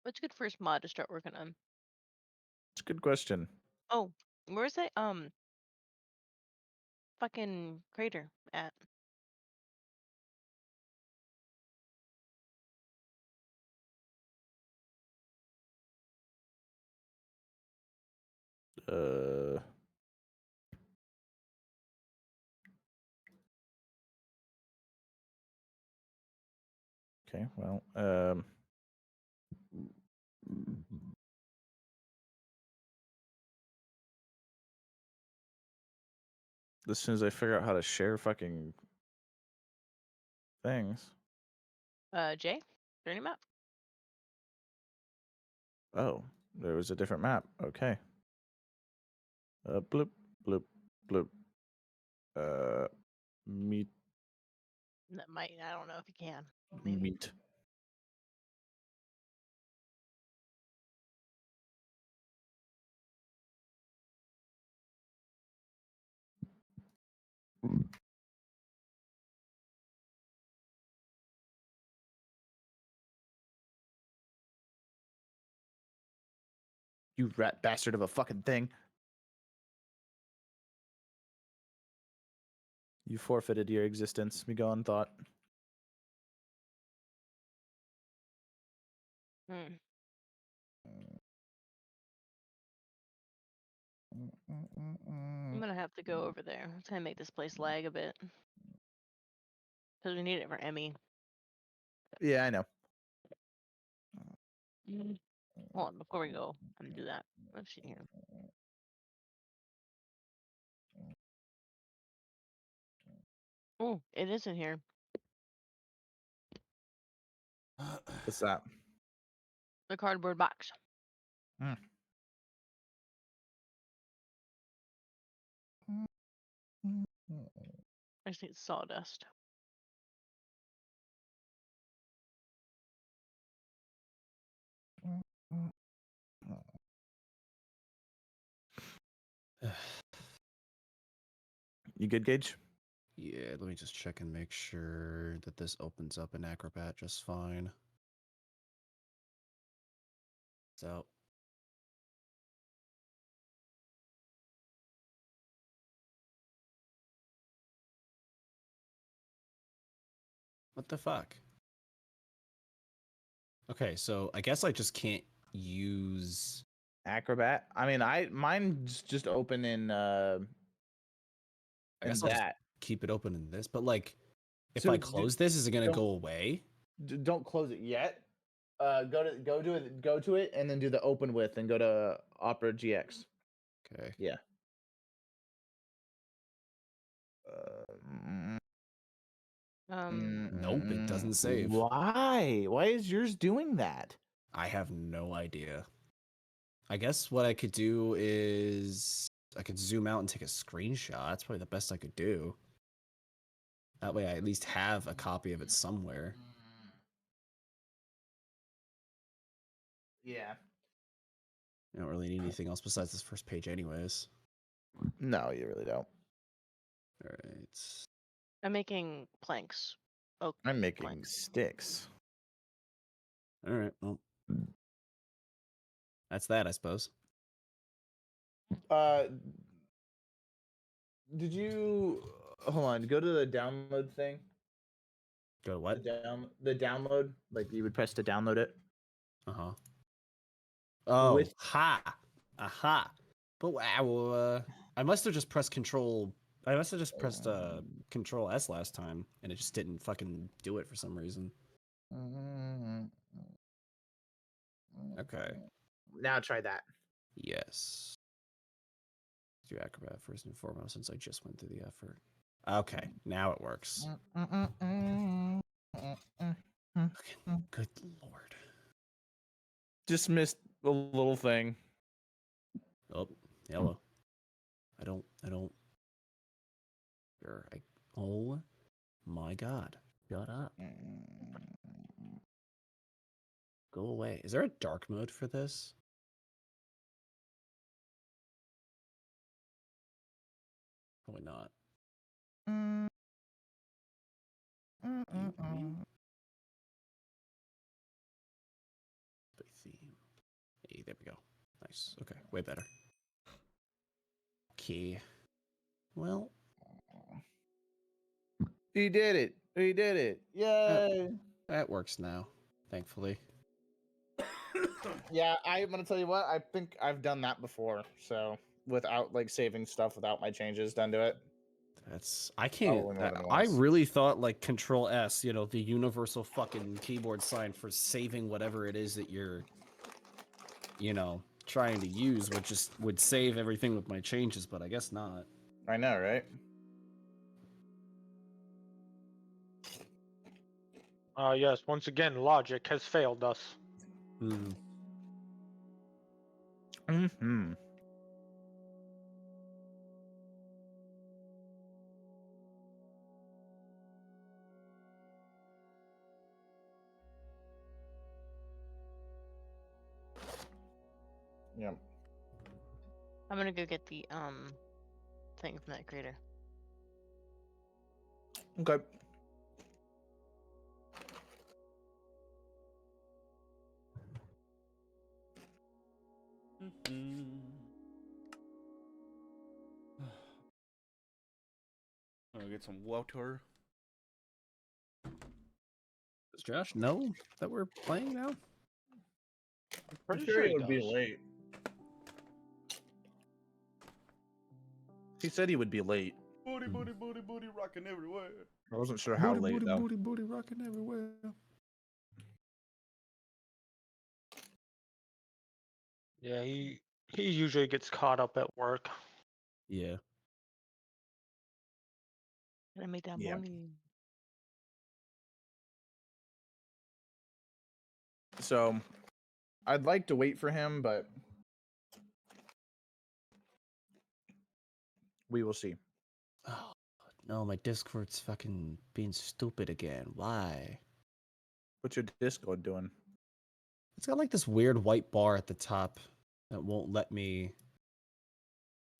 What's a good first mod to start working on? It's a good question. Oh, where's that fucking crater at? Uh, okay, well, as soon as I figure out how to share fucking things. Jay? Journey map? Oh, there was a different map. Okay. Bloop, bloop, bloop. Meet, That might, I don't know if you can. Maybe. meet. You rat bastard of a fucking thing. You forfeited your existence. Me go on thought. Hmm. I'm gonna have to go over there. It's gonna make this place lag a bit. Because we need it for Emmy. Yeah, I know. Hold on, before we go, I'm gonna do that. Let's see here. Oh, it is in here. What's that? The cardboard box. Hmm. I just need sawdust. You good, Gage? Yeah, let me just check and make sure that this opens up in Acrobat just fine. So. What the fuck? Okay, so I guess I just can't use Acrobat. I mean, mine's just open in I guess I'll just that. keep it open in this, but like if So I close this, is it gonna go away? Don't close it yet. Go to it and then do the open with and go to Opera GX. Okay. Yeah. Nope, it doesn't save. Why? Why is yours doing that? I have no idea. I guess what I could do is I could zoom out and take a screenshot. That's probably the best I could do. That way I at least have a copy of it somewhere. Yeah. I don't really need anything else besides this first page anyways. No, you really don't. All right. I'm making planks. Oh, I'm making planks. sticks. All right. Well, that's that, I suppose. Did you hold on? Go to the download thing. Go to what? The download. Like you would press to download it. Uh-huh. Oh, With aha. But wow, I must have just pressed control. I must have just pressed control S last time, and it just didn't fucking do it for some reason. Okay. Now try that. Yes. Do Acrobat first and foremost, since I just went through the effort. Okay, now it works. Good lord. Just missed a little thing. Oh, hello. I don't. Sure. Oh my god. Shut up. Go away. Is there a dark mode for this? Probably not. Theme. Hey, there we go. Nice. Okay, way better. Okay. Well, He did it. He did it. Yay. that works now, thankfully. Yeah, I'm gonna tell you what. I think I've done that before. So without like saving stuff without my changes done to it. I can't. Probably more than I once. really thought like Control S, you know, the universal fucking keyboard sign for saving whatever it is that you're, you know, trying to use would save everything with my changes, but I guess not. I know, right? Yes, once again, logic has failed us. Mm-hmm. Yep. I'm gonna go get the thing from that creator. Okay. I'll get some water. Does Josh know that we're playing now? I'm pretty sure sure he he would be does. late. He said he would be late. Booty, booty, booty, booty, rocking everywhere. I wasn't sure how late booty, though. booty, booty, rocking everywhere. Yeah, he usually gets caught up at work. Yeah. Gotta make that Yeah. money. So I'd like to wait for him, but we will see. Oh no, my Discord's fucking being stupid again. Why? What's your Discord doing? It's got like this weird white bar at the top that won't let me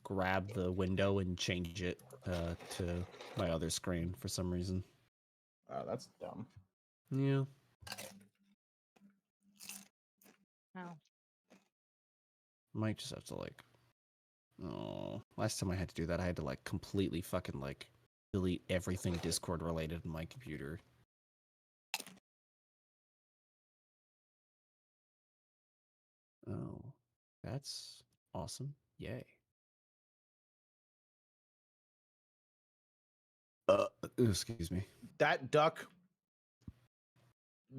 grab the window and change it to my other screen for some reason. Oh, that's dumb. Yeah. Oh. Might just have to like. Oh, last time I had to do that, I had to like completely fucking like delete everything Discord related in my computer. Oh, that's awesome. Yay. Excuse me. That duck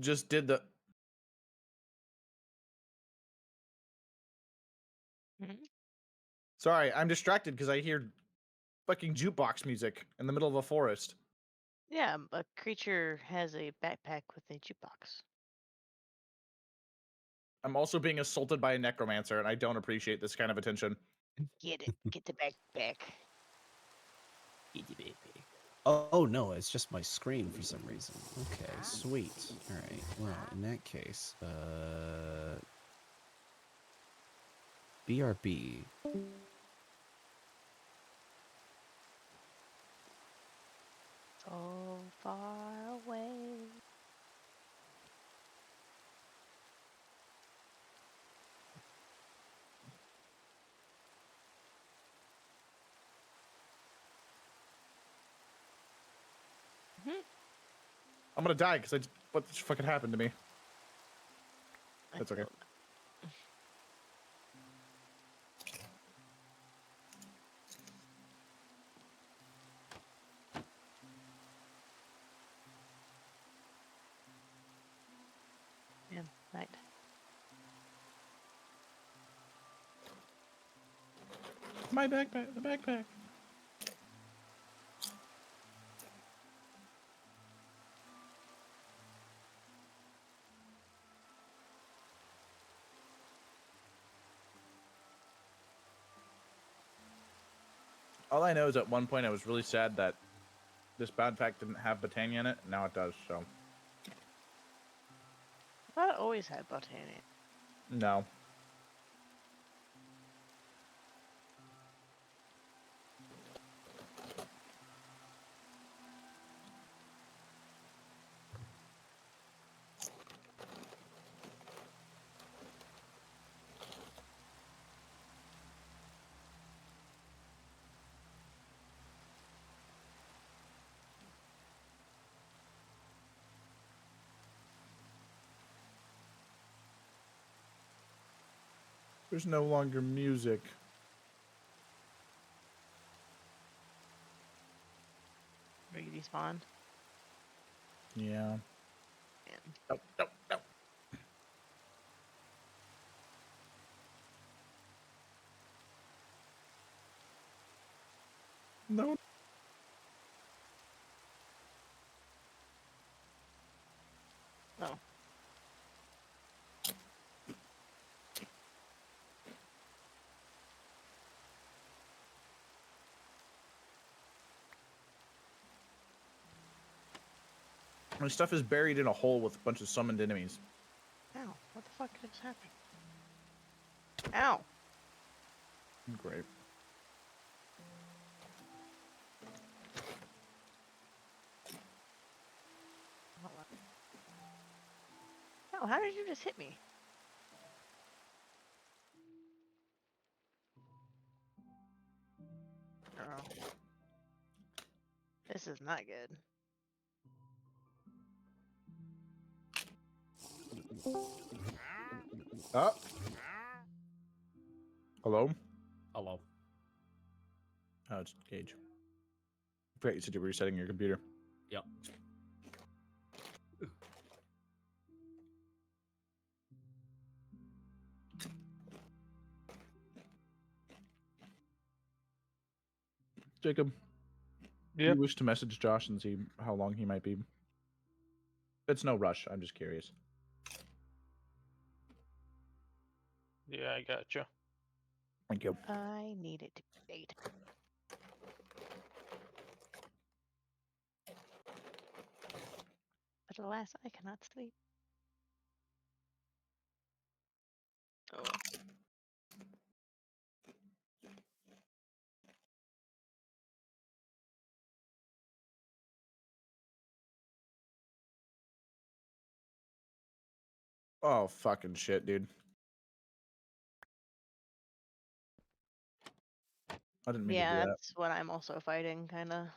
just did the. Mhm. Sorry, I'm distracted because I hear fucking jukebox music in the middle of a forest. Yeah, a creature has a backpack with a jukebox. I'm also being assaulted by a necromancer, and I don't appreciate this kind of attention. Get it. Get the backpack. Oh no, it's just my screen for some reason. Okay, sweet. All right. Well, in that case, BRB. So far away. I'm gonna die because what just fucking happened to me? I That's okay. feel that. Yeah, right. My backpack, the backpack. All I know is at one point I was really sad that this backpack didn't have Botania in it. Now it does, so. I thought it always had Botania. No. There's no longer music. Where you despawned? Yeah. Man. Nope, nope, nope. No. Oh. My stuff is buried in a hole with a bunch of summoned enemies. Ow. What the fuck just happened? Ow. Great. Hold on. Oh, how did you just hit me? Oh. This is not good. Oh. Hello? Hello. Oh, it's Gage. I forgot you said you were resetting your computer. Yep. Jacob, do Yep. you wish to message Josh and see how long he might be? It's no rush. I'm just curious. Yeah, I gotcha. Thank you. I need it to be 8. But alas, I cannot sleep. Oh. Well. Oh, fucking shit, dude. I didn't mean to do Yeah, that. that's what I'm also fighting, kind of.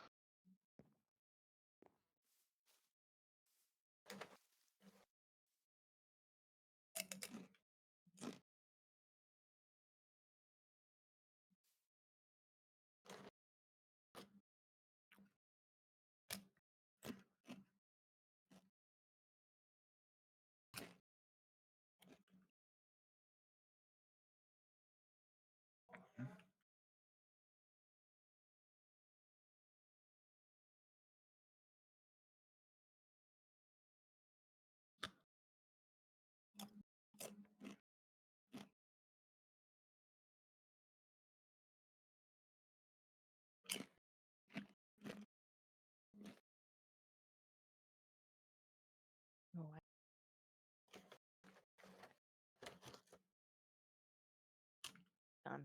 Oh, done.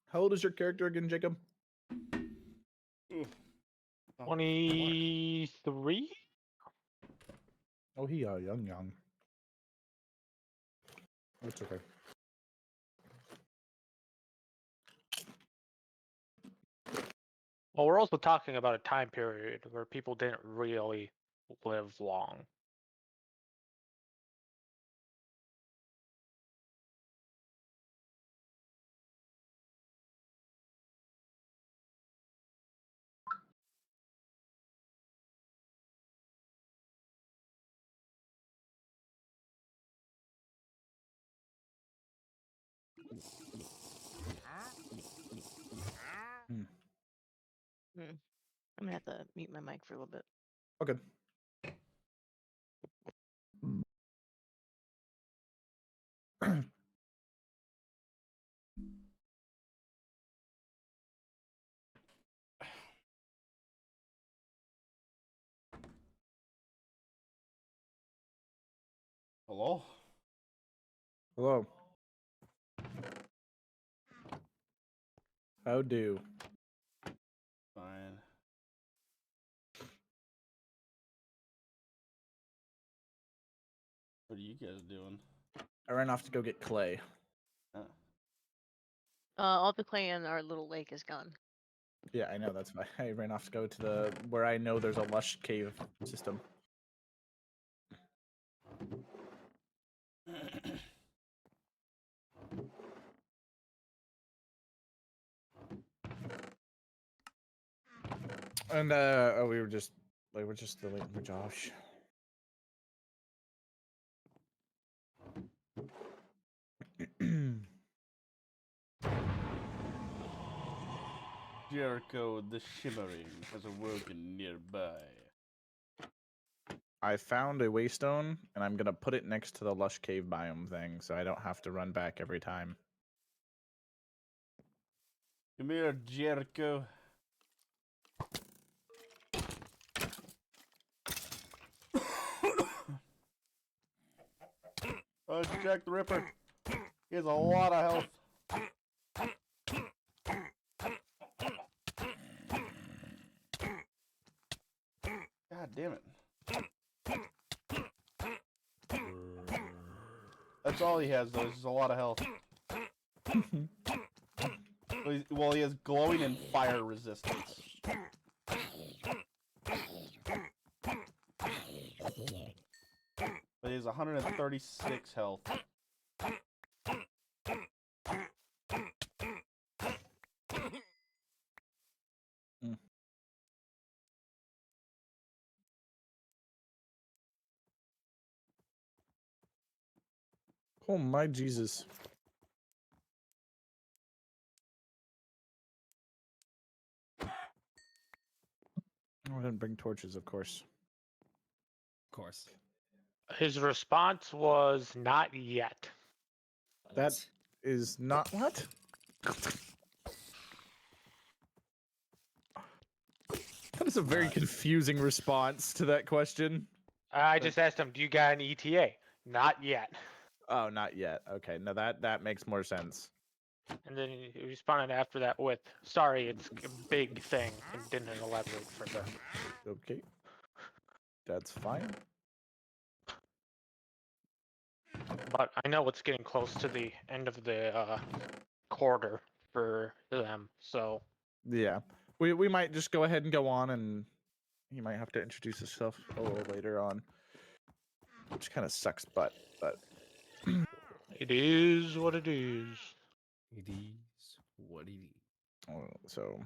How old is your character again, Jacob? Ooh. Oh, 23? Oh, he young. That's okay. Well, we're also talking about a time period where people didn't really live long. I'm gonna have to mute my mic for a little bit. Okay. hello? Hello. How do? Fine. What are you guys doing? I ran off to go get clay. Oh. All the clay in our little lake is gone. Yeah, I know. That's why I ran off to go to the where I know there's a lush cave system. And we were just waiting for Josh. Jericho the Shimmering has awoken nearby. I found a waystone, and I'm gonna put it next to the lush cave biome thing, so I don't have to run back every time. Come here, Jericho. Oh, it's Jack the Ripper. He has a lot of health. God damn it. That's all he has, though, is just a lot of health. Well, he has glowing and fire resistance. But he has 136 health. Oh my Jesus. Oh, I didn't bring torches, of course. Of course. His response was not yet. That is not what? That is a very confusing response to that question. I just asked him, "Do you got an ETA?" Not yet. Oh, not yet. Okay, no, that makes more sense. And then he responded after that with, "Sorry, it's a big thing," and didn't elaborate further. Okay, that's fine. But I know it's getting close to the end of the quarter for them, so Yeah, we might just go ahead and go on, and he might have to introduce himself a little later on, which kind of sucks, but it is what it is. It is what it is. so.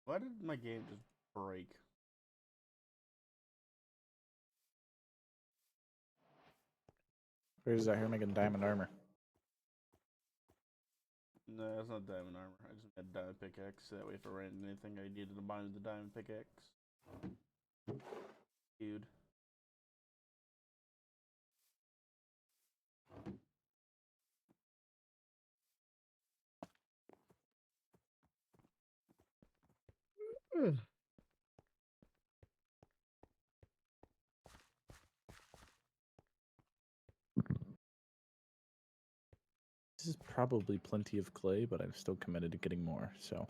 Why did my game just break? Where's that here making diamond armor? No, it's not diamond armor. I just had diamond pickaxe. That way, if I ran into anything, I needed to bind with the diamond pickaxe. Dude. This is probably plenty of clay, but I'm still committed to getting more, so.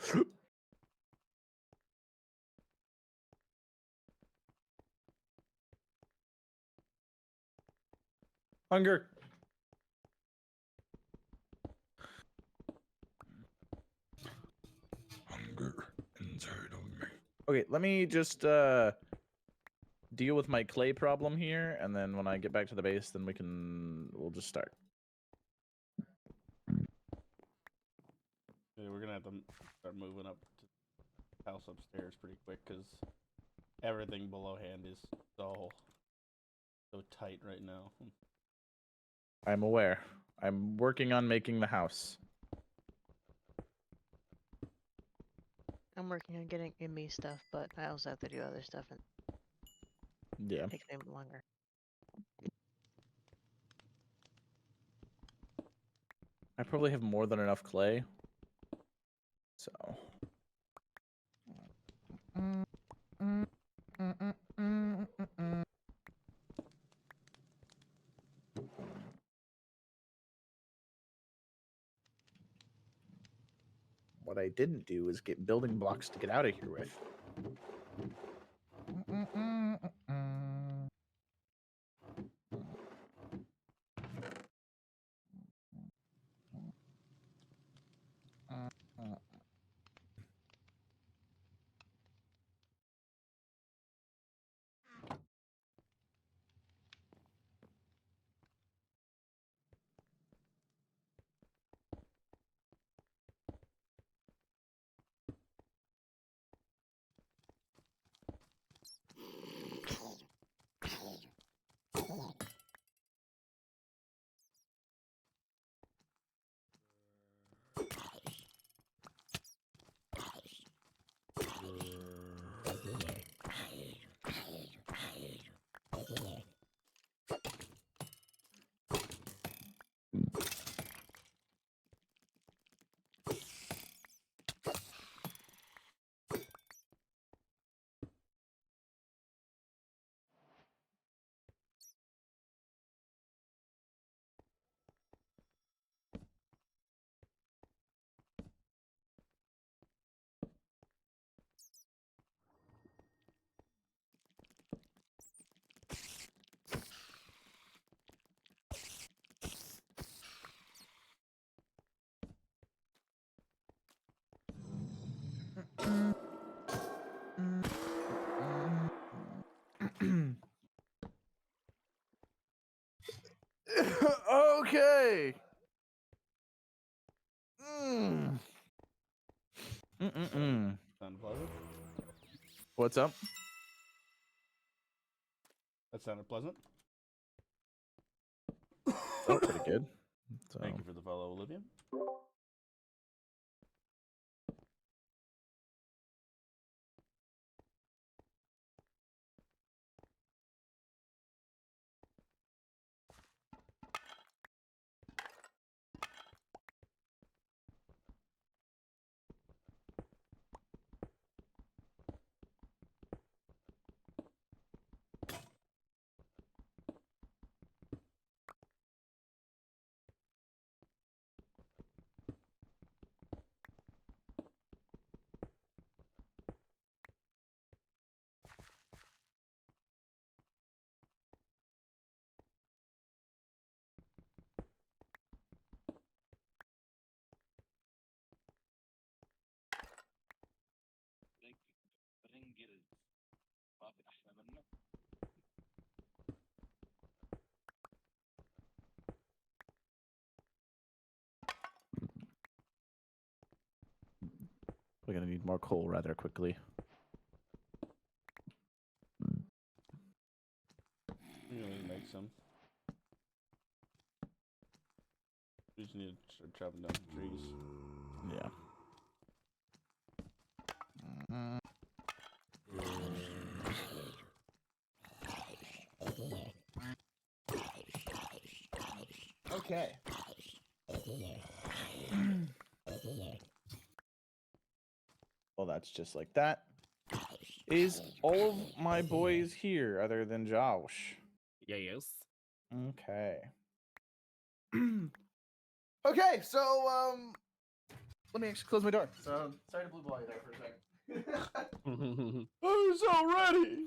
Hunger! Hunger inside of me. Okay, let me just deal with my clay problem here, and then when I get back to the base, then we'll just start. Yeah, we're gonna have to start moving up to the house upstairs pretty quick because everything below hand is so tight right now. I'm aware. I'm working on making the house. I'm working on getting me stuff, but I also have to do other stuff and Yeah. it takes me longer. I probably have more than enough clay. So. What I didn't do is get building blocks to get out of here with. Okay. Sound pleasant? What's up? That sounded pleasant. Oh, pretty good. So, Thank you for the follow, Olivia. we're gonna need more coal rather quickly. You need to make some. We just need to start chopping down some trees. Yeah. Okay. Well, that's just like that. Is all of my boys here other than Josh? Yeah, yes. Okay. Okay, so let me actually close my door. So sorry to blue ball you there for a second. I'm so ready!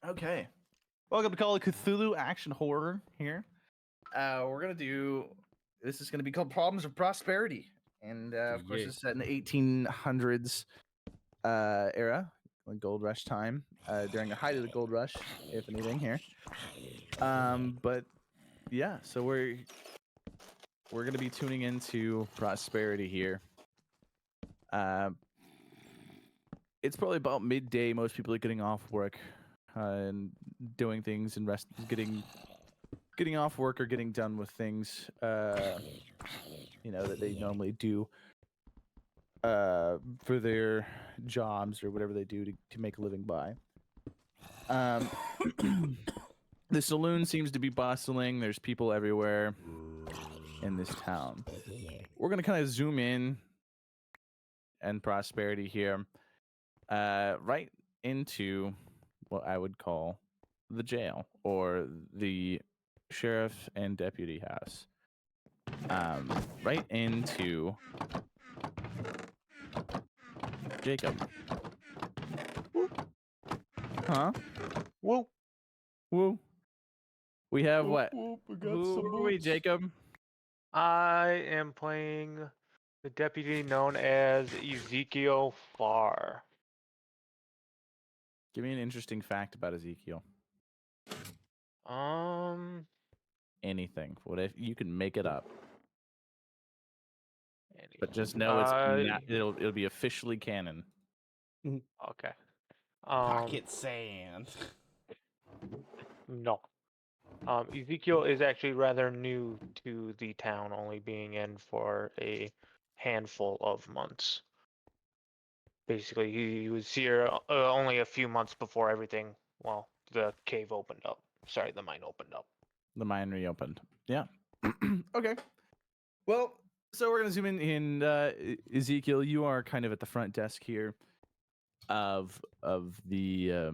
Okay. Welcome to Call of Cthulhu Action Horror here. We're gonna do this is gonna be called Problems of Prosperity. And of course Yeah. it's set in the 1800s era, like gold rush time, during the height of the gold rush, if anything here. But yeah, so we're gonna be tuning into prosperity here. It's probably about midday. Most people are getting off work and doing things and getting off work or getting done with things, you know, that they normally do for their jobs or whatever they do to make a living by. The saloon seems to be bustling. There's people everywhere in this town. We're gonna kind of zoom in and Prosperity here, right into what I would call the jail or the sheriff and deputy house. Right into Jacob. Huh? Whoa. Woo. We have Whoop, what? whoop, we got Who some are we, boots. Jacob? I am playing the deputy known as Ezekiel Farr. Give me an interesting fact about Ezekiel. Anything. What if you can make it up? But anything. just know it'll be officially canon. Okay. Pocket sand. No. Ezekiel is actually rather new to the town, only being in for a handful of months. Basically, he was here only a few months before everything, well, the cave opened up. Sorry, the mine opened up. The mine reopened. Yeah. Okay. Well, so we're gonna zoom in. Ezekiel, you are kind of at the front desk here of the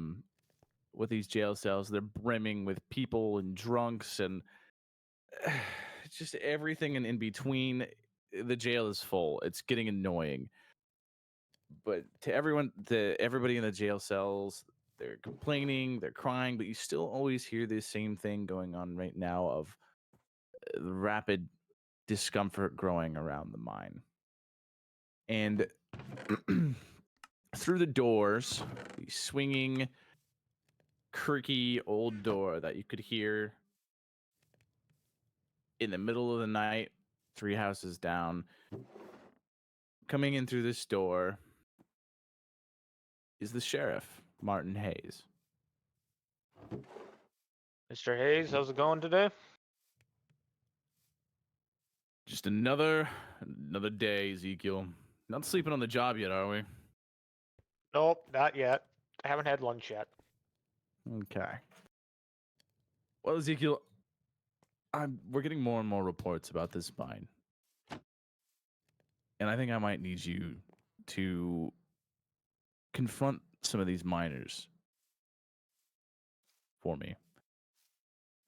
with these jail cells. They're brimming with people and drunks and just everything in between. The jail is full. It's getting annoying. But to everybody in the jail cells, they're complaining, they're crying, but you still always hear this same thing going on right now of rapid discomfort growing around the mine. And through the doors, the swinging, creaky old door that you could hear in the middle of the night, 3 houses down, coming in through this door is the sheriff, Martin Hayes. Mr. Hayes, how's it going today? Just another day, Ezekiel. Not sleeping on the job yet, are we? Nope, not yet. I haven't had lunch yet. Okay. Well, Ezekiel, we're getting more and more reports about this mine. And I think I might need you to confront some of these miners for me.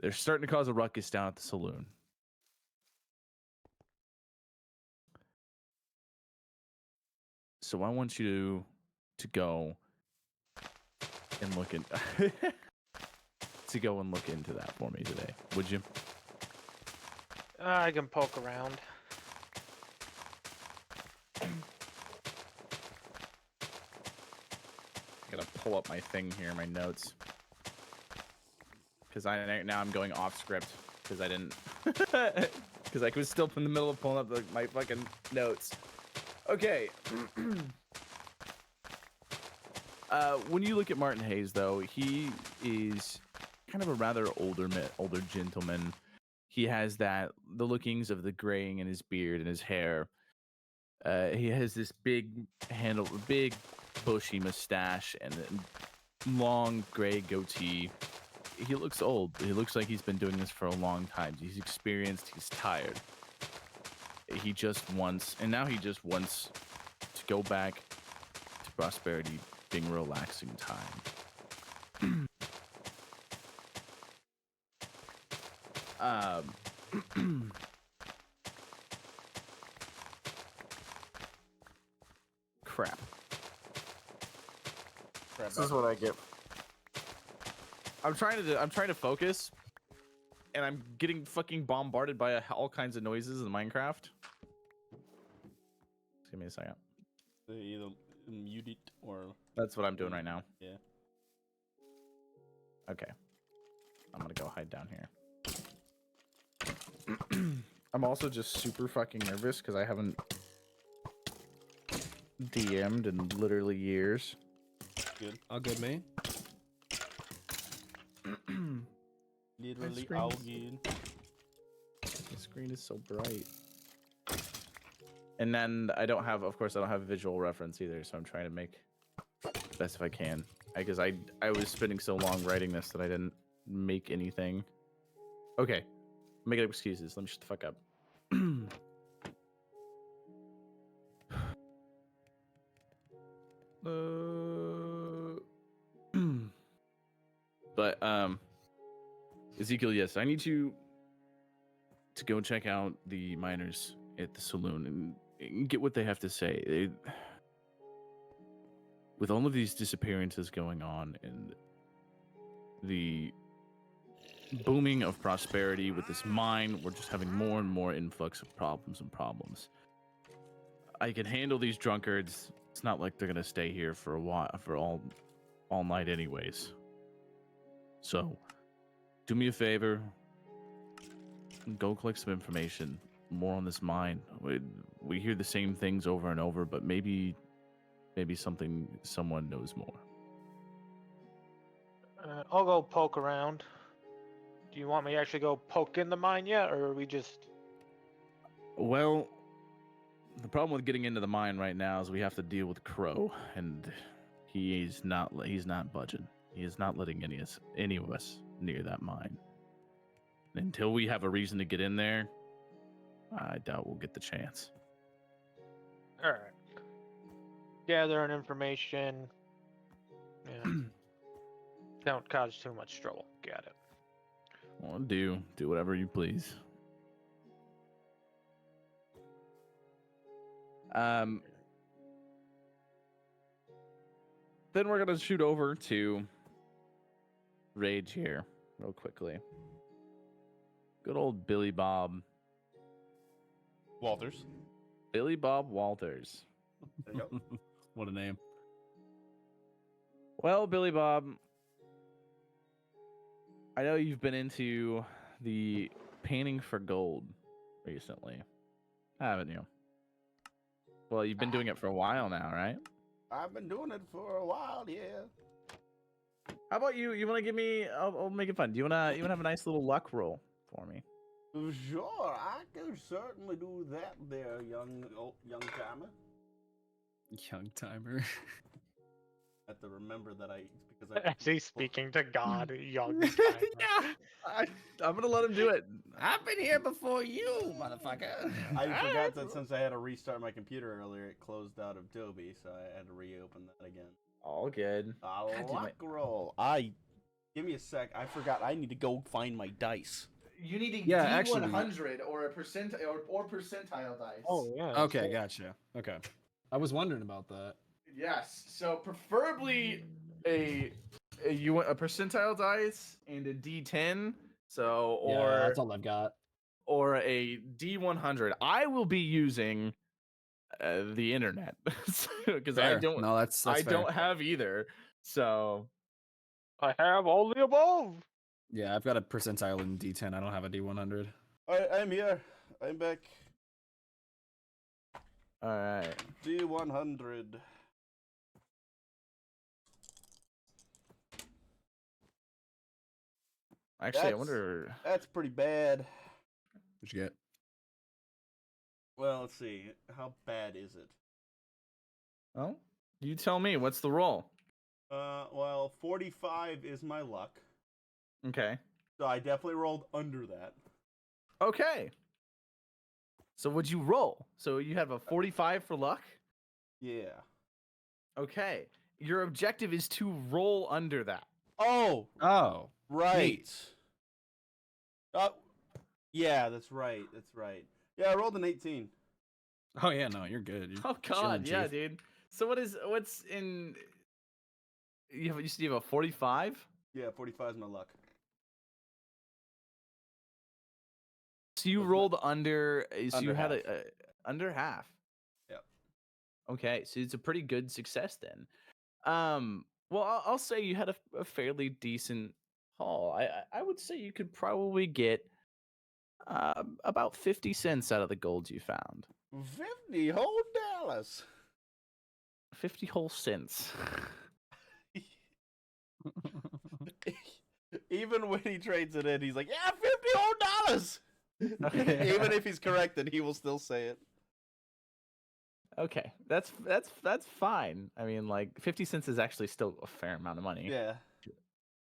They're starting to cause a ruckus down at the saloon. So I want you to go and look in to go and look into that for me today. Would you? I can poke around. Gotta pull up my thing here, my notes, because now I'm going off script because I didn't, because I was still in the middle of pulling up my fucking notes. Okay. When you look at Martin Hayes, though, he is kind of a rather older gentleman. He has the lookings of the graying in his beard and his hair. He has this big bushy mustache and a long gray goatee. He looks old. He looks like he's been doing this for a long time. He's experienced. He's tired. He just wants to go back to Prosperity being a relaxing time. Crap. This is what I get. I'm trying to focus, and I'm getting fucking bombarded by all kinds of noises in Minecraft. Just give me a second. They either mute it or That's what I'm doing right now. yeah. Okay. I'm gonna go hide down here. I'm also just super fucking nervous because I haven't DM'd in literally years. Good. All good, man. Literally screen. algae. The screen is so bright. And then I don't have, of course, I don't have a visual reference either, so I'm trying to make the best if I can. Because I was spending so long writing this that I didn't make anything. Okay, making up excuses. Let me shut the fuck up. But Ezekiel, yes, I need you to go check out the miners at the saloon and get what they have to say. With all of these disappearances going on and the booming of prosperity with this mine, we're just having more and more influx of problems. I can handle these drunkards. It's not like they're gonna stay here for a while, for all night anyways. So, do me a favor. Go collect some information, more on this mine. We hear the same things over and over, but maybe someone knows more. I'll go poke around. Do you want me to actually go poke in the mine yet, or are we just... Well, the problem with getting into the mine right now is we have to deal with Crow, and he's not budging. He is not letting any of us near that mine. Until we have a reason to get in there, I doubt we'll get the chance. Alright. Gathering information. Yeah. Don't cause too much trouble. Got it. Well, do whatever you please. Then we're gonna shoot over to Rage here real quickly. Good old Billy Bob Walters. Billy Bob Walters. There you go. What a name. Well, Billy Bob, I know you've been into the painting for gold recently, haven't you? Well, you've been doing it for a while now, right? I've been doing it for a while, yeah. How about you? You want to give me? I'll make it fun. Do you wanna have a nice little luck roll for me? Sure, I could certainly do that there, young timer. Young timer. I have to remember that because As he's speaking to God, young timer. Yeah, I'm gonna let him do it. I've been here before you, motherfucker. I forgot that since I had to restart my computer earlier, it closed out of Adobe, so I had to reopen that again. All good. A damn luck it. roll. Give me a sec. I forgot. I need to go find my dice. You need a Yeah, actually- D100 or a percentile dice. Oh, yeah. Okay, gotcha. Okay. I was wondering about that. Yes. So preferably a percentile dice and a D10. So Yeah, that's all I've got. or a D100. I will be using the internet because I Fair. don't. No, that's I fair. don't have either. So I have all the above. Yeah, I've got a percentile in D10. I don't have a D100. Alright, I'm here. I'm back. all right. D100. Actually, I That's- wonder. That's pretty bad. What'd you get? Well, let's see. How bad is it? Oh, you tell me. What's the roll? Well, 45 is my luck. Okay. So I definitely rolled under that. Okay. So would you roll? So you have a 45 for luck? Yeah. Okay. Your objective is to roll under that. Oh, Oh. right. Yeah, that's right. That's right. Yeah, I rolled an 18. Oh yeah, no, you're good. You're Oh chilling, god, yeah, Chief. dude. So what's in you said you have a 45? Yeah, 45 is my luck. So you What's rolled under so Under you had half. a under half. Yep. Okay, so it's a pretty good success then. Well, I'll say you had a fairly decent haul. I would say you could probably get about 50 cents out of the gold you found. 50 whole dollars. 50 whole cents. Even when he trades it in, he's like, "Yeah, $50 whole dollars." Even if he's corrected, he will still say it. Okay, that's fine. I mean, like 50 cents is actually still a fair amount of money. Yeah.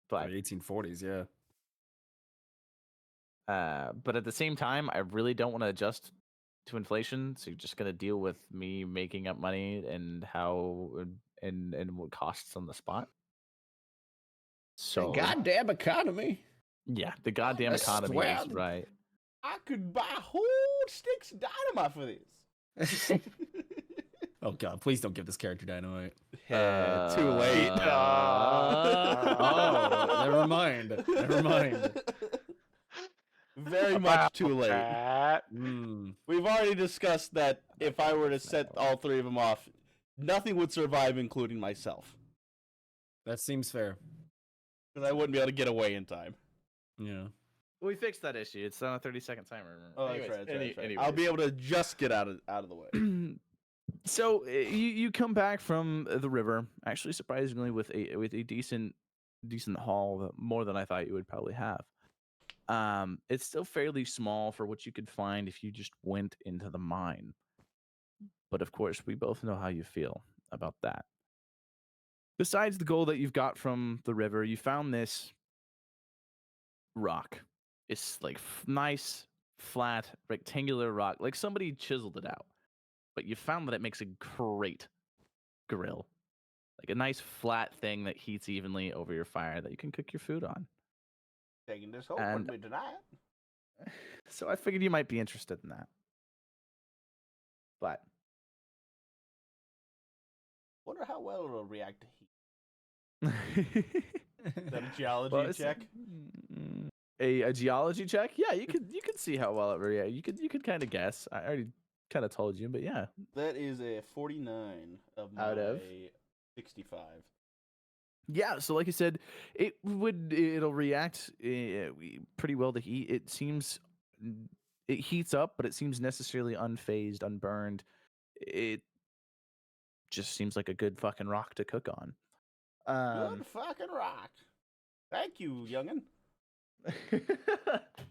But 1840s, yeah. but at the same time, I really don't want to adjust to inflation. So you're just gonna deal with me making up money and how and what costs on the spot. So Goddamn economy. yeah, the goddamn I economy swear is right. I could buy whole sticks of dynamite for this. Oh god, please don't give this character dynamite. Yeah, too late. Oh, never mind. Never mind. Very much too late. That. We've already discussed that if I were to set all three of them off, nothing would survive, including myself. That seems fair. Because I wouldn't be able to get away in time. Yeah. We fixed that issue. It's on a 30-second timer. Oh, Anyways, that's right. anyways. I'll be able to just get out of the way. So you come back from the river, actually surprisingly with a decent haul, more than I thought you would probably have. It's still fairly small for what you could find if you just went into the mine. But of course, we both know how you feel about that. Besides the gold that you've got from the river, you found this rock. It's like nice, flat, rectangular rock, like somebody chiseled it out. But you found that it makes a great grill. Like a nice flat thing that heats evenly over your fire that you can cook your food on. Taking this home And- with me tonight. So I figured you might be interested in that. But Wonder how well it'll react to heat. Is that a geology Well, it's- check? a geology check? Yeah, you could see how well it reacts. You could kind of guess. I already kind of told you, but yeah. That is a 49 of my Out of? 65. Yeah, so like I said, it'll react pretty well to heat. It heats up, but it seems necessarily unfazed, unburned. It just seems like a good fucking rock to cook on. Good fucking rock. Thank you, youngin.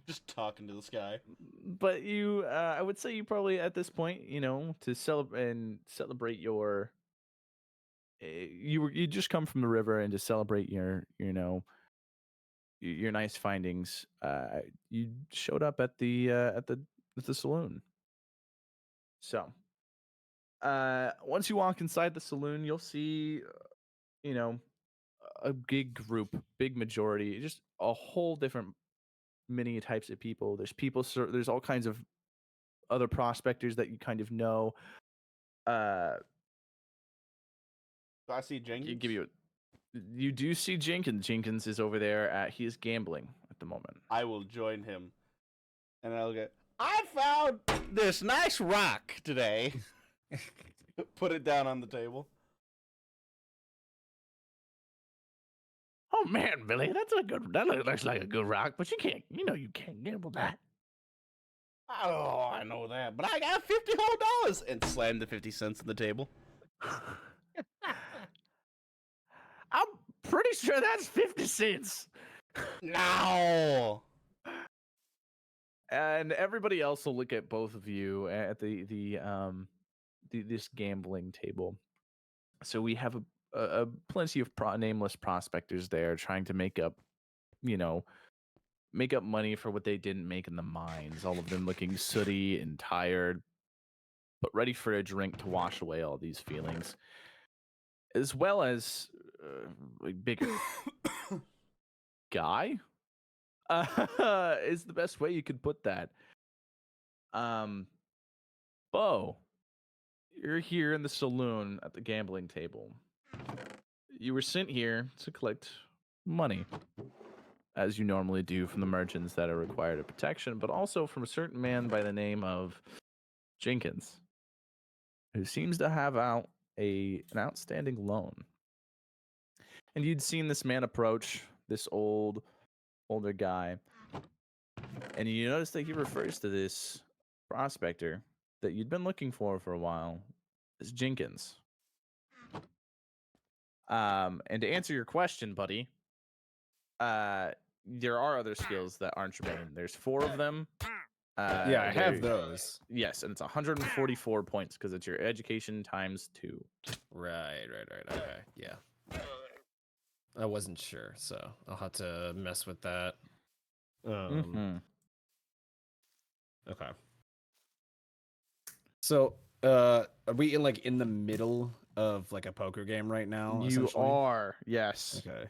Just talking to the sky. But I would say you probably at this point, to celebrate your. You just come from the river, and to celebrate your nice findings, you showed up at the saloon. So, once you walk inside the saloon, you'll see, a big group, big majority, just a whole different many types of people. There's all kinds of other prospectors that you kind of know. Do I see Jenkins? You do see Jenkins. Jenkins is over there. He is gambling at the moment. I will join him. And I'll get, I found this nice rock today. Put it down on the table. Oh man, Billy, that looks like a good rock, but you can't gamble that. Oh, I know that. But I got $50 whole. And slammed the 50 cents on the table. I'm pretty sure that's 50 cents. No. And everybody else will look at both of you at this gambling table. So we have a plenty of nameless prospectors there trying to make up money for what they didn't make in the mines. All of them looking sooty and tired, but ready for a drink to wash away all these feelings, as well as a bigger guy. Is the best way you could put that. Bo, you're here in the saloon at the gambling table. You were sent here to collect money, as you normally do from the merchants that are required of protection, but also from a certain man by the name of Jenkins, who seems to have an outstanding loan. And you'd seen this man approach this older guy, and you notice that he refers to this prospector that you'd been looking for a while as Jenkins. And to answer your question, buddy, there are other skills that aren't germane. There's 4 of them. Yeah, I have they're- those. Yes, and it's 144 points because it's your education times 2. Right. Okay. Yeah. I wasn't sure, so I'll have to mess with that. Okay. So, are we in the middle of like a poker game right now? You essentially? are, yes. Okay.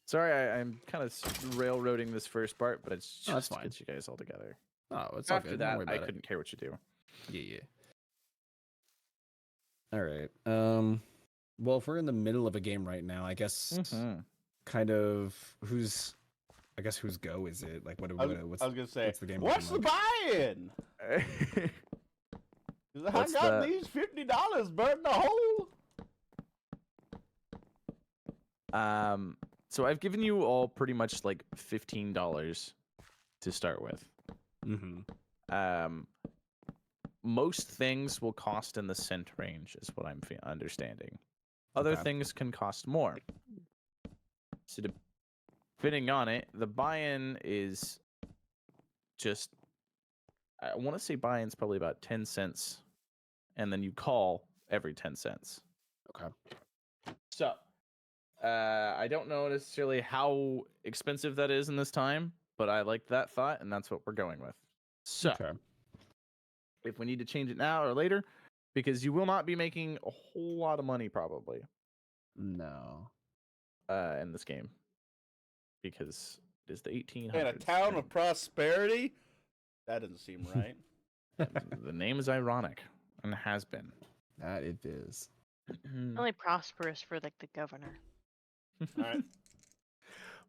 Sorry, I'm kind of railroading this first part, but it's No, that's just to fine. get you guys all together. Oh, it's all After good. Don't that, worry I about it. couldn't care what you do. Yeah. All right. Well, if we're in the middle of a game right now, I guess kind of whose go is it? Like I was gonna say, what's the game what's looking the like? buy-in? 'Cause I What's got the- these $50 burnt the hole. So I've given you all pretty much like $15 to start with. Mm-hmm. Most things will cost in the cent range, is what I'm understanding. Other Okay. things can cost more. So depending on it, the buy-in is just, I want to say buy-in's probably about 10 cents, and then you call every 10 cents. Okay. So, I don't know necessarily how expensive that is in this time, but I like that thought, and that's what we're going with. So, Okay. if we need to change it now or later, because you will not be making a whole lot of money probably No. in this game, because it is the 1800s. In a town of and prosperity? That doesn't seem right. the name is ironic and has been. That it is. Only prosperous for like the governor. All right.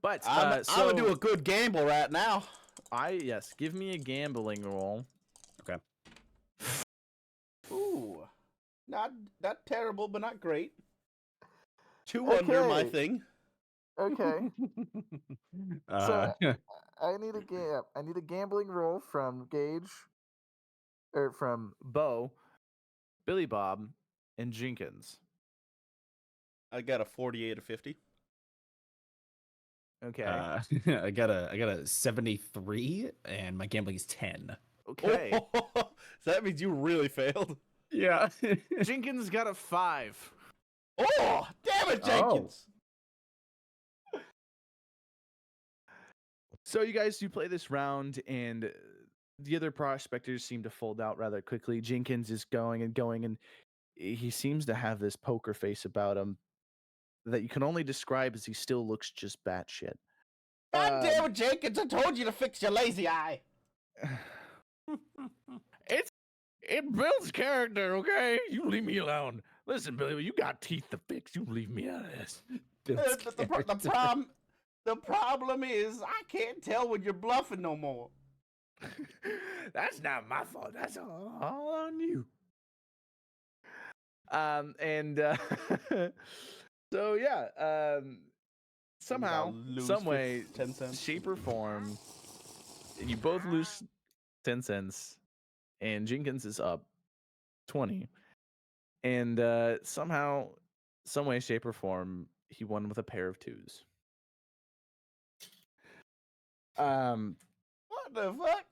But I'm so gonna do a good gamble right now. yes, give me a gambling roll. Okay. Ooh, not terrible, but not great. 2 under my Okay. thing. Okay. Uh, I need a gambling roll from Gage, or from Bo, Billy Bob, and Jenkins. I got a 48 of 50. Okay. I got a 73, and my gambling is 10. Okay. So that means you really failed. Yeah. Jenkins got a 5. Oh, damn it, Jenkins! So you guys do play this round, and the other prospectors seem to fold out rather quickly. Jenkins is going, and he seems to have this poker face about him that you can only describe as he still looks just batshit. God damn it, Jenkins! I told you to fix your lazy eye. It builds character, okay? You leave me alone. Listen, Billy, you got teeth to fix. You leave me out of this. The problem is I can't tell when you're bluffing no more. That's not my fault. That's all on you. So yeah, somehow, lose some way, 10 cents. shape or form, you both lose 10 cents, and Jenkins is up 20, and somehow, some way, shape or form, he won with a pair of 2s. What the fuck?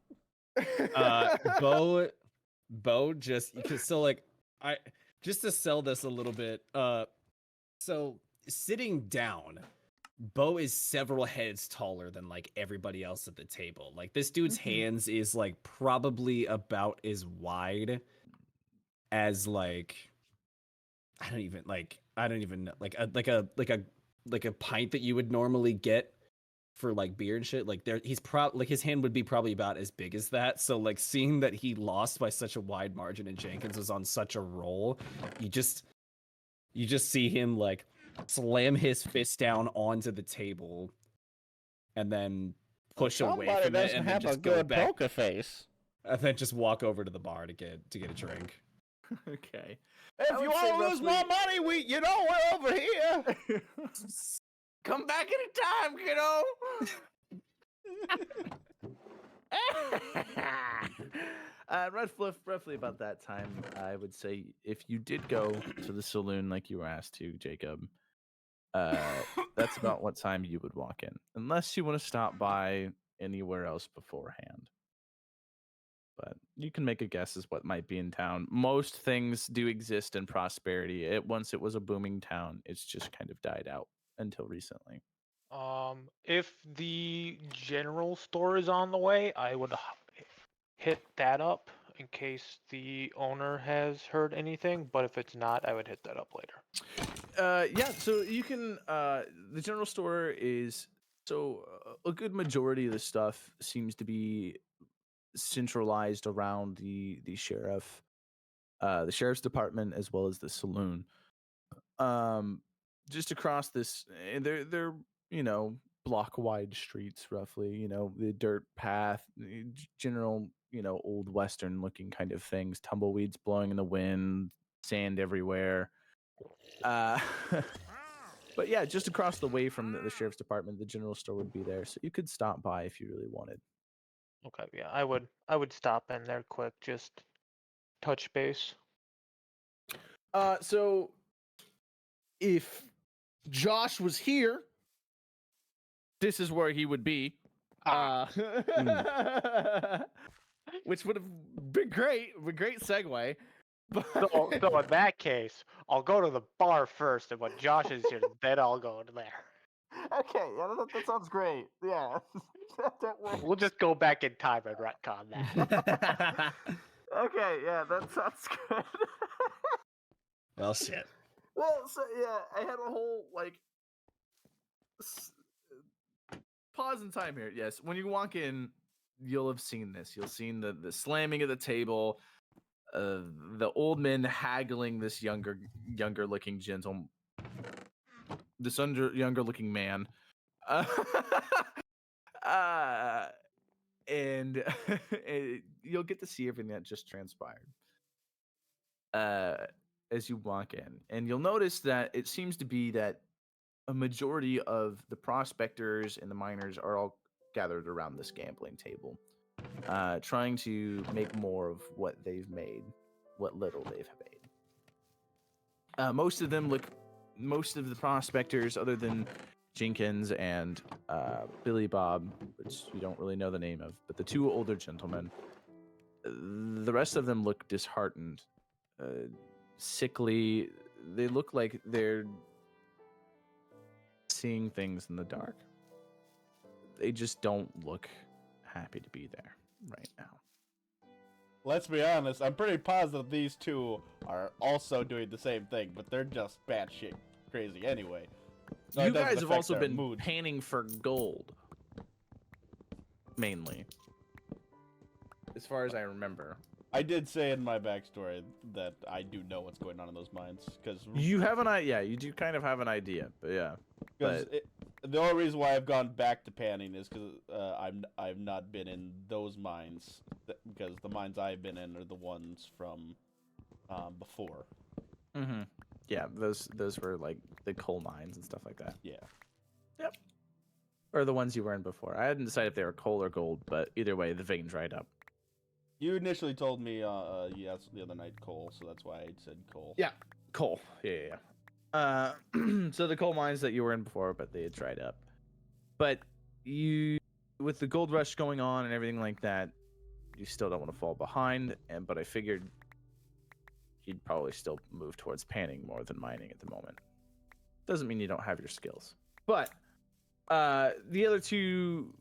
Bo just so like I just to sell this a little bit. So sitting down, Bo is several heads taller than like everybody else at the table. Like this dude's hands is like probably about as wide as like I don't even know like a pint that you would normally get for like beer and shit. Like he's like his hand would be probably about as big as that. So like seeing that he lost by such a wide margin and Jenkins was on such a roll, you just see him like slam his fist down onto the table and then push away Somebody from it doesn't and then have a just go good back poker face. and then just walk over to the bar to get a drink. Okay. If I you would say want to lose more money, we're over here. Come back anytime, kiddo. Roughly about that time, I would say, if you did go to the saloon like you were asked to, Jacob, That's about what time you would walk in, unless you want to stop by anywhere else beforehand. But you can make a guess as what might be in town. Most things do exist in Prosperity. Once it was a booming town, it's just kind of died out until recently. If the general store is on the way, I would hit that up in case the owner has heard anything. But if it's not, I would hit that up later. Yeah, so you can. The general store is a good majority of the stuff seems to be centralized around the sheriff, the sheriff's department, as well as the saloon. Just across this, they're block wide streets roughly. The dirt path, general old western looking kind of things, tumbleweeds blowing in the wind, sand everywhere. But yeah, just across the way from the sheriff's department, the general store would be there, so you could stop by if you really wanted. Okay, yeah, I would stop in there quick, just touch base. So if Josh was here, this is where he would be. Which would have been great, a great segue. But So in that case, I'll go to the bar first, and when Josh is here, then I'll go to there. okay, yeah, that sounds great. Yeah, that works. We'll just go back in time and retcon that. Okay, yeah, that sounds good. Well, shit. Well, so yeah, I had a whole pause in time here. Yes, when you walk in, you'll have seen this. You'll seen the slamming of the table, the old men haggling this younger looking younger looking man, and you'll get to see everything that just transpired as you walk in, and you'll notice that it seems to be that a majority of the prospectors and the miners are all gathered around this gambling table, trying to make more of what they've made, what little they've made. Most of the prospectors, other than Jenkins and Billy Bob, which we don't really know the name of, but the two older gentlemen, the rest of them look disheartened, sickly. They look like they're seeing things in the dark. They just don't look happy to be there right now. Let's be honest, I'm pretty positive these two are also doing the same thing, but they're just batshit crazy anyway. So You it doesn't guys have affect also their been mood. panning for gold, mainly, as far as I remember. I did say in my backstory that I do know what's going on in those mines, because You have an idea. You do kind of have an idea, but yeah. the only reason why I've gone back to panning is because I've not been in those mines, because the mines I've been in are the ones from before. Mm-hmm. Yeah, those were like the coal mines and stuff like that. Yeah. Yep. Or the ones you were in before. I hadn't decided if they were coal or gold, but either way, the vein dried up. You initially told me yes the other night coal, so that's why I said coal. Yeah, coal. Yeah. So the coal mines that you were in before, but they had dried up. But with the gold rush going on and everything like that, you still don't want to fall behind. But I figured you'd probably still move towards panning more than mining at the moment. Doesn't mean you don't have your skills. But the other two,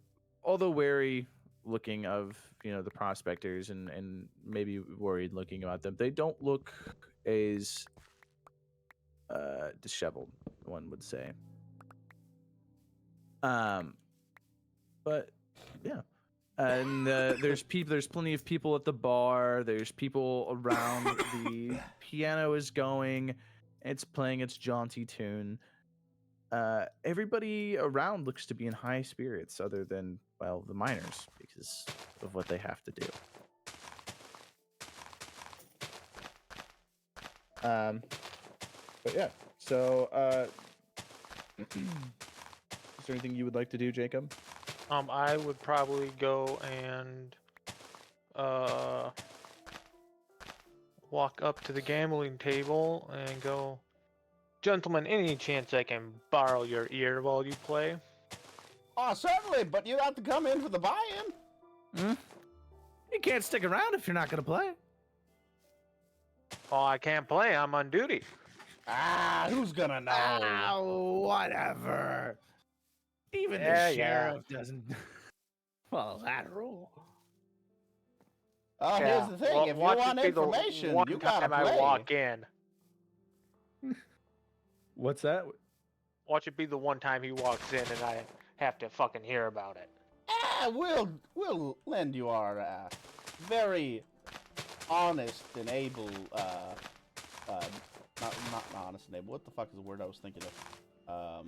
although wary looking of the prospectors and maybe worried looking about them, they don't look as disheveled, one would say. But yeah, and there's plenty of people at the bar. There's people around. The piano is going. It's playing its jaunty tune. Everybody around looks to be in high spirits, other than, well, the miners, because of what they have to do. But yeah, so is there anything you would like to do, Jacob? I would probably go and walk up to the gambling table and go, Gentlemen, any chance I can borrow your ear while you play? Oh, certainly, but you have to come in for the buy-in. You can't stick around if you're not gonna play. Oh, I can't play. I'm on duty. Ah, who's gonna know? Oh, whatever. Even Yeah, the yeah. sheriff doesn't follow that rule. Oh, here's the thing. Well, if you watch it want be the information, one you gotta time play. I walk in. What's that? Watch it be the one time he walks in and I have to fucking hear about it. Ah, we'll lend you our very honest and able not honest and able. What the fuck is the word I was thinking of?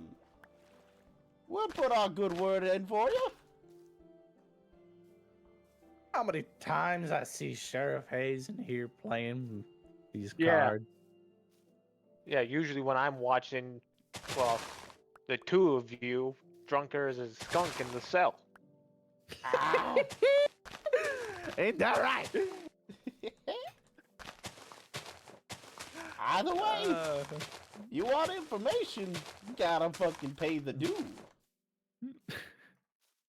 We'll put our good word in for you. How many times I see Sheriff Hayes in here playing these Yeah. cards? Yeah, usually when I'm watching, well, the two of you, drunker as a skunk in the cell. Ah. Ain't that right? Either way, you want information, you gotta fucking pay the due.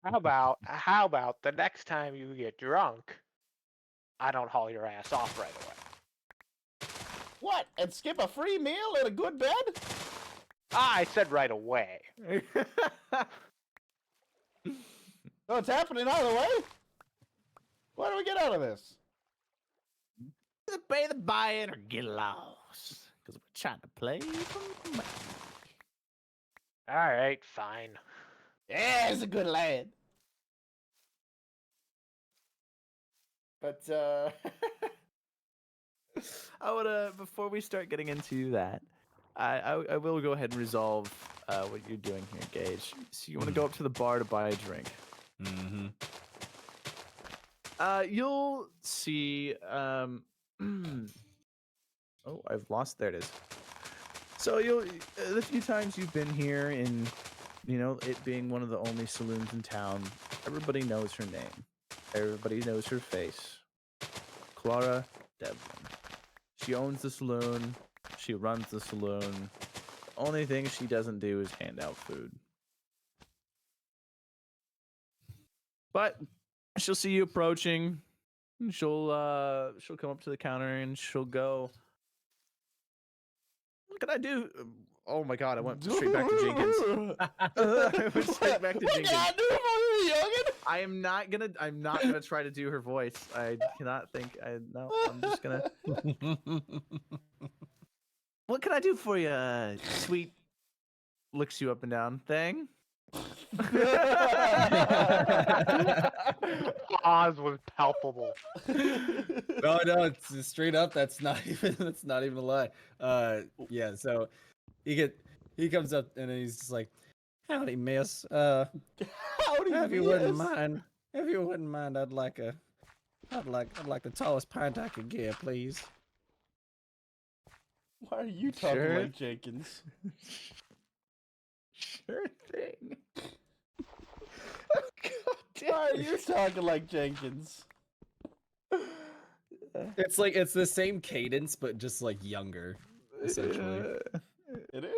How about the next time you get drunk, I don't haul your ass off right away. What? And skip a free meal and a good bed? Ah, I said right away. So it's happening either way? What do we get out of this? Pay the buy-in or get lost. Because we're trying to play for money. All right, fine. Yeah, he's a good lad. But I would before we start getting into that, I will go ahead and resolve what you're doing here, Gage. So you want to go up to the bar to buy a drink. Mm-hmm. You'll see. Oh, I've lost. There it is. So you'll the few times you've been here, in it being one of the only saloons in town, everybody knows her name. Everybody knows her face. Clara Devlin. She owns the saloon. She runs the saloon. The only thing she doesn't do is hand out food. But she'll see you approaching. And she'll come up to the counter and she'll go, "What can I do?" Oh my god, I went straight back to Jenkins. I went straight back to What Jenkins. can I do for you, youngin? I'm not gonna try to do her voice. I cannot think. I'm just gonna. What can I do for you, sweet? Looks you up and down thing. Oz was palpable. No, it's straight up. That's not even a lie. Yeah. So he comes up and he's just like, "Howdy, miss. Howdy, If you wouldn't miss. mind, I'd like the tallest pint I could get, please." Why are you talking Sure. like Jenkins? Sure thing. Why are you talking like Jenkins? It's the same cadence, but just like younger, essentially. It is?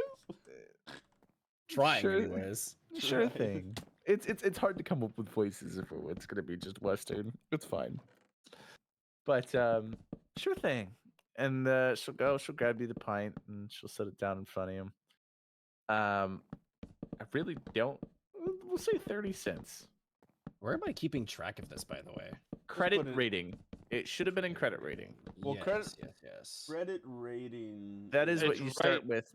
Trying, Sure. anyways. Sure Right. thing. It's hard to come up with voices if it's gonna be just Western. It's fine. But sure thing. And she'll grab you the pint and she'll set it down in front of him. I really don't. We'll say 30 cents. Where am I keeping track of this, by the way? Credit put it- rating. It should have been in credit rating. Well, yes. Credit rating. That is what It's you start right- with.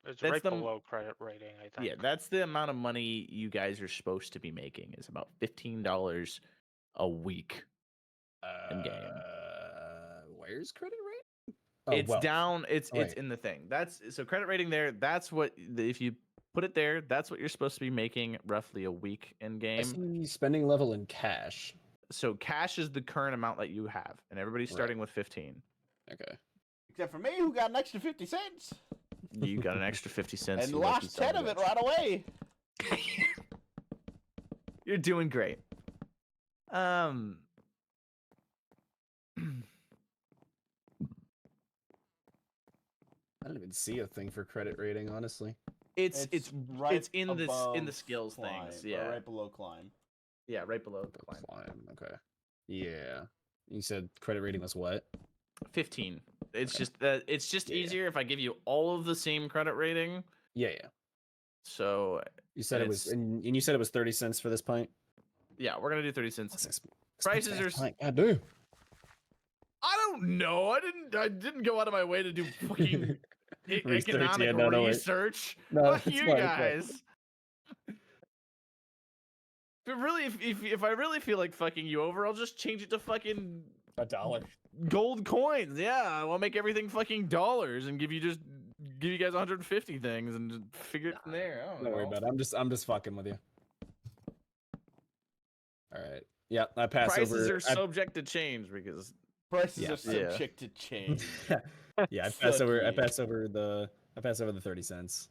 It's That's right the- below credit rating, I think. Yeah, that's the amount of money you guys are supposed to be making. Is about $15 a week. In-game. Where's credit rate? It's down. It's Right. in the thing. That's so credit rating there. That's what if you put it there. That's what you're supposed to be making roughly a week in I game. see spending level in cash. So cash is the current amount that you have, and everybody's Right. starting with 15. Okay. Except for me, who got an extra 50 cents. You got an extra 50 cents. And you lucky lost son 10 a of it bitch. right away. You're doing great. don't even see a thing for credit rating, honestly. It's right it's in the above skills climb, things. or Yeah, right below climb. yeah, right below the climb. Climb. Okay. Yeah. You said credit rating was what? 15. It's Okay. just Yeah. easier if I give you all of the same credit rating. Yeah, yeah. So You said And it was, it's- and you said it was 30 cents for this pint. yeah, we're gonna do 30 cents. That's Prices expensive are pint. God damn. I don't know. I didn't go out of my way to do fucking Research, economic yeah, no, research. No, Fuck it's you fine, it's fine. guys. But really, if I really feel like fucking you over, I'll just change it to fucking $1. gold coins. Yeah, I'll make everything fucking dollars and give you guys 150 things and just figure it from there. I Don't worry about it. I'm just fucking with you. All right. Yeah, I pass Prices over. are subject to change because Prices Yeah. are subject to change. Yeah, I Fuck you. pass over the 30 cents.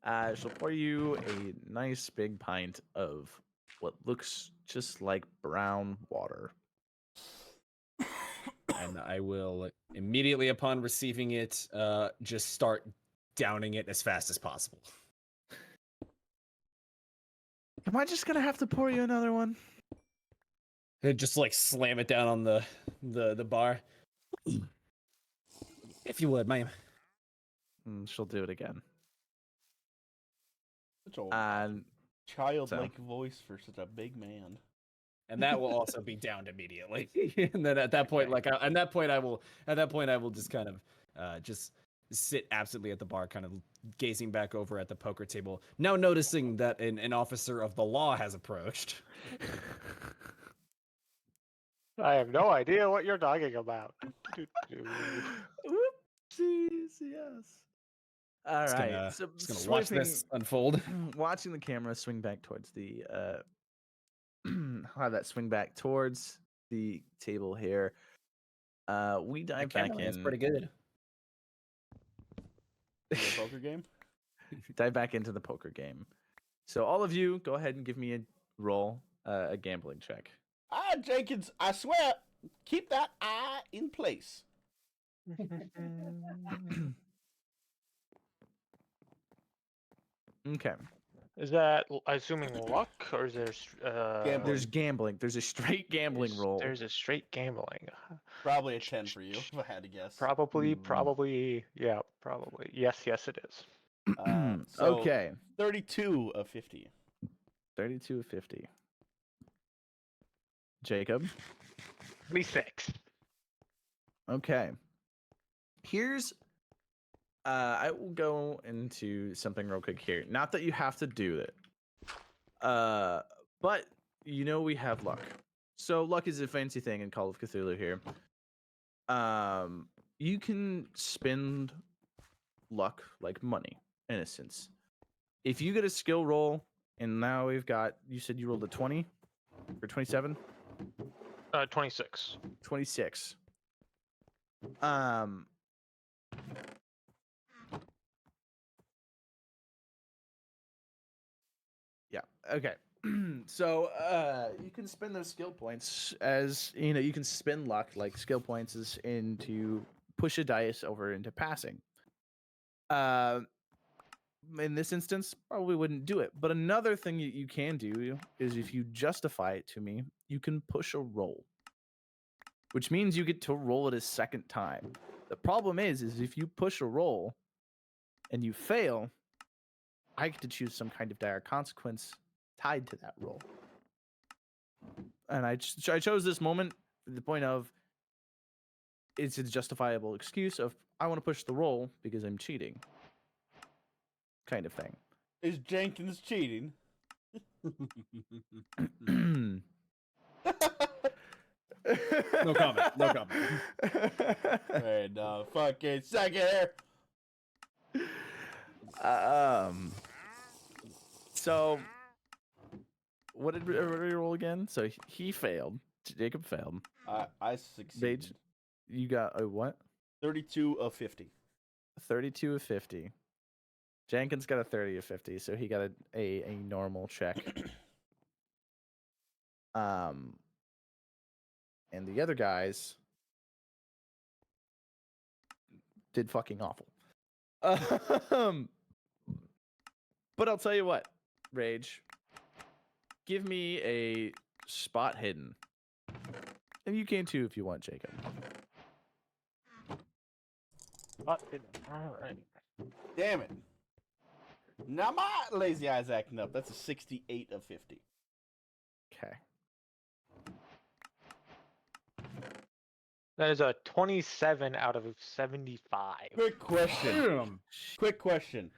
I shall pour you a nice big pint of what looks just like brown water. And I will immediately upon receiving it, just start downing it as fast as possible. Am I just gonna have to pour you another one? And just like slam it down on the bar. If you would, ma'am. She'll do it again. Such a And childlike voice for such a big man. And that will also be downed immediately. And then at that point, Okay. at that point I will just kind of just sit absently at the bar, kind of gazing back over at the poker table. Now noticing that an officer of the law has approached. I have no idea what you're talking about. Whoopsies, yes. All Just right. gonna, So just gonna watch this unfold. watching the camera swing back towards the have that swing back towards the table here. We dive back That's in. pretty good. The poker game? Dive back into the poker game. So all of you, go ahead and give me a roll, a gambling check. Ah, Jenkins, I swear, keep that eye in place. Okay. Is that assuming luck or is there Gambling. There's gambling. There's a straight gambling roll. There's a straight gambling. Probably a 10 for you, if I had to guess. Probably, yeah, probably. Yes, it is. So Okay. 32 of 50. 32 of 50. Jacob. 26. Okay. Here's I will go into something real quick here. Not that you have to do it. But you know we have luck. So luck is a fancy thing in Call of Cthulhu here. You can spend luck like money, in a sense. If you get a skill roll, and now we've got, you said you rolled a 20 or 27? 26. 26. Yeah. Okay. So you can spend those skill points as you can spend luck like skill points is into push a dice over into passing. In this instance, probably wouldn't do it. But another thing you can do is if you justify it to me, you can push a roll, which means you get to roll it a second time. The problem is if you push a roll and you fail, I get to choose some kind of dire consequence tied to that roll. And I chose this moment for the point of it's a justifiable excuse of I want to push the roll because I'm cheating. Kind of thing. Is Jenkins cheating? No comment. No comment. Wait, no, fucking second here. So what did we roll again? So he failed. Jacob failed. I succeeded. You got a what? 32 of 50. 32 of 50. Jenkins got a 30 of 50, so he got a normal check. And the other guys did fucking awful. But I'll tell you what, Rage. Give me a spot hidden. And you can too if you want, Jacob. All right. Damn it. Now my lazy eye's acting up. That's a 68 of 50. Okay. That is a 27 out of 75. Quick question. Quick question.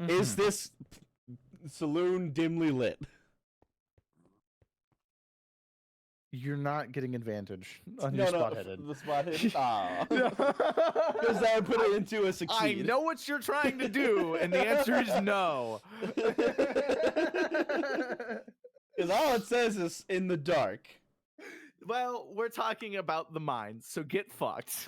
Is this saloon dimly lit? You're not getting advantage on your spot hidden. The spot hidden? Aw. Because that would put it into a succeed. I know what you're trying to do, and the answer is no. Because all it says is in the dark. Well, we're talking about the mines, so get fucked.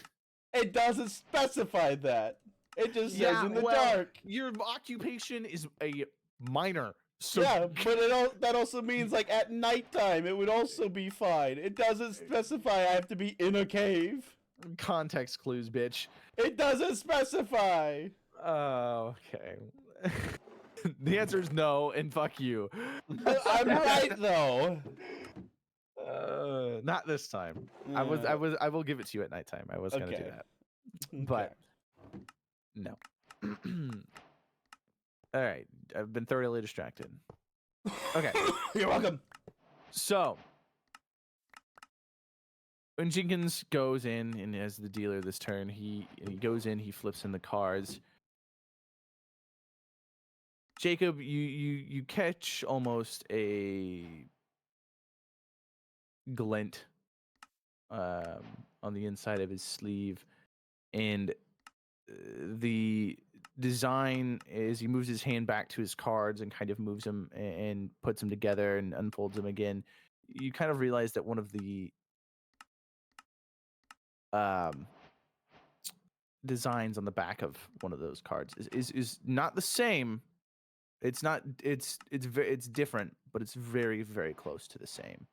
It doesn't specify that. It just says in the well, dark. Your occupation is a miner. So Yeah, but that also means like at nighttime it would also be fine. It doesn't specify I have to be in a cave. Context clues, bitch. It doesn't specify. Oh, okay. The answer is no, and fuck you. I'm right though. Not this time. I will give it to you at nighttime. I was gonna do Okay. that, but no. All right, I've been thoroughly distracted. Okay, You're welcome. so when Jenkins goes in and as the dealer this turn, he goes in, he flips in the cards. Jacob, you catch almost a glint on the inside of his sleeve, and the design is he moves his hand back to his cards and kind of moves them and puts them together and unfolds them again. You kind of realize that one of the designs on the back of one of those cards is not the same. It's not. It's different, but it's very, very close to the same.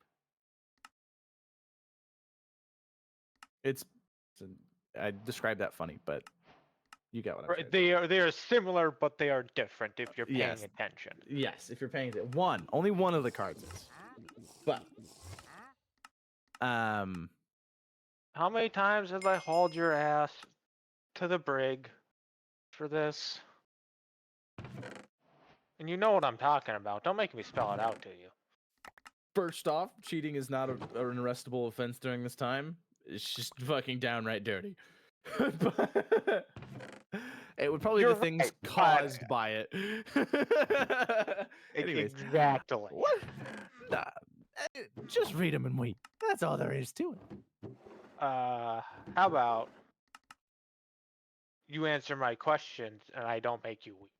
I described that funny, but you get what I'm saying. They are similar, but they are different if you're paying Yes. attention. Yes, if you're paying attention. Only one of the cards is. But How many times have I hauled your ass to the brig for this? And you know what I'm talking about. Don't make me spell it out to you. first off, cheating is not an arrestable offense during this time. It's just fucking downright dirty. But it would probably You're be things right. caused by it. Anyways, Exactly. what? Nah, just read them and wait. That's all there is to it. How about you answer my questions and I don't make you weep?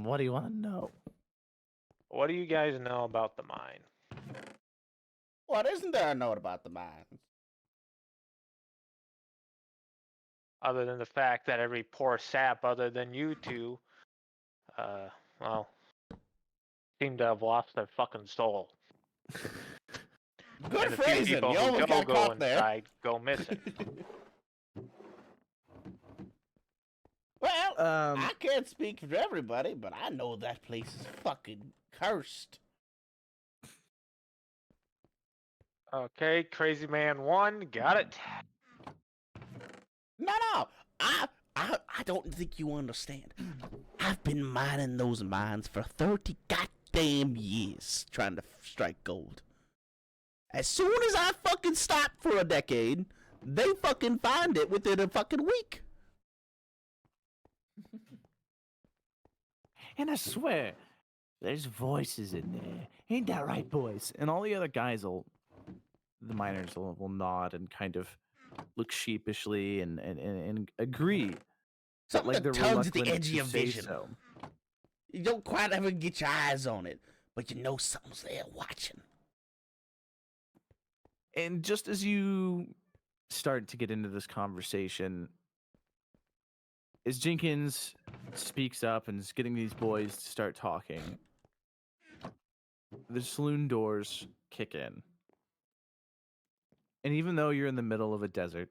What do you want to know? What do you guys know about the mine? What isn't there a note about the mines? Other than the fact that every poor sap other than you two, well, seem to have lost their fucking soul. Good And the few phrasing. people You who almost got go caught there. inside go missing. Well, I can't speak for everybody, but I know that place is fucking cursed. Okay, Crazy Man 1, got it. No. I don't think you understand. I've been mining those mines for 30 goddamn years trying to strike gold. As soon as I fucking stop for a decade, they fucking find it within a fucking week. And I swear, there's voices in there. Ain't that right, boys? And all the other guys the miners will nod and kind of look sheepishly and agree. Something Like that they're tugs at the reluctant edge of to your say vision. so. You don't quite ever get your eyes on it, but you know something's there watching. And just as you start to get into this conversation, as Jenkins speaks up and is getting these boys to start talking, the saloon doors kick in. And even though you're in the middle of a desert,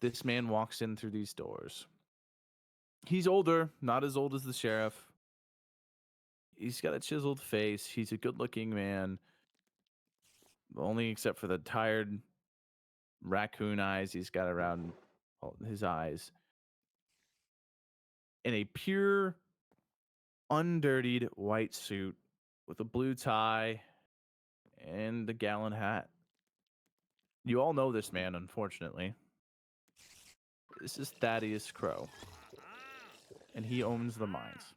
this man walks in through these doors. He's older, not as old as the sheriff. He's got a chiseled face. He's a good-looking man. Only except for the tired raccoon eyes he's got around his eyes. In a pure, undirtied white suit with a blue tie and a gallon hat. You all know this man, unfortunately. This is Thaddeus Crow. And he owns the mines.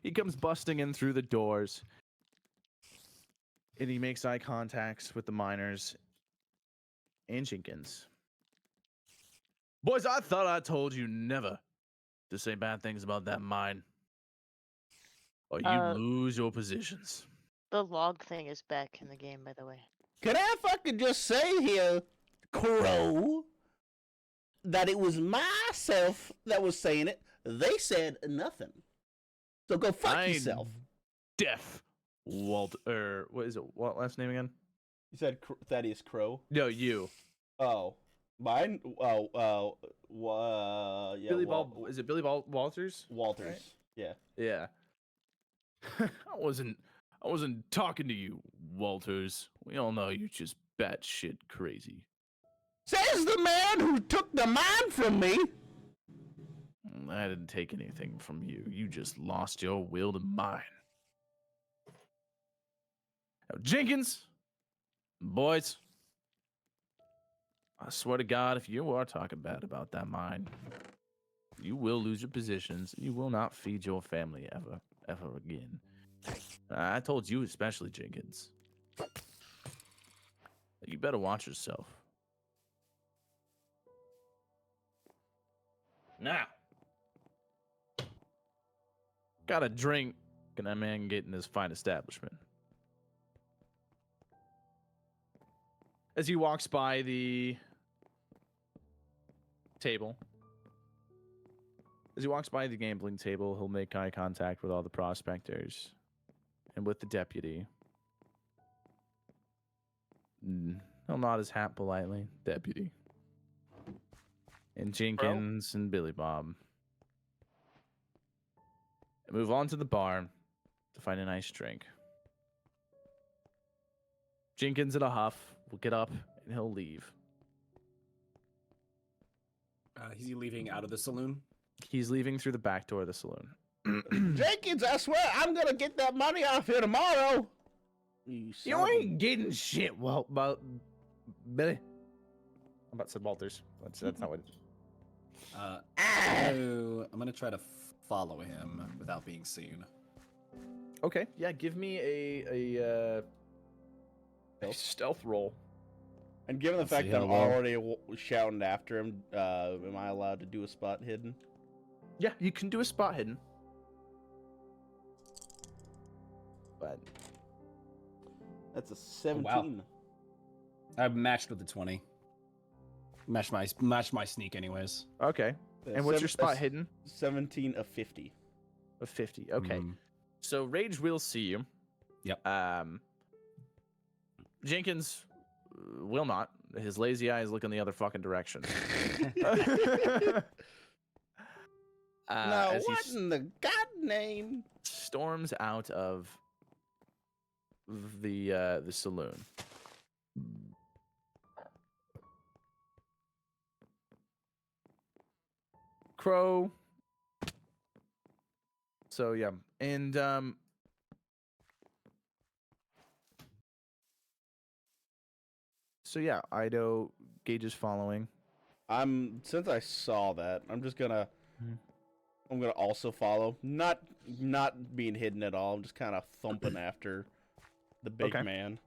He comes busting in through the doors. And he makes eye contacts with the miners and Jenkins. Boys, I thought I told you never to say bad things about that mine. Or you lose your positions. The log thing is back in the game, by the way. Can I fucking just say here, Crow, that it was myself that was saying it. They said nothing. So go fuck yourself. Deaf. What is it? What last name again? You said Thaddeus Crow? No, you. Oh. Mine? Yeah. Billy Ball. Is it Billy Ball Walters? Walters. Right? Yeah. Yeah. I wasn't talking to you, Walters. We all know you're just batshit crazy. Says the man who took the mine from me. I didn't take anything from you. You just lost your will to mine. Now, Jenkins, boys, I swear to God, if you are talking bad about that mine, you will lose your positions. And you will not feed your family ever again. I told you especially, Jenkins. You better watch yourself. Now, got a drink. Can that man get in this fine establishment? As he walks by the table. As he walks by the gambling table, he'll make eye contact with all the prospectors and with the deputy. He'll nod his hat politely. Deputy. And Jenkins and Billy Bob. And move on to the bar to find a nice drink. Jenkins in a huff will get up and he'll leave. Is he leaving out of the saloon? He's leaving through the back door of the saloon. Jenkins, I swear, I'm gonna get that money off here tomorrow. You ain't getting shit, Billy. I'm about to say Walters. That's not what it is. So I'm gonna try to follow him without being seen. Okay, yeah, give me a stealth roll. And given the Let's fact see that how I'm well. already shouting after him, am I allowed to do a spot hidden? Yeah, you can do a spot hidden. But That's a 17. wow. I matched with the 20. Match my sneak anyways. okay. And what's your spot hidden? 17 of 50. Of 50. Okay. Mm. So Rage will see you. Yep. Jenkins will not. His lazy eyes look in the other fucking direction. Now, as he what in the god name? storms out of the saloon. Crow. So yeah, and so yeah, Ido Gage is following. Since I saw that, I'm just gonna Mhm. I'm gonna also follow. Not being hidden at all. I'm just kind of thumping after the big Okay. man.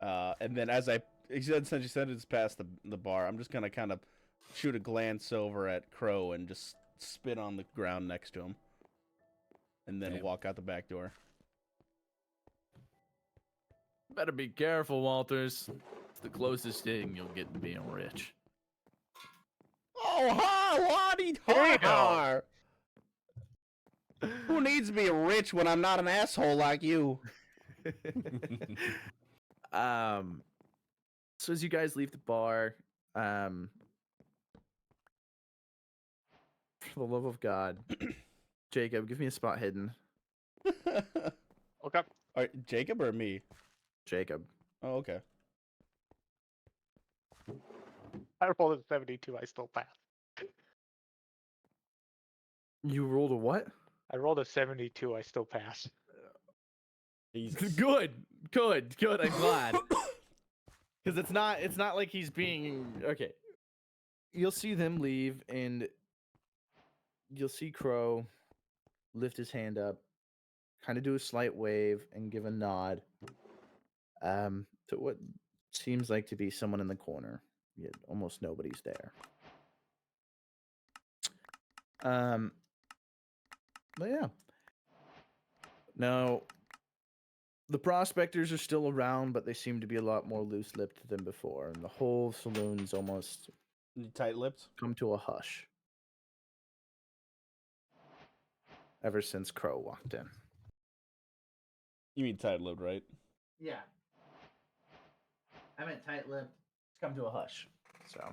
And then since you said it's past the bar, I'm just gonna kind of shoot a glance over at Crow and just spit on the ground next to him. And then Okay. walk out the back door. Better be careful, Walters. It's the closest thing you'll get to being rich. Oh, ha, lottie, har, har. Who needs to be rich when I'm not an asshole like you? So as you guys leave the bar, for the love of God, Jacob, give me a spot hidden. Okay. Jacob or me? Jacob. Oh, okay. I rolled a 72. I still pass. You rolled a what? I rolled a 72. I still pass. Jesus. Good. I'm glad. Because it's not like he's being okay. You'll see them leave, and you'll see Crow lift his hand up, kind of do a slight wave, and give a nod. To what seems like to be someone in the corner. Yet almost nobody's there. But yeah. Now, the prospectors are still around, but they seem to be a lot more loose-lipped than before, and the whole saloon's almost Tight-lipped? come to a hush. Ever since Crow walked in. You mean tight-lipped, right? Yeah. I meant tight-lipped. It's come to a hush. So.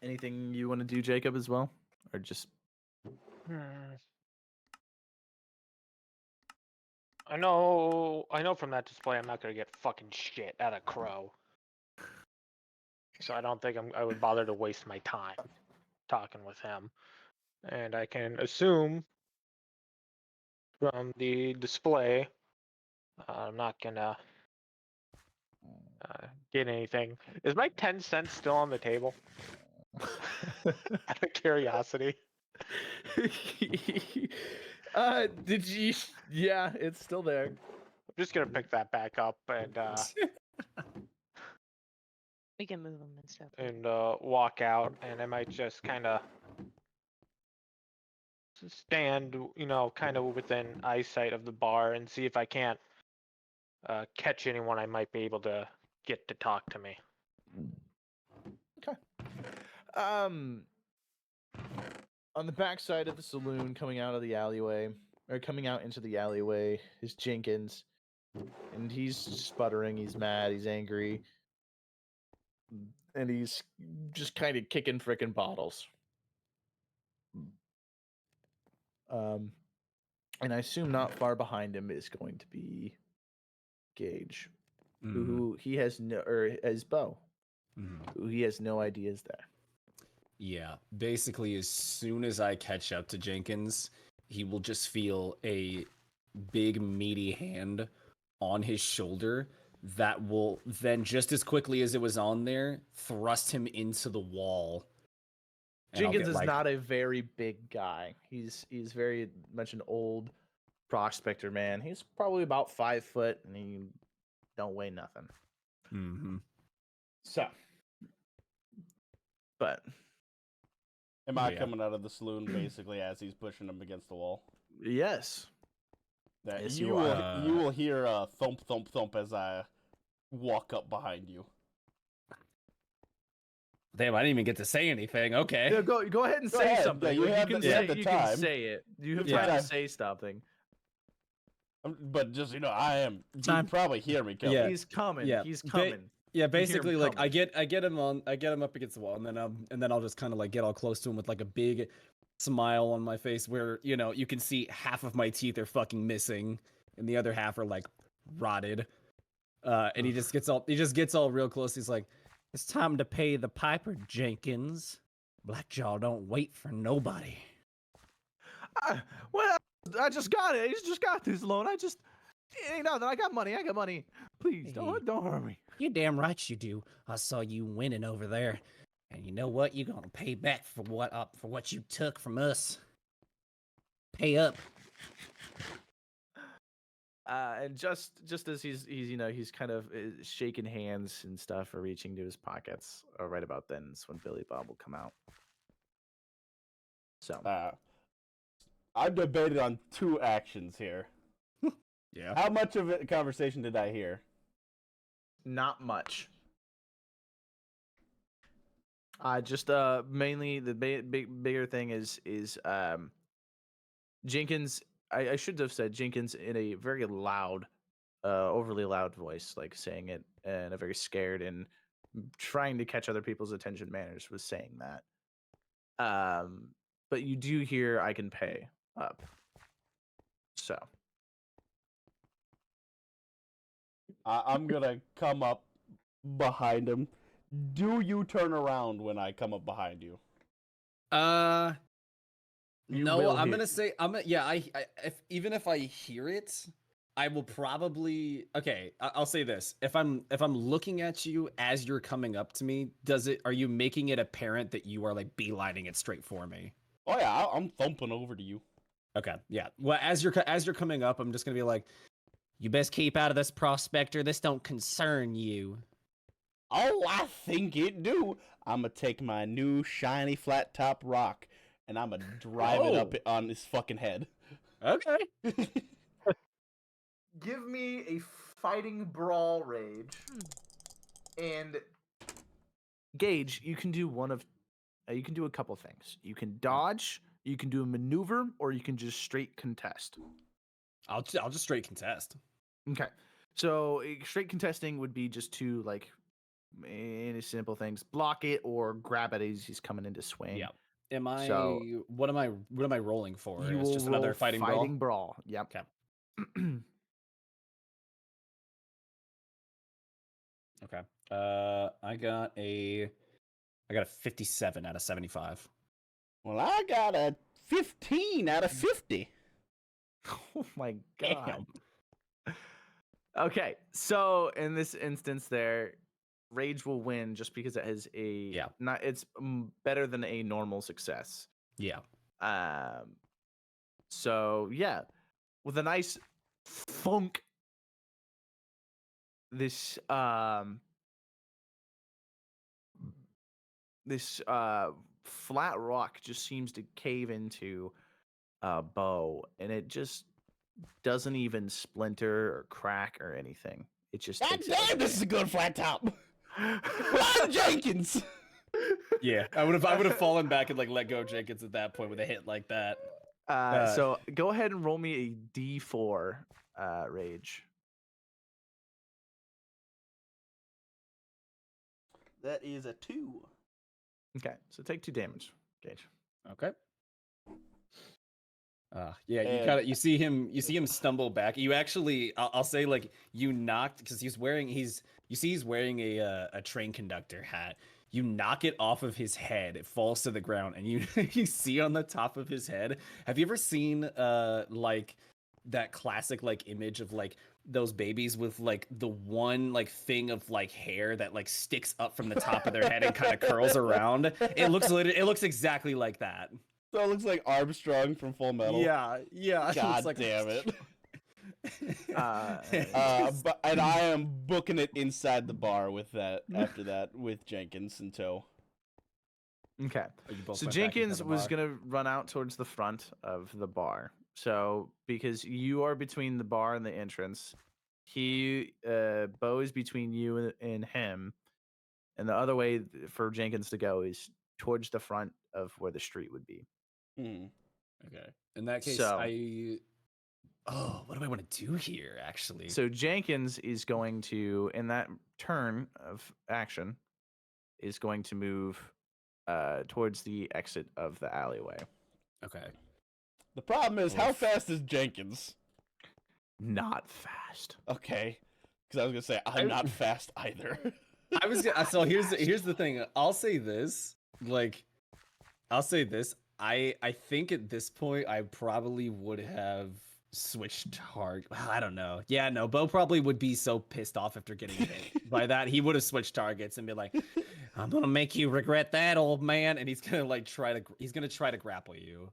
Anything you want to do, Jacob, as well? Or just... I know from that display I'm not gonna get fucking shit out of Crow. So I don't think I would bother to waste my time talking with him. And I can assume from the display I'm not gonna get anything. Is my 10 cents still on the table? Out of curiosity. Did you... Yeah, it's still there. I'm just gonna pick that back up and We can move them and stuff. walk out, and I might just kind of stand, kind of within eyesight of the bar and see if I can't catch anyone I might be able to get to talk to me. Okay. On the backside of the saloon, coming out into the alleyway, is Jenkins, and he's sputtering. He's mad. He's angry, and he's just kind of kicking frickin' bottles. And I assume not far behind him is going to be Gage, who he has no, or as Bo, who he has no idea is there. Yeah, basically, as soon as I catch up to Jenkins, he will just feel a big, meaty hand on his shoulder that will then, just as quickly as it was on there, thrust him into the wall. Jenkins is not a very big guy. He's very much an old prospector man. He's probably about 5 foot, and he don't weigh nothing. Mm-hmm. So, but am I coming out of the saloon basically as he's pushing him against the wall? Yes. Yes, you will hear a thump, thump, thump as I walk up behind you. Damn, I didn't even get to say anything. Okay. Yeah, go ahead and say something. Yeah, you can say it. You have time to say something. But just you can probably hear me coming. Yeah. He's coming. Yeah. He's coming. Yeah, basically, like coming. I get him up against the wall, and then I'll just kind of like get all close to him with like a big smile on my face, where you can see half of my teeth are fucking missing, and the other half are like rotted. And he just gets all real close. He's like, "It's time to pay the piper, Jenkins. Blackjaw don't wait for nobody." Well, I just got it. He's just got this loan. It ain't nothing. I got money. Please don't hurt me. You damn right you do. I saw you winning over there, and you know what? You're gonna pay back for what you took from us. Pay up. And just as he's kind of shaking hands and stuff or reaching to his pockets, right about then is when Billy Bob will come out. So I've debated on two actions here. Yeah. How much of a conversation did I hear? Not much. Just mainly the bigger thing is Jenkins, I should have said Jenkins in a very loud, overly loud voice, like saying it in a very scared and trying to catch other people's attention manners, was saying that. But you do hear I can pay up. So I'm gonna come up behind him. Do you turn around when I come up behind you? You No, will I'm hear- gonna say even if I hear it, I will probably I'll say this. If I'm looking at you as you're coming up to me, are you making it apparent that you are like beelining it straight for me? Oh yeah, I'm thumping over to you. Okay, yeah. Well, as you're coming up, I'm just gonna be like, you best keep out of this, prospector. This don't concern you. Oh, I think it do. I'm gonna take my new shiny flat top rock and I'm gonna drive it up on his fucking head. Okay. give me a fighting brawl rage, and Gage, you can do you can do a couple things. You can dodge, you can do a maneuver, or you can just straight contest. I'll just straight contest. Okay, so straight contesting would be just to like any simple things, block it or grab it as he's coming into swing. Yeah. Am I? So- what am I rolling for? You It's will just roll another fighting brawl. brawl. Yep. Okay. Okay. I got a 57 out of 75. Well, I got a 15 out of 50. Oh my god. Okay, so in this instance, there, rage will win just because it has a it's better than a normal success. Yeah. So yeah, with a nice funk, this flat rock just seems to cave into Bo, and it just doesn't even splinter or crack or anything. It just God takes damn, this is a good flat top. Run, Jenkins! Yeah. I would have fallen back and like let go Jenkins at that point with a hit like that. So go ahead and roll me a D4 rage. That is a 2. Okay, so take 2 damage, Gage. Okay. Yeah, And- you see him stumble back. You actually, I'll say like you knocked because he's wearing a train conductor hat. You knock it off of his head, it falls to the ground, and you see on the top of his head. Have you ever seen like that classic like image of like those babies with like the one like thing of like hair that like sticks up from the top of their head and kind of curls around? It looks exactly like that. So it looks like Armstrong from Full Metal. Yeah. It God looks like damn it. Just- And I am booking it inside the bar with that. After that, with Jenkins in tow. Okay. You both So went back inside Jenkins the was bar. gonna run out towards the front of the bar. So because you are between the bar and the entrance, Bo is between you and him, and the other way for Jenkins to go is towards the front of where the street would be. Hmm. Okay. In that case, So- what do I want to do here? Actually, So Jenkins is going to, in that turn of action, is going to move towards the exit of the alleyway. okay. The problem is, how Oof. fast is Jenkins? Not fast. Okay. Because I was going to say, I'm not fast either. I was so here's the thing. I'll say this. I think at this point I probably would have switched target. Well, I don't know. Yeah, no. Bo probably would be so pissed off after getting hit by that. He would have switched targets and be like, "I'm gonna make you regret that, old man." And he's gonna try to grapple you.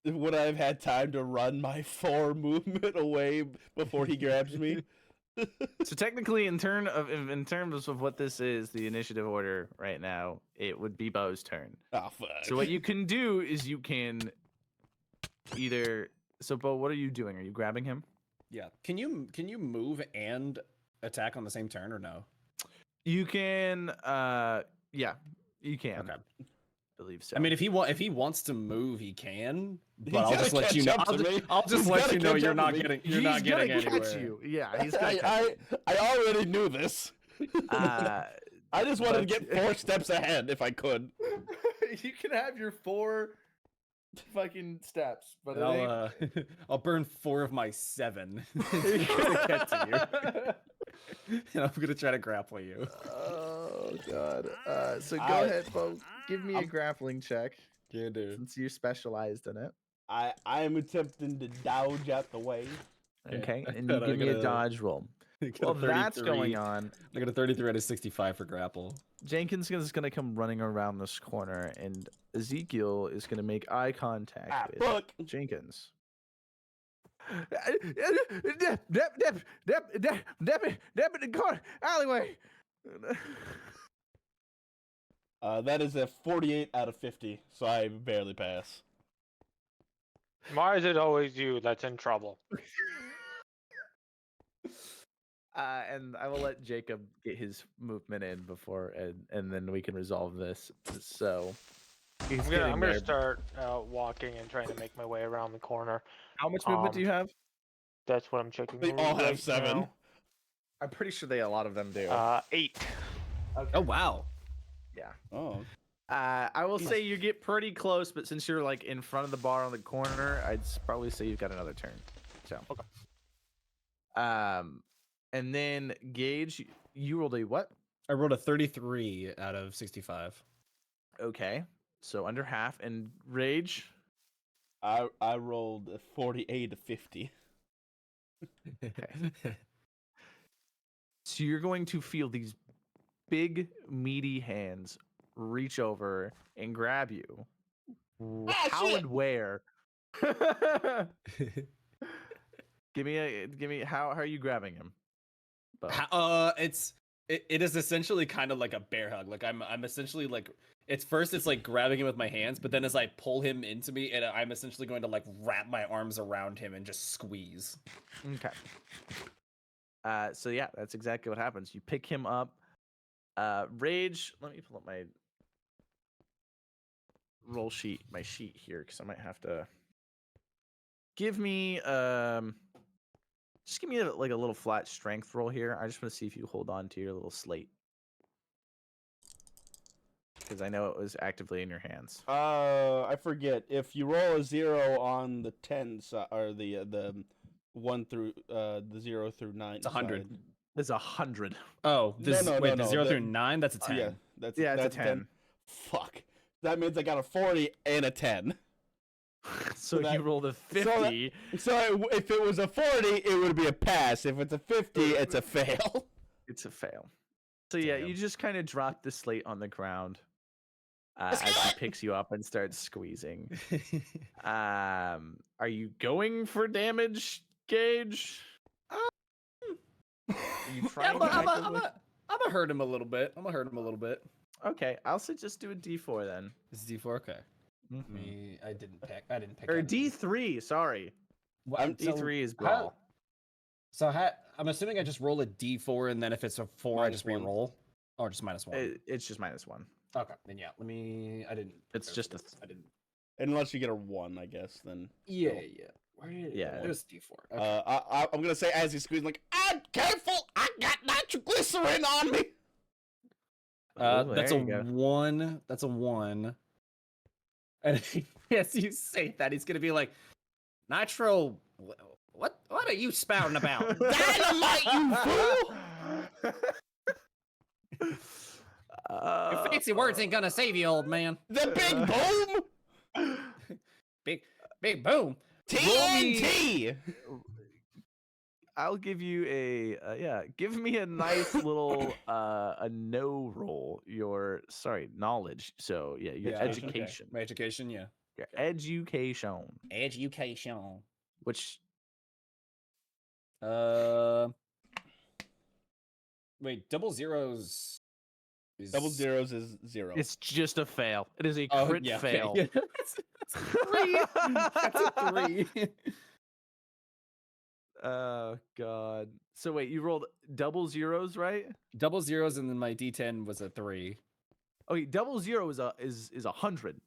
Would I have had time to run my 4 movement away before he grabs me? So technically, in terms of what this is, the initiative order right now, it would be Bo's turn. Oh, fuck. So what you can do is you can either. So Bo, what are you doing? Are you grabbing him? Yeah. Can you move and attack on the same turn or no? You can. Yeah, you can. Okay. believe so. I mean, if he wants to move, he can. He's But I'll gotta just let you catch know. up to me. I'll just He's let gotta you know catch you're up not to me. getting. You're he's not getting gonna catch anywhere. you. Yeah, he's gonna catch I already knew this. you. I just wanted to but- get 4 steps ahead if I could. You can have your 4 fucking steps, but And it ain't- I'll burn 4 of my 7. It's gonna get to you. And I'm gonna try to grapple you. Oh god. So go I- ahead, folks. Give me a I'm- grappling check Yeah, dude. since you're specialized in it. I am attempting to dodge out the way. Okay, Okay, I and you got- I give me a got a- dodge roll. I got a Well, that's 33. going on. I got a 33 out of 65 for grapple. Jenkins is going to come running around this corner, and Ezekiel is going to make eye contact with Fuck. Jenkins. Alleyway. That is a 48 out of 50, so I barely pass. Why is it always you that's in trouble? And I will let Jacob get his movement in before, and then we can resolve this. So he's I'm getting gonna there. start walking and trying to make my way around the corner. How much movement do you have? That's what I'm checking. They all have right 7. now. I'm pretty sure a lot of them do. 8. Oh wow. Yeah. Oh. I will say you get pretty close, but since you're like in front of the bar on the corner, I'd probably say you've got another turn. So. Okay. And then Gage, you rolled a what? I rolled a 33 out of 65. Okay, so under half. And Rage. I rolled a 48 to 50. So you're going to feel these big, meaty hands reach over and grab you. How shit! and where? Give me how are you grabbing him? Bo? It is essentially kind of like a bear hug. Like I'm essentially like it's like grabbing him with my hands, but then as I pull him into me, and I'm essentially going to like wrap my arms around him and just squeeze. Okay. So yeah, that's exactly what happens. You pick him up. Rage. Let me pull up my roll sheet, my sheet here, because I might have to. Give me just give me a little flat strength roll here. I just want to see if you hold on to your little slate, because I know it was actively in your hands. I forget. If you roll a 0 on the 10 side, or the 1 through the 0 through 9, It's 100. side. It's 100. Oh, this No, wait, no, the 0 the- through 9, that's a 10. Yeah, that's Yeah, it's that's a 10. Fuck. That means I got a 40 and a 10. So that- you rolled a so that- 50. So if it was a 40, it would be a pass. If it's a 50, it's a fail. It's a fail. So yeah, Damn. you just kind of drop the slate on the ground as he picks you up and starts squeezing. Are you going for damage, Gage? Are you Yeah, trying I'm to gonna actively- hurt him a little bit. I'm gonna hurt him a little bit. Okay, I'll say just do a D4 then. This is D4. Okay. I didn't pick. Or up. D3, sorry. Well, D3 is how- brawl. I'm assuming I just roll a D4, and then if it's a 4, I just -1. re-roll. Or just -1. It's just -1. Okay, then yeah. Let me. I didn't. It's just a I didn't. Unless you get a 1, I guess, then. Yeah, yeah. Where did Yeah. It was D4. Okay. I'm gonna say as he's squeezing, like, careful! I got nitroglycerin on me. Ooh, That's there a you go. 1. That's a 1. And as you say that, he's gonna be like, Nitro. What are you spouting about? Dynamite, you fool! Your fancy words ain't gonna save you, old man. The big boom! Big boom. TNT! I'll give you give me a nice little a no roll. Your knowledge. So yeah, your Yeah, okay. education. My education, yeah. Your education. Education. Which Wait, double zeros. Is... Double zeros is 0. it's just a fail. It is a Oh, crit yeah, okay. fail. Yeah, that's a 3. That's a 3. Oh god. So wait, you rolled double zeros, right? Double zeros, and then my D10 was a 3. Okay, 00 is 100.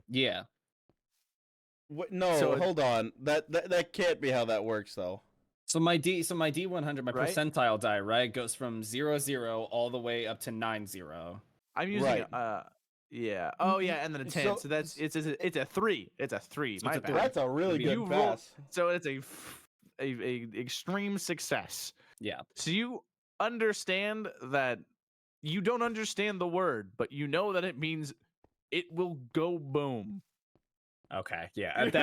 Yeah. What? No, So it- hold on. That can't be how that works, though. So my D100, my Right? percentile die, right, goes from 00 all the way up to 90. I'm using Right. yeah. Oh yeah, and then a 10. So- So that's it's a 3. It's a 3. So My it's a bad. three. That's a really You good roll- pass. So it's a extreme success. Yeah. So you understand that you don't understand the word, but you know that it means it will go boom. Okay. Yeah. At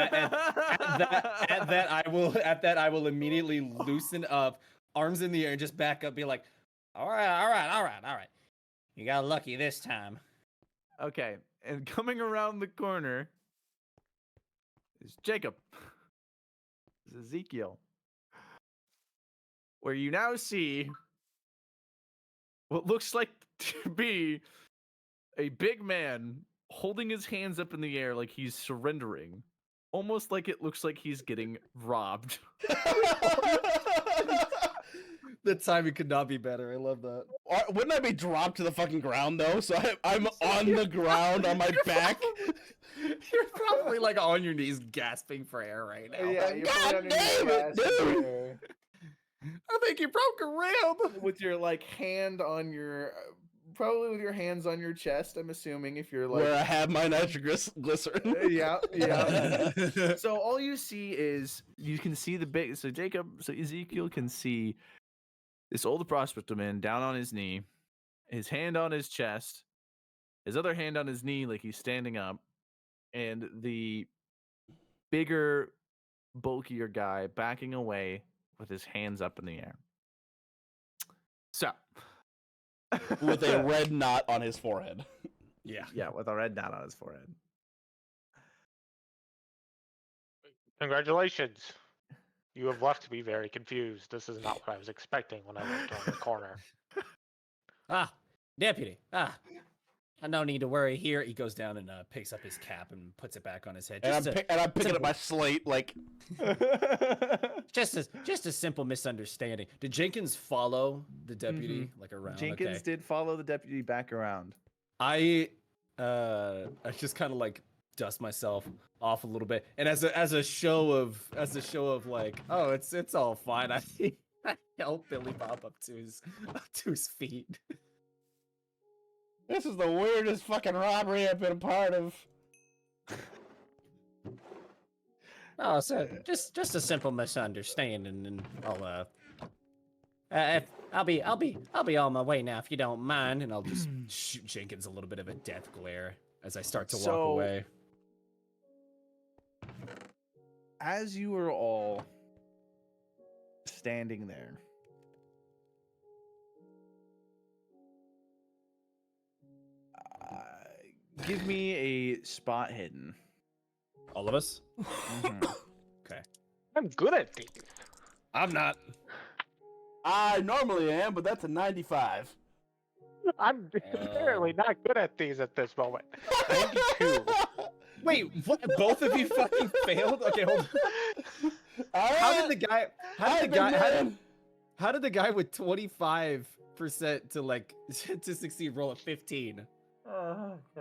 that I will immediately loosen up, arms in the air, and just back up, be like, all right. You got lucky this time. Okay, and coming around the corner is Jacob. Is Ezekiel. Where you now see what looks like to be a big man holding his hands up in the air like he's surrendering. Almost like it looks like he's getting robbed. The timing could not be better. I love that. Wouldn't I be dropped to the fucking ground though? So I'm on the ground on my back. You're probably like on your knees gasping for air right now. God damn it, dude! I think you broke a rib. With your like hand on your probably with your hands on your chest, I'm assuming, if you're Where I like have my nitroglycerin. yeah. So all you see is you can see the big so Ezekiel can see this old prospector man down on his knee, his hand on his chest, his other hand on his knee like he's standing up, and the bigger, bulkier guy backing away with his hands up in the air. So With a red knot on his forehead. Yeah. yeah, with a red dot on his forehead. Congratulations. You have left me very confused. This is not what I was expecting when I looked around the corner. Deputy. No need to worry here. He goes down and picks up his cap and puts it back on his head. And I'm picking up my slate like Just a simple misunderstanding. Did Jenkins follow the deputy like around? Jenkins Okay. did follow the deputy back around. I just kind of like dust myself off a little bit, and as a show of like, oh, it's all fine. I help Billy Bob up to his feet. this is the weirdest fucking robbery I've been a part of. Oh, so just a simple misunderstanding, and I'll be on my way now if you don't mind, and I'll just shoot Jenkins a little bit of a death glare as I start to walk So- away. As you are all standing there, give me a spot hidden. All of us? Mhm. I'm good at these. I'm not. I normally am, but that's a 95. I'm apparently not good at these at this moment. 92. Wait, what? Both of you fucking failed? Okay, hold on. How did the guy with 25% to like to succeed roll a 15?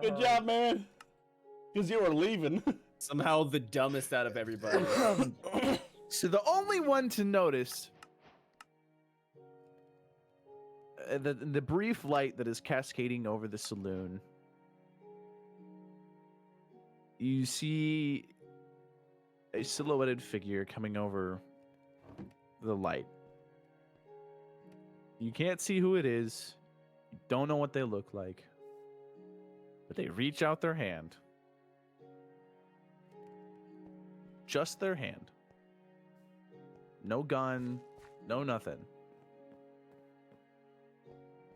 Good job, man. Because you were leaving. Somehow the dumbest out of everybody. So the only one to notice the brief light that is cascading over the saloon, you see a silhouetted figure coming over the light. You can't see who it is. You don't know what they look like. But they reach out their hand. Just their hand. No gun, no nothing.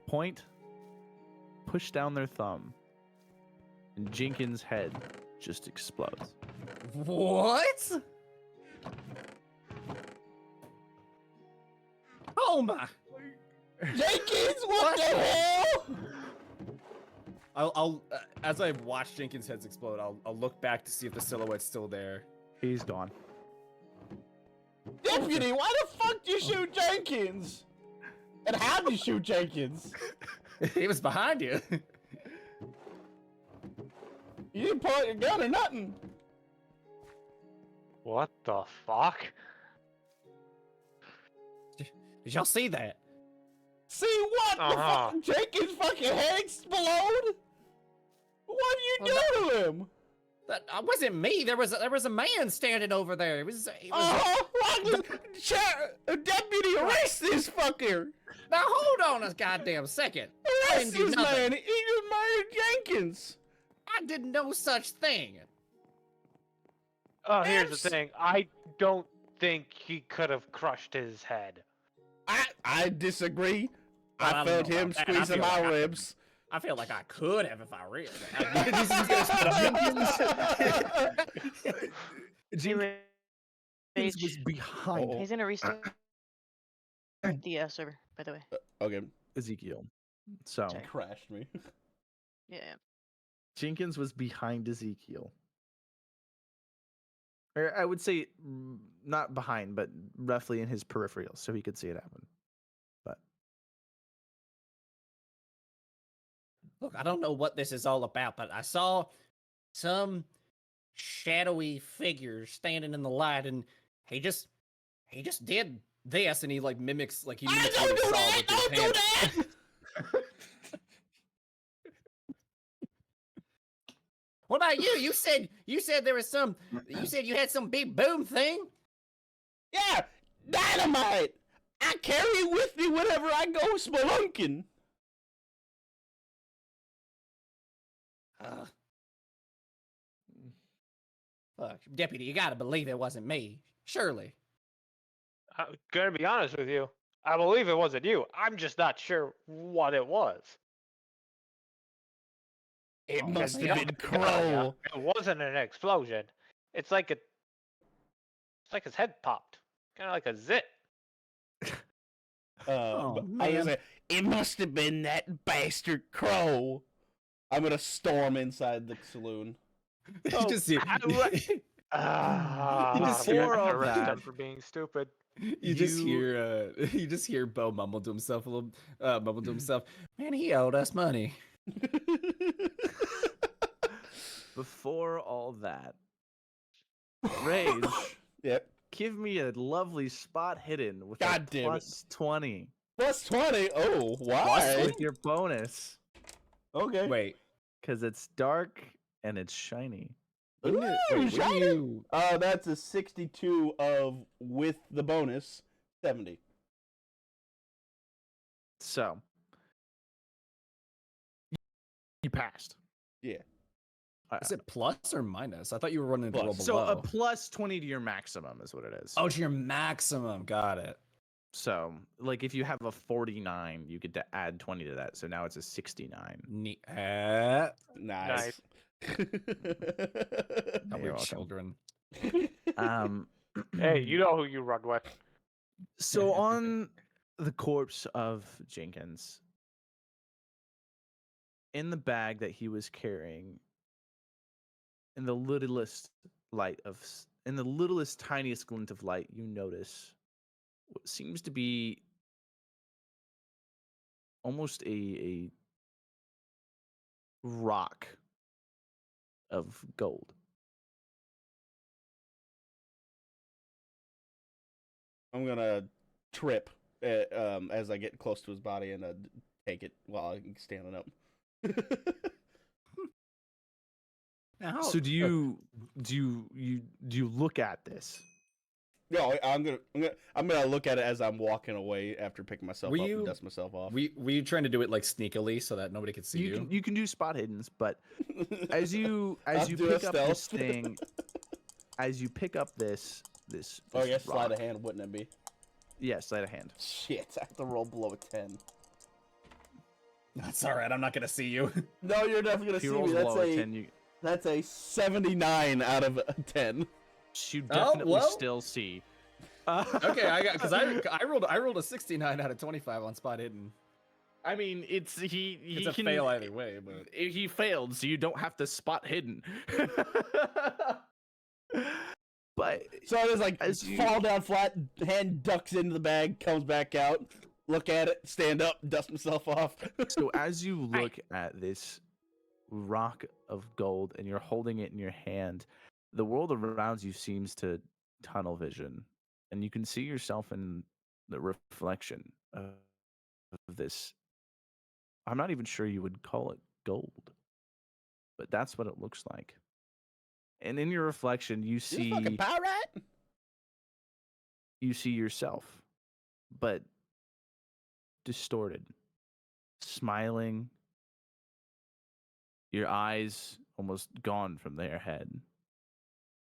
Point, push down their thumb, and Jenkins' head just explodes. What? Oh my! Jenkins, what the hell? I'll as I watch Jenkins' heads explode, I'll look back to see if the silhouette's still there. He's gone. Deputy, why the fuck did you shoot Jenkins? And how did you shoot Jenkins? He was behind you. You didn't pull out your gun or nothing. What the fuck? Did y'all see that? See what? Uh-huh. The Jenkins' fucking head explode? What did you do to him? That wasn't me. There was a man standing over there. It was Deputy, arrest this fucker! Now hold on a goddamn second. I Arrest didn't do this nothing. man! He just murdered Jenkins! I did no such thing. Oh, here's the thing. I don't think he could have crushed his head. I disagree. Well, I I don't felt know him about that. I squeezing feel my like ribs. I feel like I could have if I really. Jenkins was behind Oh. He's gonna restart the server, by the way. Okay, Ezekiel. So Sorry. crashed me. Yeah. Jenkins was behind Ezekiel. Or I would say not behind, but roughly in his peripheral, so he could see it happen. But Look, I don't know what this is all about, but I saw some shadowy figure standing in the light, and he just did this, and he like mimics what he saw with his hand. What about you? You said there was some. You said you had some big boom thing. Yeah, dynamite! I carry it with me whenever I go spelunking. Fuck, deputy, you gotta believe it wasn't me. Surely. I'm gonna be honest with you. I believe it wasn't you. I'm just not sure what it was. It Oh, must yeah. have been Crow. It wasn't an explosion. It's like his head popped. Kind of like a zit. Oh, I was man. like, it must have been that bastard Crow. I'm gonna storm inside the saloon. You just hear, Ah, just I'm hear gonna all arrest that. him for being stupid. you just hear Bo mumble to himself a little, mumble to himself. Man, he owed us money. before all that, Rage, Yep. give me a lovely spot hidden with God a damn it. plus 20. Plus 20. Oh, Plus why? with your bonus, Okay. Wait, because it's dark and it's shiny. Ooh, wait, shiny. you? That's a 62 of with the bonus 70. So you passed. Yeah. Is it plus or minus? I thought you were running to roll Plus. below. So a plus 20 to your maximum is what it is. Oh, to your maximum. Got it. So, like, if you have a 49, you get to add 20 to that. So now it's a 69. Nice. Nice. Now You're we're welcome. children. Hey, you know who you run with. So on the corpse of Jenkins, in the bag that he was carrying, in the littlest tiniest glint of light, you notice what seems to be almost a rock of gold. I'm gonna trip as I get close to his body and take it while I'm standing up. Now, So do you look at this? No, I'm gonna look at it as I'm walking away after picking myself Were up you- and dust myself off. were you trying to do it like sneakily so that nobody could see you? You can do spot hiddens, but as you I'll do a pick up this stealth. thing, as you pick up this Oh, I guess sleight rock- of hand, wouldn't it be? Yeah, sleight of hand. Shit, I have to roll below a 10. That's all right. I'm not gonna see you. No, you're definitely gonna If he see rolls me. That's below a a 10, you that's a 79 out of a 10. you definitely well. still see. Okay, I got because I rolled a 69 out of 25 on spot hidden. I mean, it's he It's a can fail either way, but he failed, so you don't have to spot hidden. But So I just like As you- fall down flat, hand ducks into the bag, comes back out, look at it, stand up, dust myself off. so as you look at this rock of gold and you're holding it in your hand, the world around you seems to tunnel vision, and you can see yourself in the reflection of this. I'm not even sure you would call it gold, but that's what it looks like. And in your reflection, you Is this fucking see pirate? yourself, but distorted, smiling, your eyes almost gone from their head,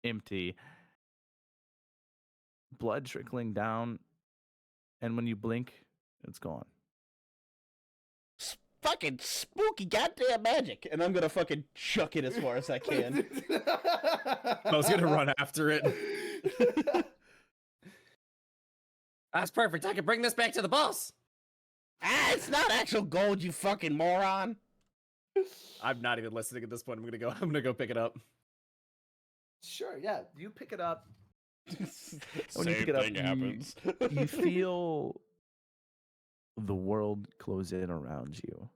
empty, blood trickling down, and when you blink, it's gone. Fucking spooky goddamn magic. And I'm gonna fucking chuck it as far as I can. I was gonna run after it. That's perfect. I can bring this back to the boss. Ah, it's not actual gold, you fucking moron. I'm not even listening at this point. I'm gonna go pick it up. Sure, yeah. You pick it up. When you pick it up, happens. You feel the world close in around you.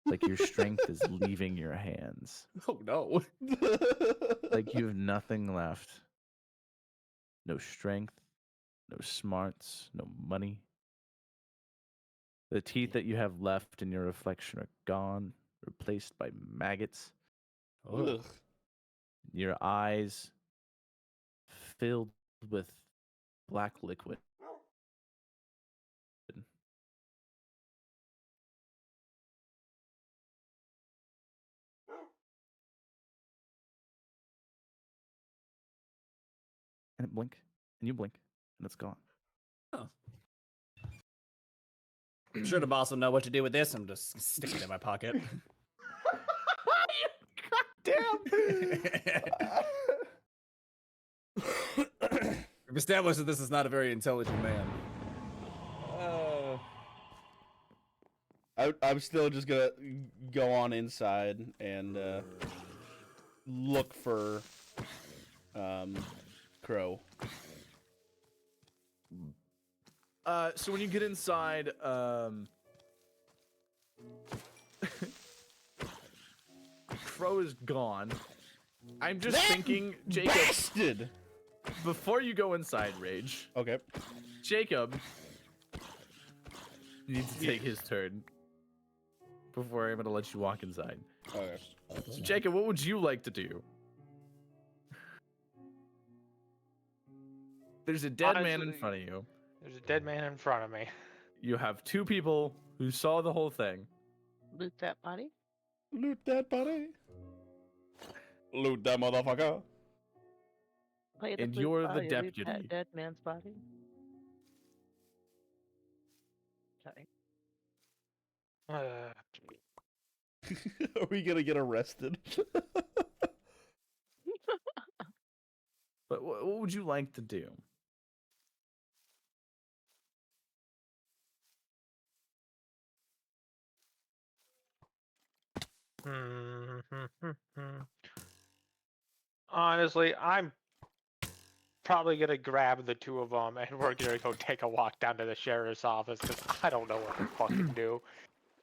Like your strength is leaving your hands. Oh no. Like you have nothing left. No strength, no smarts, no money. The teeth that you have left in your reflection are gone, replaced by maggots. Ugh. Your eyes filled with black liquid. And it blink, and you blink, and it's gone. I'm sure the boss will know what to do with this. I'm just sticking it in my pocket. We've established that this is not a very intelligent man. I'm still just gonna go on inside and look for Crow. So when you get inside, Crow is gone. I'm just thinking, Jacob, Bastard! before you go inside, Rage, Okay. Jacob needs to take his turn before I'm gonna let you walk inside. Okay. So Jacob, what would you like to do? There's a dead man in Honestly, front of you. There's a dead man in front of me. You have two people who saw the whole thing. Loot that body. Loot that body. Loot that motherfucker. Play the And flute you're the while you loot deputy. That dead man's body. Sorry. Are we gonna get arrested? But what would you like to do? Honestly, I'm probably gonna grab the two of them and we're gonna go take a walk down to the sheriff's office because I don't know what to fucking do.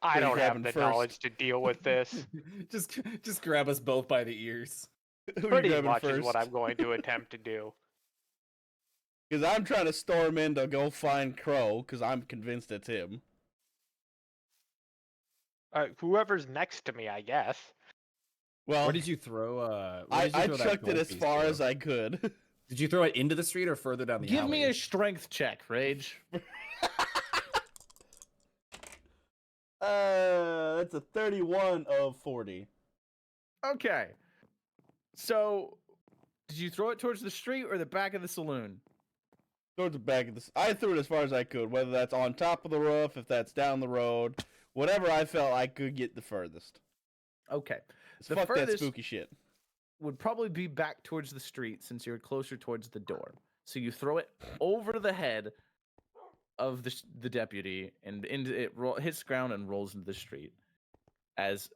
I Who you don't have grabbing the first? knowledge to deal with this. just grab us both by the ears. Who you Pretty grabbing much is first? what I'm going to attempt to do. Because I'm trying to storm in to go find Crow, because I'm convinced it's him. Whoever's next to me, I guess. Well, Where did you throw? I that chucked it gold as piece far to? as I could. Did you throw it into the street or further down the Give alley? me a strength check, Rage. That's a 31 of 40. Okay. So, did you throw it towards the street or the back of the saloon? Towards the back of this. I threw it as far as I could, whether that's on top of the roof, if that's down the road, whatever I felt I could get the furthest. Okay. So The fuck that furthest- spooky shit. Would probably be back towards the street since you're closer towards the door. So you throw it over the head of the deputy, and into it hits the ground and rolls into the street. As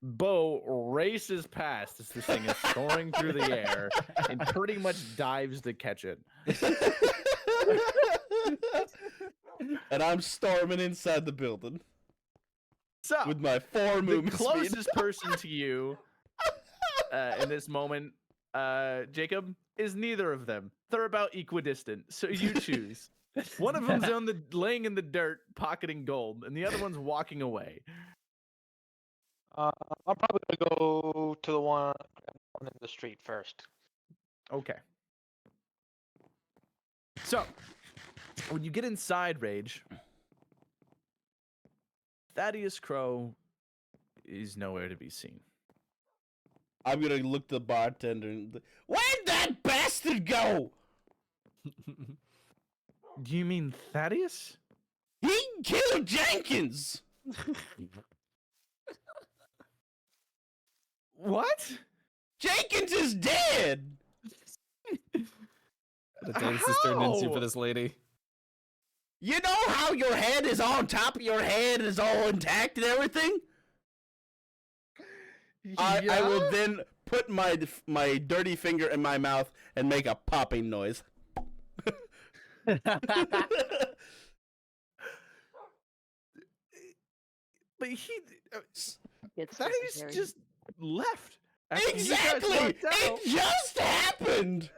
Bo races past as this thing is soaring through the air and pretty much dives to catch it. And I'm storming inside the building. So with my 4 the movement speed. closest person to you in this moment, Jacob, is neither of them. They're about equidistant. So you choose. One of them's laying in the dirt, pocketing gold, and the other one's walking away. I'm probably gonna go to the one in the street first. Okay. So, when you get inside Rage, Thaddeus Crow is nowhere to be seen. I'm gonna look the bartender and where'd that bastard go? Do you mean Thaddeus? He killed Jenkins. What? Jenkins is dead. The dance has turned into How? for this lady. You know how your head is on top of your head and is all intact and everything? I will then put my dirty finger in my mouth and make a popping noise. But he It's Thaddeus necessary. just left. after you guys Exactly! walked out. It just happened!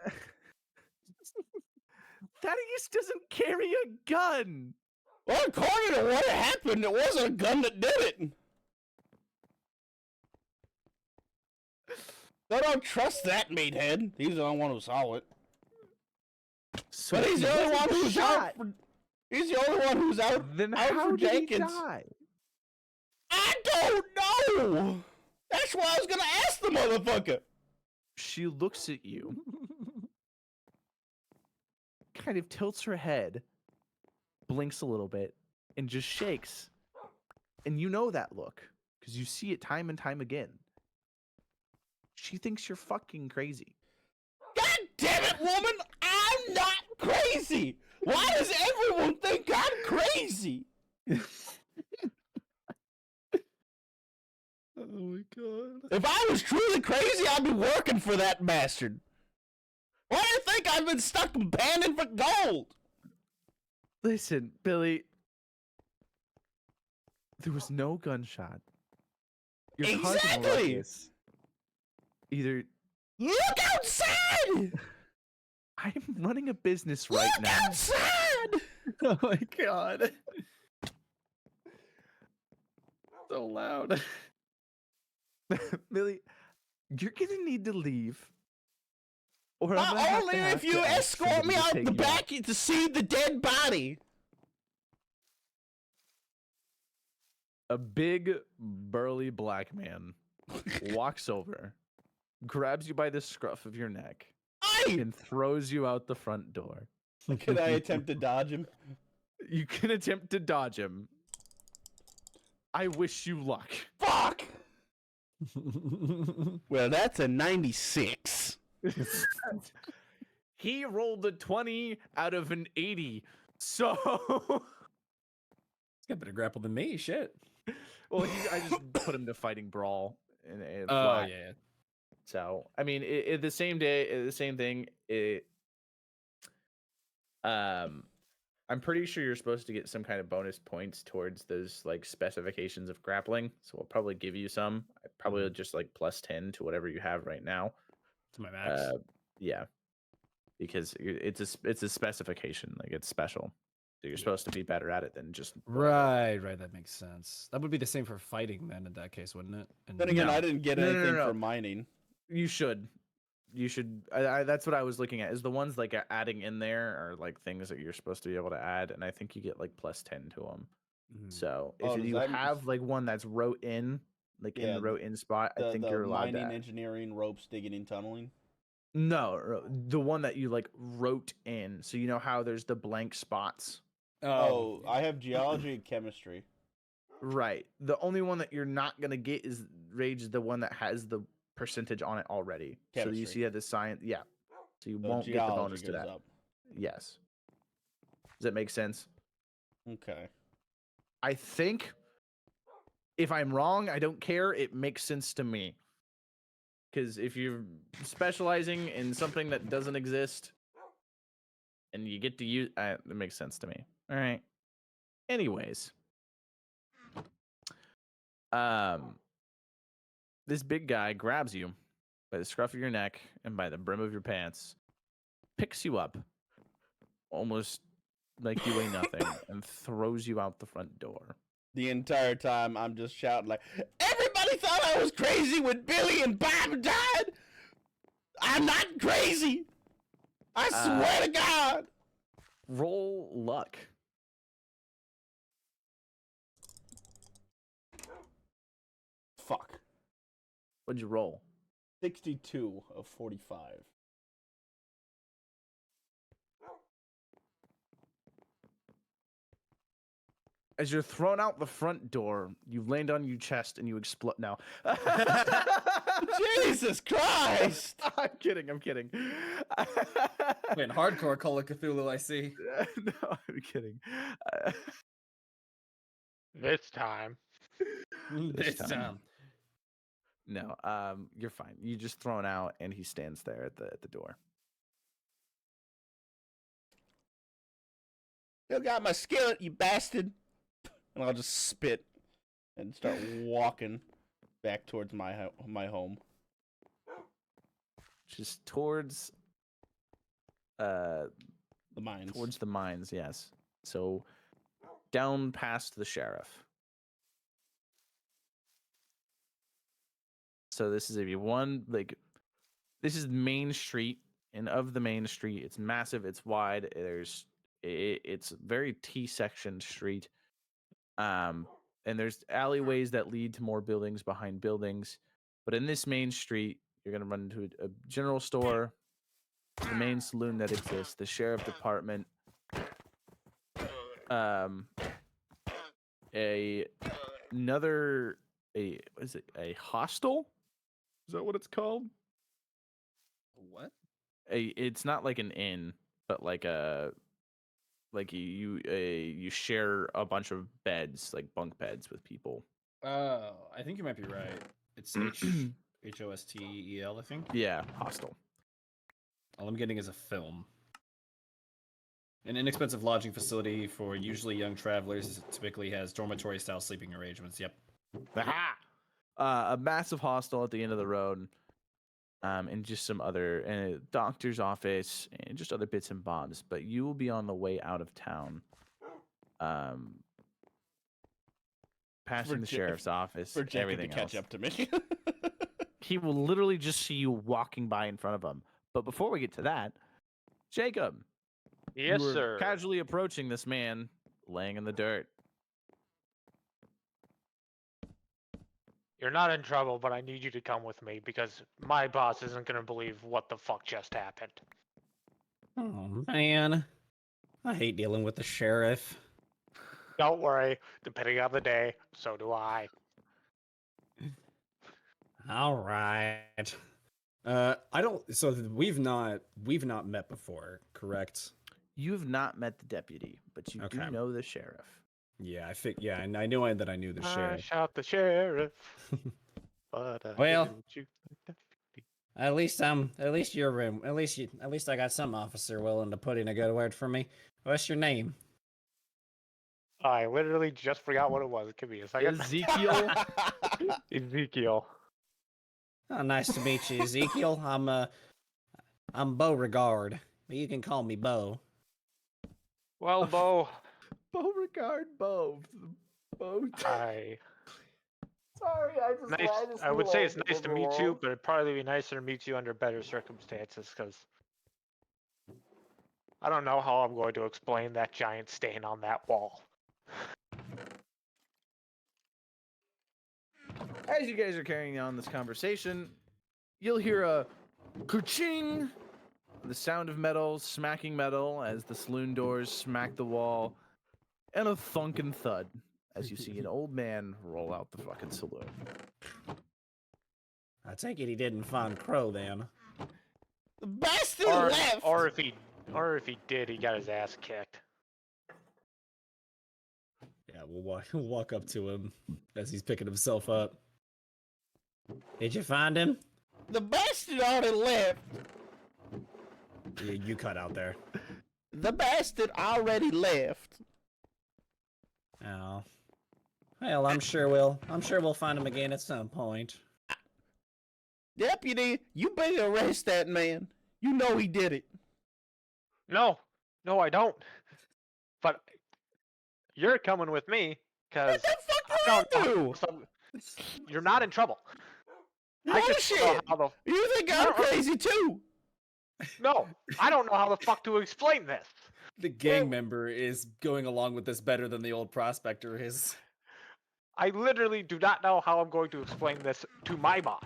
Thaddeus doesn't carry a gun. Well, according to what happened, it wasn't a gun that did it. I don't trust that meathead. He's the only one who saw it. So But he's he the only wasn't one who's shot. out. He's the only one who's out. Then out how for did Jenkins. he die? I don't know. That's why I was gonna ask the motherfucker. She looks at you, kind of tilts her head, blinks a little bit, and just shakes. And you know that look, because you see it time and time again. She thinks you're fucking crazy. God damn it, woman! I'm not crazy. Why does everyone think I'm crazy? Oh my god. If I was truly crazy, I'd be working for that bastard. Why do you think I've been stuck panning for gold? Listen, Billy. There was no gunshot. You're causing a Exactly! ruckus. Either Look outside! I'm running a business right Look now. outside! Oh my god. So loud. Billy, you're gonna need to leave. Or I'm gonna have Only to have if you to ask escort somebody me to out take the you out. back to see the dead body. A big, burly black man walks over, grabs you by the scruff of your neck, Aye! and throws you out the front door. Can I attempt to dodge him? You can attempt to dodge him. I wish you luck. Fuck! Well, that's a 96. He rolled a 20 out of an 80. So, He's got better grapple than me. Shit. well, I just put him to fighting brawl. And Oh flat. yeah. So, I mean, the same day, the same thing. I'm pretty sure you're supposed to get some kind of bonus points towards those like specifications of grappling. So we'll probably give you some. Probably just like plus 10 to whatever you have right now. To my max. Yeah, because it's a specification, like it's special. So you're supposed to be better at it than just Right. That makes sense. That would be the same for fighting, then, in that case, wouldn't it? And Then again, No. I didn't get No, no, anything no. for mining. You should. That's what I was looking at. Is the ones like adding in there are like things that you're supposed to be able to add, and I think you get like plus 10 to them. Mhm. So Oh, if does you that- have like one that's wrote in, like in Yeah, the wrote in spot, I think the you're allowed to. mining, add. engineering, ropes, digging, and tunneling. No, the one that you like wrote in. So you know how there's the blank spots. Oh, I have geology and chemistry. Right. The only one that you're not gonna get is Rage, the one that has the percentage on it already. So you Chemistry. see the science, yeah. So you So won't get the geology bonus to goes that. up. Yes. Does that make sense? Okay. I think if I'm wrong, I don't care. It makes sense to me. Because if you're specializing in something that doesn't exist and you get to use it makes sense to me. All right. Anyways. This big guy grabs you by the scruff of your neck and by the brim of your pants, picks you up, almost like you weigh nothing, and throws you out the front door. The entire time, I'm just shouting like, "Everybody thought I was crazy when Billy and Bob died. I'm not crazy. I swear to God." Roll luck. Fuck. What'd you roll? 62 of 45. As you're thrown out the front door, you land on your chest and you explode. No. Jesus Christ! I'm kidding. Wait, hardcore Call of Cthulhu, I see. No, I'm kidding. This time. This time. No, you're fine. You just thrown out, and he stands there at the door. You got my skillet, you bastard! And I'll just spit and start walking back towards my home. Just towards The mines. towards the mines, yes. So down past the sheriff. So this is this is Main Street, and of the Main Street, it's massive, it's wide. It's very T-sectioned street. And there's alleyways that lead to more buildings behind buildings. But in this main street, you're gonna run into a general store, the main saloon that exists, the sheriff department, a hostel? Is that what it's called? What? It's not like an inn, but like you share a bunch of beds, like bunk beds with people. Oh, I think you might be right. It's Hostel, I think. Yeah, hostel. All I'm getting is a film. An inexpensive lodging facility for usually young travelers. Typically has dormitory-style sleeping arrangements. Yep. Aha! A massive hostel at the end of the road, and just some other doctor's office and just other bits and bobs. But you will be on the way out of town, passing the sheriff's office. For Jacob everything to catch else. up to me. He will literally just see you walking by in front of him. But before we get to that, Jacob, Yes, you were sir. casually approaching this man laying in the dirt. You're not in trouble, but I need you to come with me because my boss isn't going to believe what the fuck just happened. Oh, man. I hate dealing with the sheriff. Don't worry, depending on the day, so do I. All right. So we've not met before, correct? You have not met the deputy, but you do Okay. know the sheriff. Yeah, and I knew that I knew the I sheriff. shot the sheriff. But I Well, didn't shoot the deputy. At least I got some officer willing to put in a good word for me. What's your name? I literally just forgot what it was. Give me a second. Ezekiel. Ezekiel. Oh, nice to meet you, Ezekiel. I'm Beauregard, but you can call me Bo. Well, Bo, Beauregard Bo. I Sorry, I would say it's nice to meet you, but it'd probably be nicer to meet you under better circumstances, because I don't know how I'm going to explain that giant stain on that wall. As you guys are carrying on this conversation, you'll hear a ka-ching, the sound of metal smacking metal as the saloon doors smack the wall, and a thunk and thud as you see an old man roll out the fucking saloon. I take it he didn't find Crow then. The bastard Or, left! or if he did, he got his ass kicked. Yeah, we'll walk up to him as he's picking himself up. Did you find him? The bastard already left! You cut out there. The bastard already left. Oh. Hell, I'm sure we'll find him again at some point. Deputy, you better arrest that man. You know he did it. No, I don't. But you're coming with me because What the fuck I did I don't do? know. You're not in trouble. I just don't know Bullshit. how the You think I'm crazy too? no. I don't know how the fuck to explain this. The gang member is going along with this better than the old prospector is. I literally do not know how I'm going to explain this to my boss.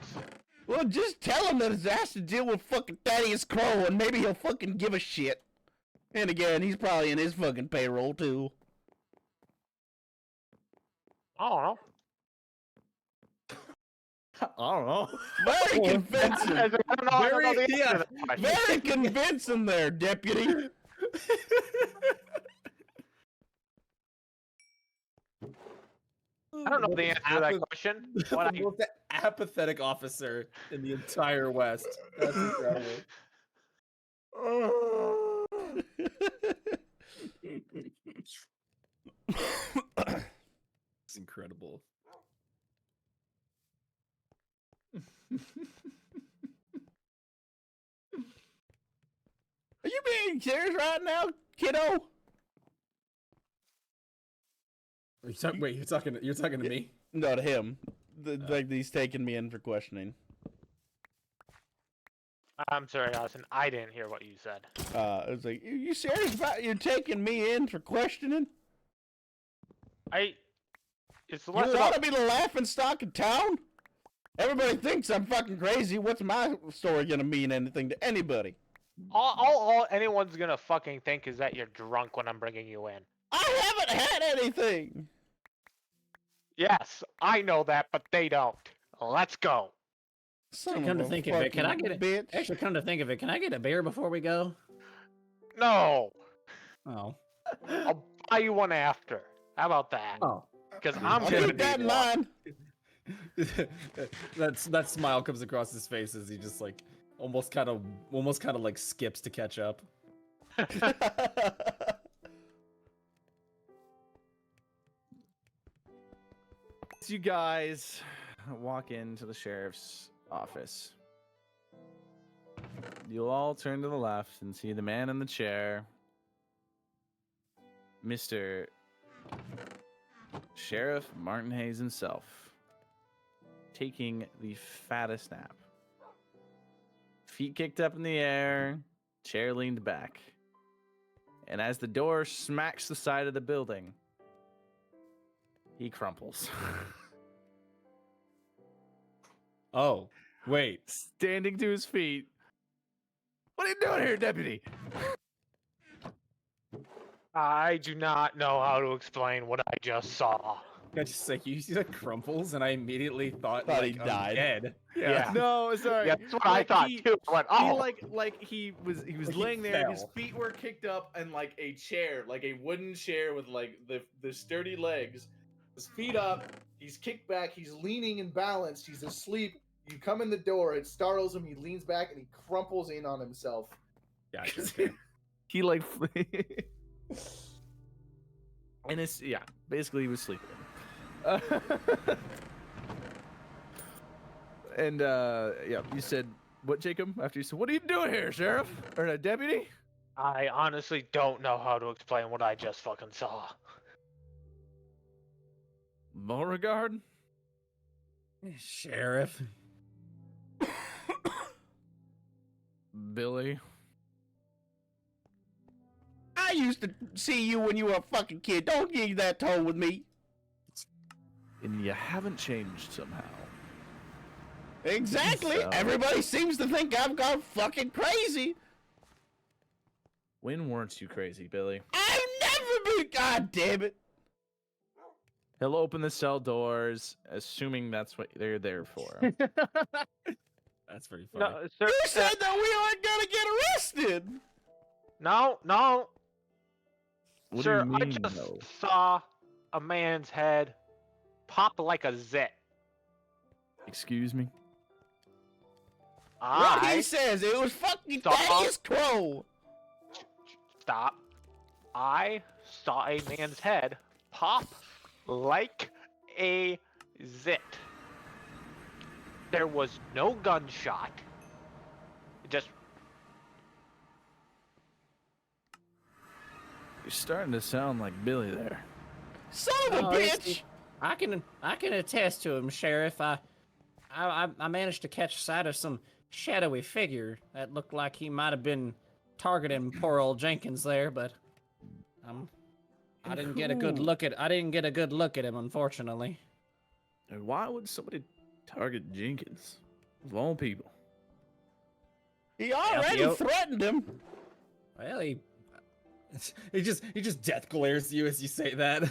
Well, just tell him that his ass to deal with fucking Thaddeus Crow, and maybe he'll fucking give a shit. And again, he's probably in his fucking payroll too. I don't know. I don't know. Very convincing. I don't know the answer yeah. to that question. Very convincing there, deputy. I don't know the answer to that question. What The most apathetic officer in the entire West. That's incredible. It's incredible. Are you being serious right now, kiddo? Wait, you're talking to me? No, to him. Like he's taking me in for questioning. I'm sorry, Austin. I didn't hear what you said. It was like, you serious about you're taking me in for questioning? It's You less want to about. be the laughing stock of town? Everybody thinks I'm fucking crazy. What's my story gonna mean anything to anybody? All anyone's gonna fucking think is that you're drunk when I'm bringing you in. I haven't had anything. Yes, I know that, but they don't. Let's go. Son Come to a think of it, can I fucking get a bitch? Actually, come to think of it, can I get a beer before we go? No, Oh. I'll buy you one after. How about that? Oh. Because I'm I'll gonna keep that need in one. mind. that smile comes across his face as he just like almost kind of like skips to catch up. As you guys walk into the sheriff's office, you'll all turn to the left and see the man in the chair, Mr. Sheriff Martin Hayes himself, taking the fattest nap. Feet kicked up in the air, chair leaned back. And as the door smacks the side of the building, he crumples. Oh, wait. Standing to his feet. What are you doing here, deputy? I do not know how to explain what I just saw. I just say you said crumples, and I immediately thought Thought like, he I'm died. dead. Yeah. No, sorry. Yeah, that's what I thought he, too. I went, He oh, like he was Like he laying there and his fell. feet were kicked up and like a chair, like a wooden chair with like the sturdy legs. His feet up, he's kicked back, he's leaning and balanced, he's asleep. You come in the door, it startles him, he leans back and he crumples in on himself. Gotcha, okay. He like and it's basically he was sleeping. And you said what, Jacob? After you said, "What are you doing here, sheriff or a deputy?" I honestly don't know how to explain what I just fucking saw. Beauregard? Sheriff. Billy? I used to see you when you were a fucking kid. Don't give that tone with me. And you haven't changed somehow. Exactly. So- Everybody seems to think I've gone fucking crazy. When weren't you crazy, Billy? I've never been. God damn it. He'll open the cell doors, assuming that's what they're there for. That's pretty funny. No, sir. You said that we aren't gonna get arrested. No. What Sir, do you mean, I just though? saw a man's head pop like a zit. Excuse me? What he I says, it was fucking Stop. Thaddeus Crow. stop. I saw a man's head pop like a zit. There was no gunshot. Just You're starting to sound like Billy there. Son of a Oh, bitch! I can attest to him, Sheriff. I managed to catch sight of some shadowy figure that looked like he might have been targeting poor old Jenkins there, but I didn't get a good look at him, unfortunately. And why would somebody target Jenkins of all people? He already Alfio. threatened him. Well, he just death glares at you as you say that.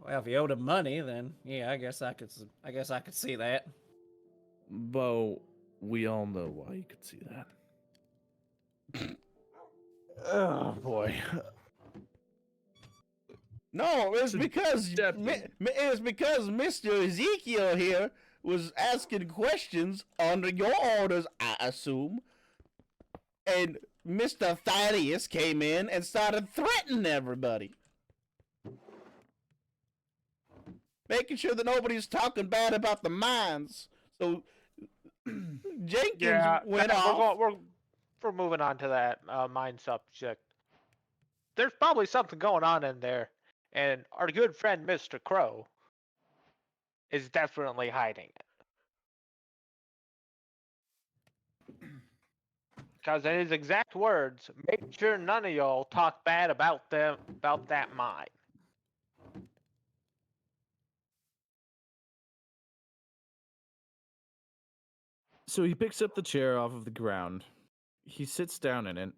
Well, if you owed him money, then yeah, I guess I could see that. Bo, we all know why you could see that. Oh boy. No, it's So because Deputy. it's because Mr. Ezekiel here was asking questions under your orders, I assume. And Mr. Thaddeus came in and started threatening everybody. Making sure that nobody's talking bad about the mines. So Jenkins went off. We're moving on to that mine subject. There's probably something going on in there, and our good friend Mr. Crow is definitely hiding it. Because in his exact words, make sure none of y'all talk bad about that mine. So he picks up the chair off of the ground. He sits down in it.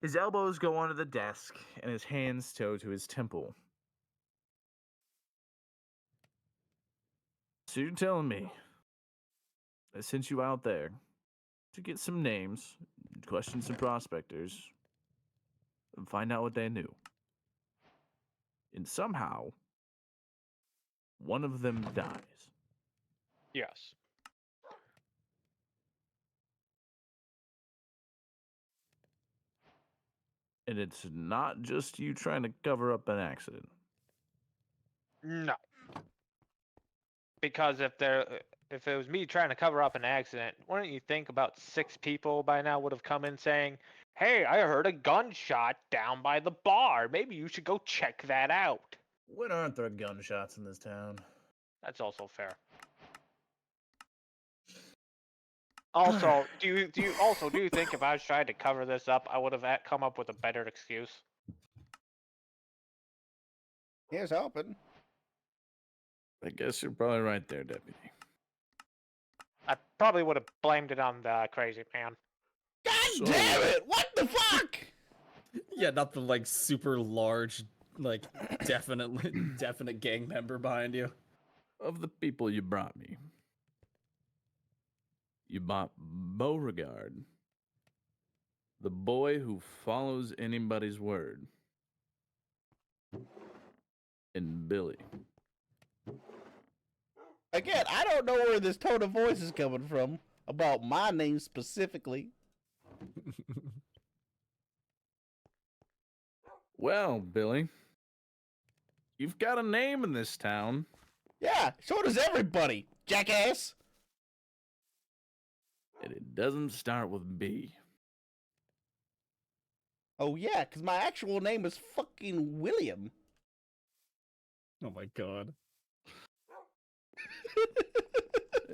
His elbows go onto the desk, and his hands toe to his temple. So you're telling me I sent you out there to get some names, question some prospectors, and find out what they knew. And somehow, one of them dies. Yes. And it's not just you trying to cover up an accident. No. Because if it was me trying to cover up an accident, wouldn't you think about 6 people by now would have come in saying, "Hey, I heard a gunshot down by the bar. Maybe you should go check that out." When aren't there gunshots in this town? That's also fair. Also, do you think if I was trying to cover this up, I would have come up with a better excuse? Here's hoping. I guess you're probably right there, Deputy. I probably would have blamed it on the crazy man. God So- damn it! What the fuck? Yeah, not the like super large, like definite gang member behind you. Of the people you brought me, you bought Beauregard, the boy who follows anybody's word, and Billy. Again, I don't know where this tone of voice is coming from about my name specifically. Well, Billy, you've got a name in this town. Yeah, so does everybody, jackass. And it doesn't start with B. Oh yeah, because my actual name is fucking William. Oh my god.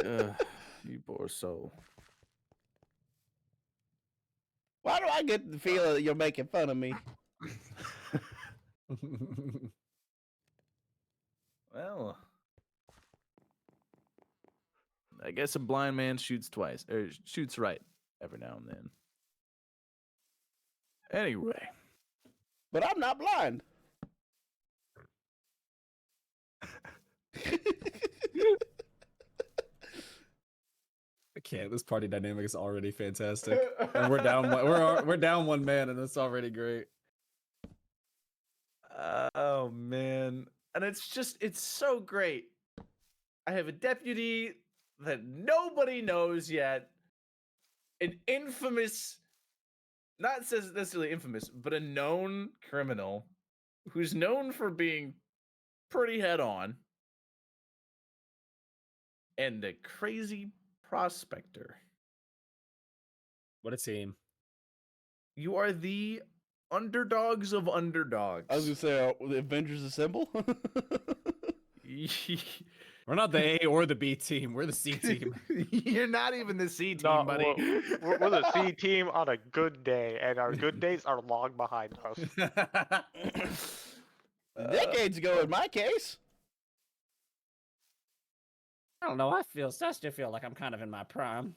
Ugh, you poor soul. Why do I get the feeling that you're making fun of me? Well, I guess a blind man shoots twice, or shoots right every now and then. Anyway, But I'm not blind. I can't. This party dynamic is already fantastic, and we're down. We're down one man, and it's already great. oh man, and it's so great. I have a deputy that nobody knows yet, an infamous, not necessarily infamous, but a known criminal who's known for being pretty head on, and a crazy prospector. What a team. You are the underdogs of underdogs. I was gonna say, the Avengers Assemble. We're not the A or the B team. We're the C team. You're not even the C team, No, buddy. we're the C team on a good day, and our good days are long behind us. Decades ago, in my case. I don't know. I still feel like I'm kind of in my prime.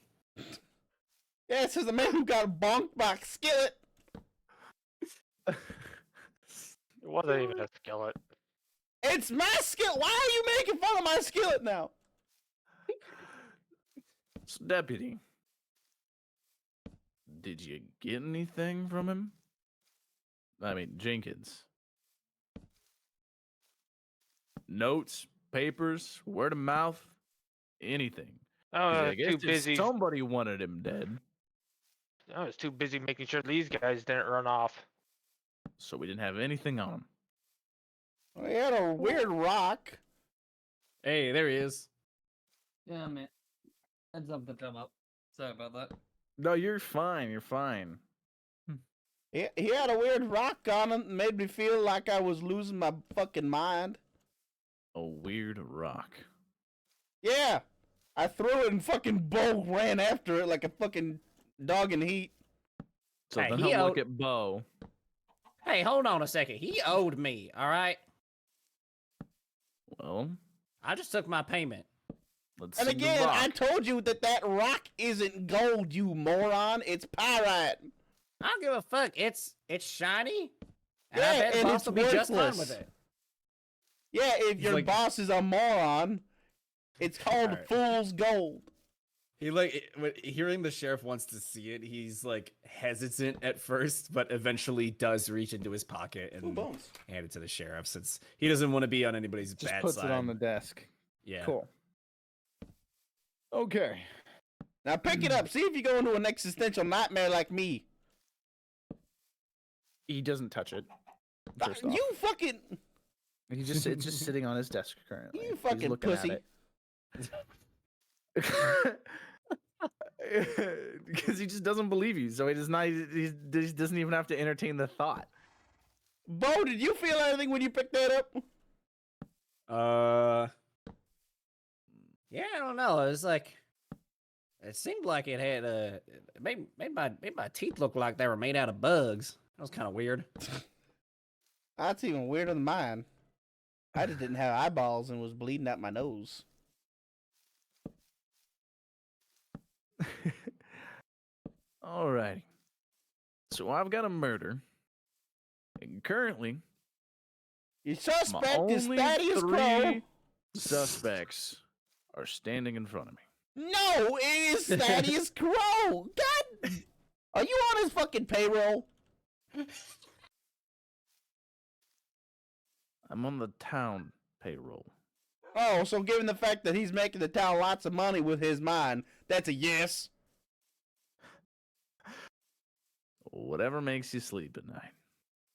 Yeah, it says the man who got bonked by a skillet. It wasn't even a skillet. It's my skillet. Why are you making fun of my skillet now? So, Deputy, did you get anything from him? I mean, Jenkins. Notes, papers, word of mouth, anything. Oh, 'Cause I I was guess too if busy. somebody wanted him dead, I was too busy making sure these guys didn't run off. so we didn't have anything on him. Well, he had a weird rock. Hey, there he is. Yeah, man. Heads up to come up. Sorry about that. No, you're fine. You're fine. He had a weird rock on him. Made me feel like I was losing my fucking mind. A weird rock. Yeah. I threw it and fucking Bo ran after it like a fucking dog in heat. So Hey, then he he'll look owed- at Bo. Hey, hold on a second. He owed me, all right? Well, I just took my payment. let's And see the again, I rock. told you that rock isn't gold, you moron. It's pyrite. I don't give a fuck. It's shiny. And Yeah, I bet and boss it's will be just fine worthless. with it. Yeah, if He's your like- boss is a moron, it's called Alright. fool's gold. He hearing the sheriff wants to see it. He's like hesitant at first, but eventually does reach into his pocket and bones. hand it to the sheriff since he doesn't want to be on anybody's Just bad puts side. it on the desk. Yeah. Cool. Okay. Now pick it up. See if you go into an existential nightmare like me. He doesn't touch it. First off. You fucking. It's just sitting on his desk currently. You He's fucking looking at pussy. it. Because he just doesn't believe you, so he doesn't even have to entertain the thought. Bo, did you feel anything when you picked that up? Yeah, I don't know. It was like it seemed like it had it made my teeth look like they were made out of bugs. That was kind of weird. That's even weirder than mine. I just didn't have eyeballs and was bleeding out my nose. Alrighty. So I've got a murder. And currently, Your my suspect is only Thaddeus Crow. 3 suspects are standing in front of me. No, it is Thaddeus Crow. God, are you on his fucking payroll? I'm on the town payroll. Oh, so given the fact that he's making the town lots of money with his mine, that's a yes. Whatever makes you sleep at night.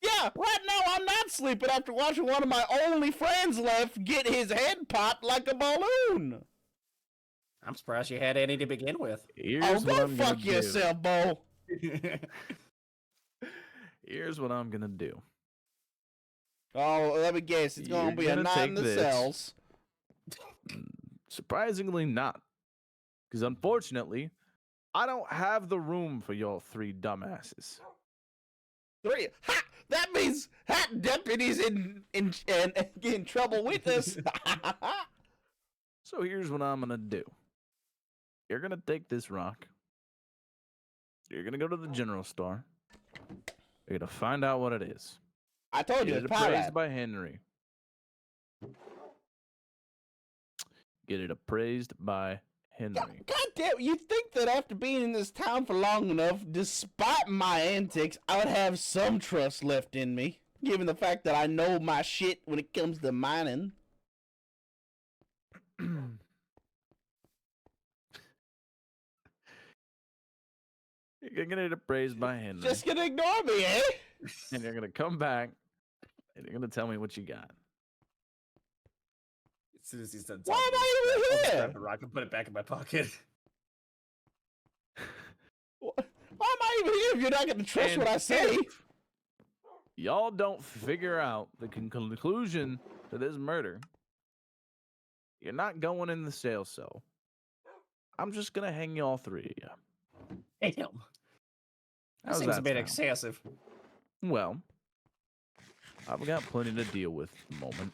Yeah, right now I'm not sleeping after watching one of my only friends left get his head popped like a balloon. I'm surprised you had any to begin with. Here's Oh, what go I'm gonna fuck do. yourself, Bo. Here's what I'm gonna do. Oh, let me guess. It's gonna You're be a gonna night in take the this. cells. Surprisingly not. Because unfortunately, I don't have the room for your 3 dumbasses. 3. Ha! That means hat deputies in trouble with us. So here's what I'm gonna do. You're gonna take this rock. You're gonna go to the general store. You're gonna find out what it is. I told you Get it's it appraised pyrite. by Henry. Get it appraised by Henry. God damn, you'd think that after being in this town for long enough, despite my antics, I would have some trust left in me, given the fact that I know my shit when it comes to mining. You're gonna get it appraised by Henry. Just gonna ignore me, eh? And you're gonna come back You're gonna tell me what you got. As soon as he said, Why am I I'll even just here? grab the rock and put it back in my pocket. Why am I even here if you're not going to trust And what I say? if y'all don't figure out the conclusion to this murder, you're not going in the jail cell. I'm just gonna hang you all three of you. Damn. That How's seems a that bit sound? excessive. Well, I've got plenty to deal with at the moment.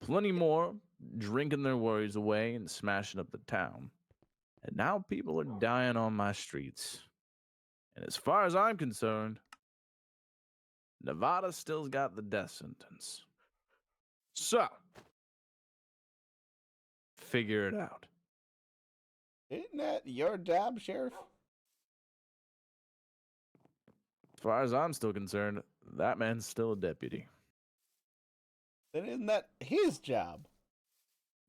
Plenty more drinking their worries away and smashing up the town. And now people are dying on my streets. And as far as I'm concerned, Nevada still's got the death sentence. So, figure it out. Isn't that your job, Sheriff? As far as I'm still concerned, that man's still a deputy. Then isn't that his job?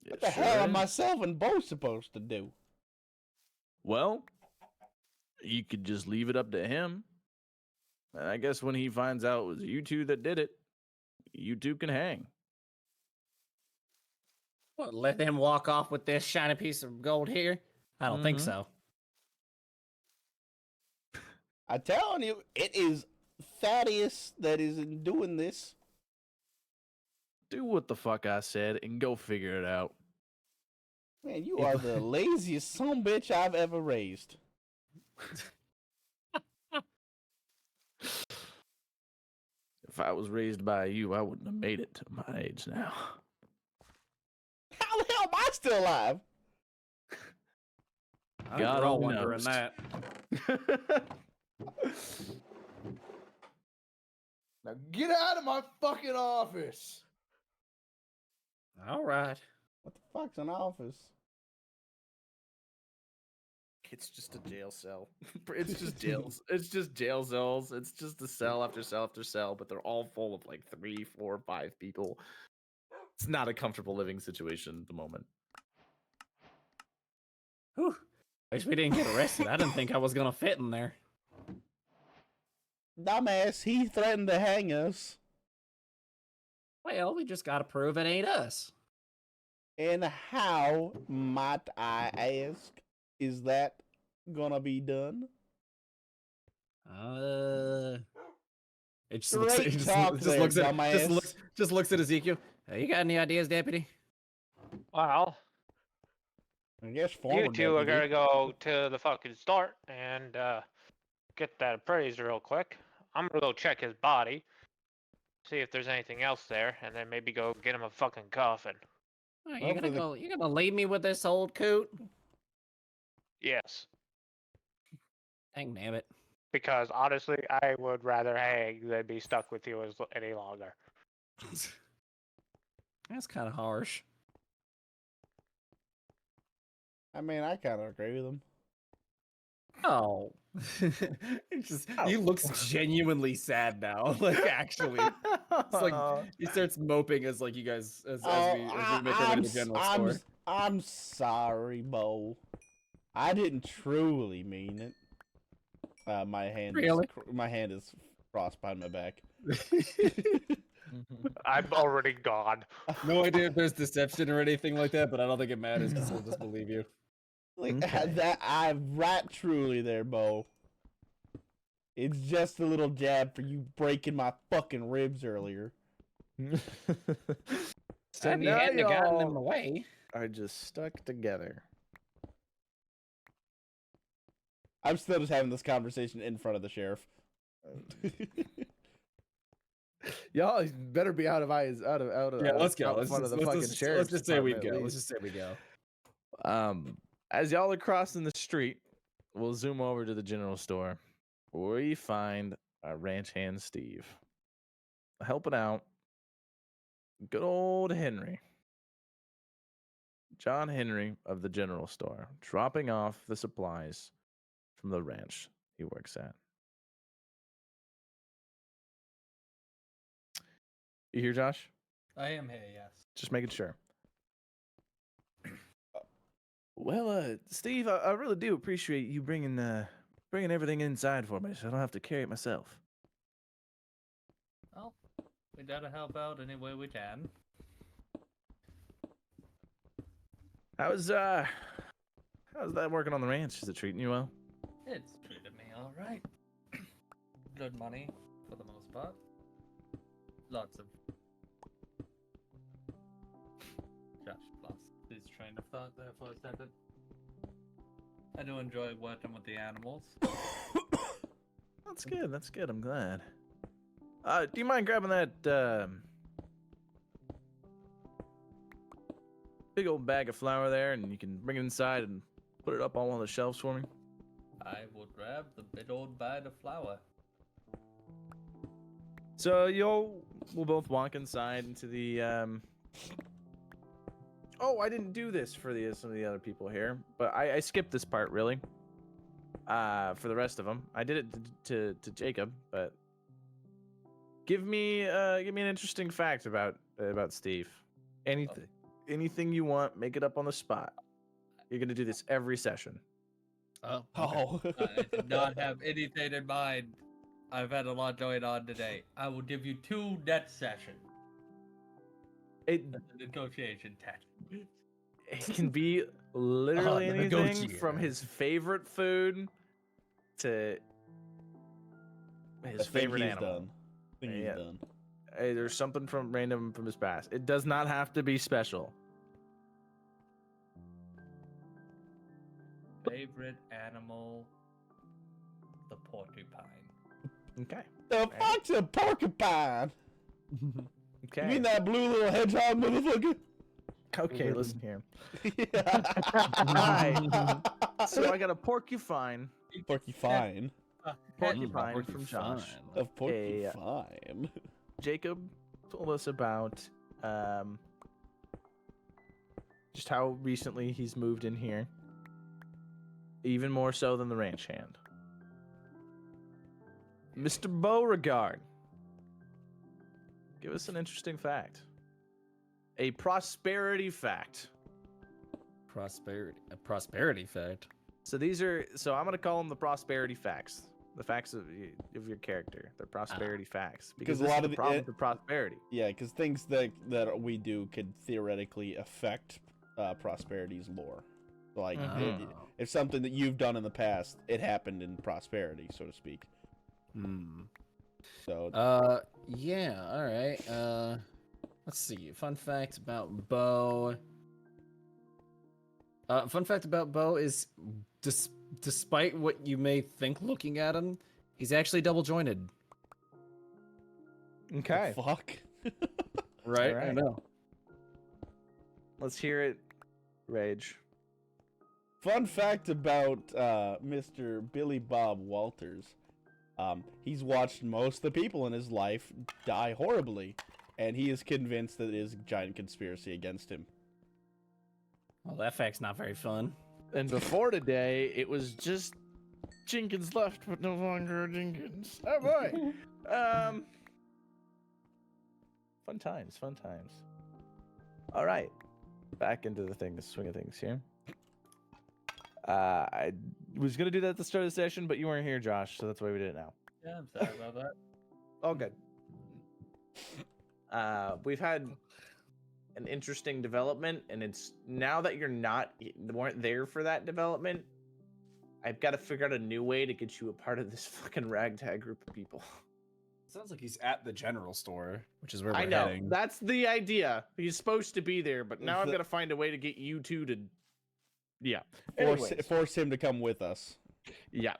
It What the sure hell are is. myself and Bo supposed to do? Well, you could just leave it up to him. And I guess when he finds out it was you two that did it, you two can hang. What, let them walk off with this shiny piece of gold here? I don't think Mhm. so. I'm telling you, it is Thaddeus that is doing this. Do what the fuck I said and go figure it out. Man, you are the laziest son-bitch I've ever raised. If I was raised by you, I wouldn't have made it to my age now. How the hell am I still alive? I think God we're all only wondering knows. that. Now get out of my fucking office. All right. What the fuck's an office? It's just a jail cell. It's just jails. It's just jail cells. It's just a cell after cell after cell, but they're all full of like 3, 4, 5 people. It's not a comfortable living situation at the moment. Whew. Wish we didn't get arrested. I didn't think I was gonna fit in there. Dumbass, he threatened to hang us. Well, we just gotta prove it ain't us. And how, might I ask, is that gonna be done? It just looks. It Great just, talk just there, looks at. dumbass. Just looks at Ezekiel. Hey, you got any ideas, deputy? Well, I guess you former two are deputy. gonna go to the fucking start and get that appraised real quick. I'm gonna go check his body, see if there's anything else there, and then maybe go get him a fucking coffin. Oh, Well, you're for gonna the- go. You're gonna leave me with this old coot? Yes, Dang damn it! because honestly, I would rather hang than be stuck with you any longer. That's kind of harsh. I mean, I kind of agree with him. Oh, it's just he looks genuinely sad now. Like actually, it's like he starts moping as like you guys as we make our way to the general store. I'm sorry, Bo. I didn't truly mean it. My hand Really? my hand is crossed behind my back. I'm already gone. No idea if there's deception or anything like that, but I don't think it matters because he'll just believe you. Like Okay. that, I'm right truly there, Bo. It's just a little jab for you breaking my fucking ribs earlier. So If you now hadn't have gotten them y'all away. are just stuck together. I'm still just having this conversation in front of the sheriff. Y'all better be out of eyes, out of Yeah, let's go. out in Let's front just, of the fucking let's sheriff's just say we department go. at Let's least. just say we go. As y'all are crossing the street, we'll zoom over to the general store where you find our ranch hand Steve helping out good old Henry. John Henry of the general store, dropping off the supplies from the ranch he works at. You hear, Josh? I am here, yes. Just making sure. Well, Steve, I really do appreciate you bringing everything inside for me, so I don't have to carry it myself. Well, We gotta help out any way we can. How's that working on the ranch? Is it treating you well? It's treated me alright. Good money, for the most part. Lots of... Josh lost his train of thought there for a second. I do enjoy working with the animals. That's good. That's good. I'm glad. Do you mind grabbing that big old bag of flour there, and you can bring it inside and put it up on one of the shelves for me? I will grab the big old bag of flour. So we'll both walk inside into the. Oh, I didn't do this for some of the other people here, but I skipped this part really. For the rest of them, I did it to Jacob, but give me an interesting fact about Steve. Anything you want, make it up on the spot. You're gonna do this every session. Oh. Oh. I did not have anything in mind. I've had a lot going on today. I will give you 2 net sessions. It That's a negotiation tactic. it can be literally the anything from negotiator. his favorite food to his favorite animal. Done. I think he's Yeah. done. Hey, there's something from random from his past. It does not have to be special. Favorite animal? The porcupine. Okay. The fuck's a porcupine? Okay. You mean that blue little hedgehog motherfucker? Okay, listen here. Yeah. So I got a porcupine. Porcupine. Porcupine from Josh. A porcupine. Jacob told us about just how recently he's moved in here. Even more so than the ranch hand. Mr. Beauregard, give us an interesting fact. A prosperity fact. A prosperity fact. So I'm gonna call them the prosperity facts. The facts of your character. They're prosperity facts. Because a this lot is of the the- problem with prosperity. Yeah, because things that we do could theoretically affect prosperity's lore. Like, Mhm. if something that you've done in the past, it happened in prosperity, so to speak. Hmm. So, Yeah, alright. Let's see. Fun fact about Bo. Fun fact about Bo is despite what you may think looking at him, he's actually double jointed. Okay. fuck. Right? I Alright. know. Let's hear it. Rage. Fun fact about Mr. Billy Bob Walters. He's watched most of the people in his life die horribly, and he is convinced that it is a giant conspiracy against him. Well, that fact's not very fun. And before today, it was just Jenkins left, but no longer Jenkins. Oh boy. Fun times, fun times. All right, back into the swing of things here. I was gonna do that at the start of the session, but you weren't here, Josh, so that's why we did it now. Yeah, I'm sorry about that. All good. We've had an interesting development, and it's now that weren't there for that development, I've got to figure out a new way to get you a part of this fucking ragtag group of people. Sounds like he's at the general store, which is where we're I know heading. that's the idea. He's supposed to be there, but now I've got to find a way to get you two to, yeah, Force him to come with us. yeah.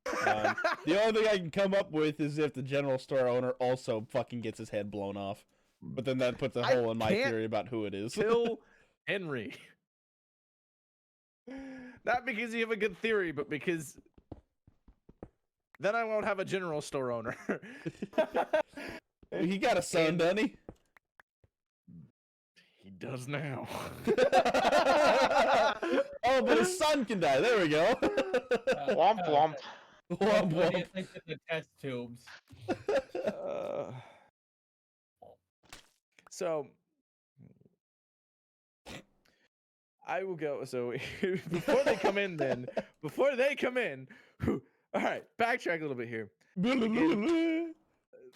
The only thing I can come up with is if the general store owner also fucking gets his head blown off. But then that puts a I hole in my can't theory about who it is. Kill Henry. Not because you have a good theory, but because then I won't have a general store owner. He got a son, doesn't he? He does now. Oh, but his son can die. There we go. Womp womp. Womp What do you womp. think of the test tubes? So I will go. So before they come in, all right, backtrack a little bit here.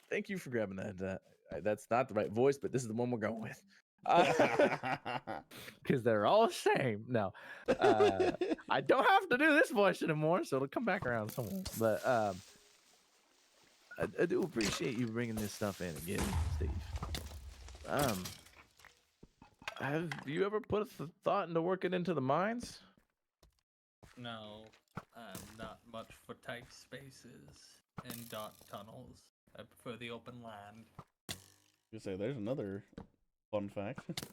Thank you for grabbing that. That's not the right voice, but this is the one we're going with. Because they're all the same. No, I don't have to do this voice anymore, so it'll come back around somewhere. But I do appreciate you bringing this stuff in again, Steve. Have you ever put a thought into working into the mines? No, I'm not much for tight spaces and dark tunnels. I prefer the open land. You say there's another fun fact.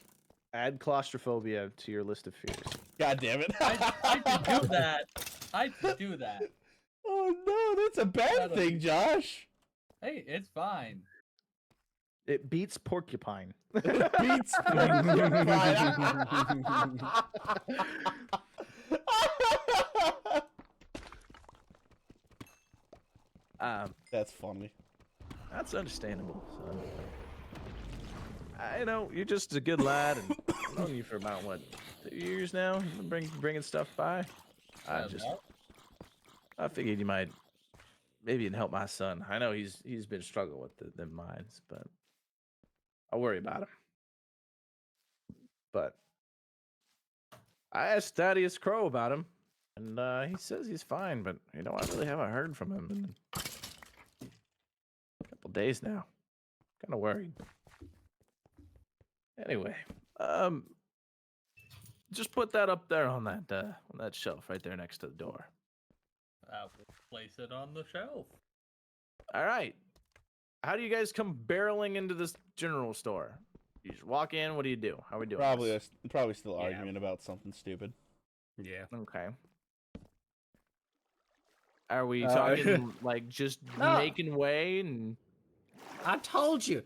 Add claustrophobia to your list of fears. God damn it! I could do that. I could do that. Oh no, that's a bad That'll thing, be- Josh. Hey, it's fine. It beats porcupine. It beats That's funny. That's understandable. So. I know you're just a good lad, and I've known you for about what 2 years now. You've been bringing stuff by. I figured you might maybe help my son. I know he's been struggling with the mines, but I worry about him. But I asked Thaddeus Crow about him, and he says he's fine. But I really haven't heard from him in a couple days now. Kind of worried. Anyway, just put that up there on that shelf right there next to the door. I will place it on the shelf. All right. How do you guys come barreling into this general store? You just walk in. What do you do? How are we doing? Probably still Yeah. arguing about something stupid. Yeah. Okay. Are we Uh, talking like just No. making way and? I told you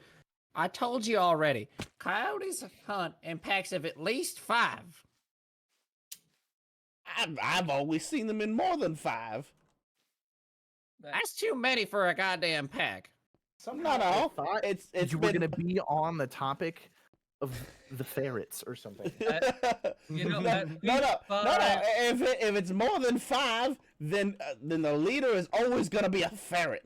already. Coyotes hunt in packs of at least 5. I've always seen them in more than 5. That's too many for a goddamn pack. Not all. It's You were been... gonna be on the topic of the ferrets or something. You know, no, at no. least 5 If it's more than 5, then the leader is always gonna be a ferret.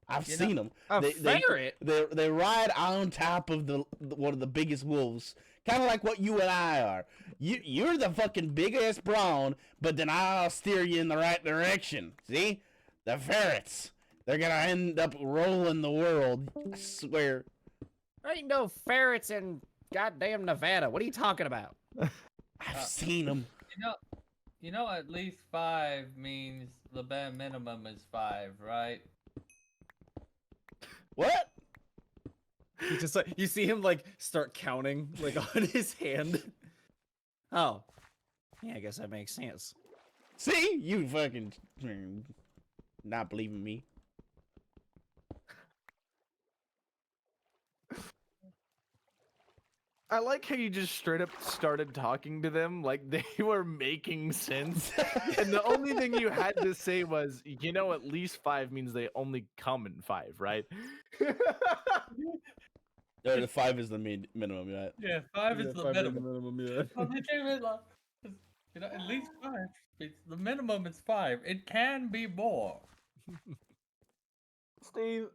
I've You know, seen them. A ferret? They ride on top of one of the biggest wolves, kind of like what you and I are. You're the fucking big ass brawn, but then I'll steer you in the right direction. See, the ferrets. They're gonna end up rolling the world. I swear. There ain't no ferrets in goddamn Nevada. What are you talking about? I've seen them. You know, at least 5 means the bare minimum is 5, right? What? He just like you see him like start counting like on his hand. Oh, yeah, I guess that makes sense. See, you fucking not believing me. I like how you just straight up started talking to them like they were making sense. And the only thing you had to say was, at least 5 means they only come in 5, right? The 5 is the minimum, yeah. Yeah, 5 is the minimum. Yeah. Well, they came in like, at least 5. The minimum is 5. It can be more. Steve,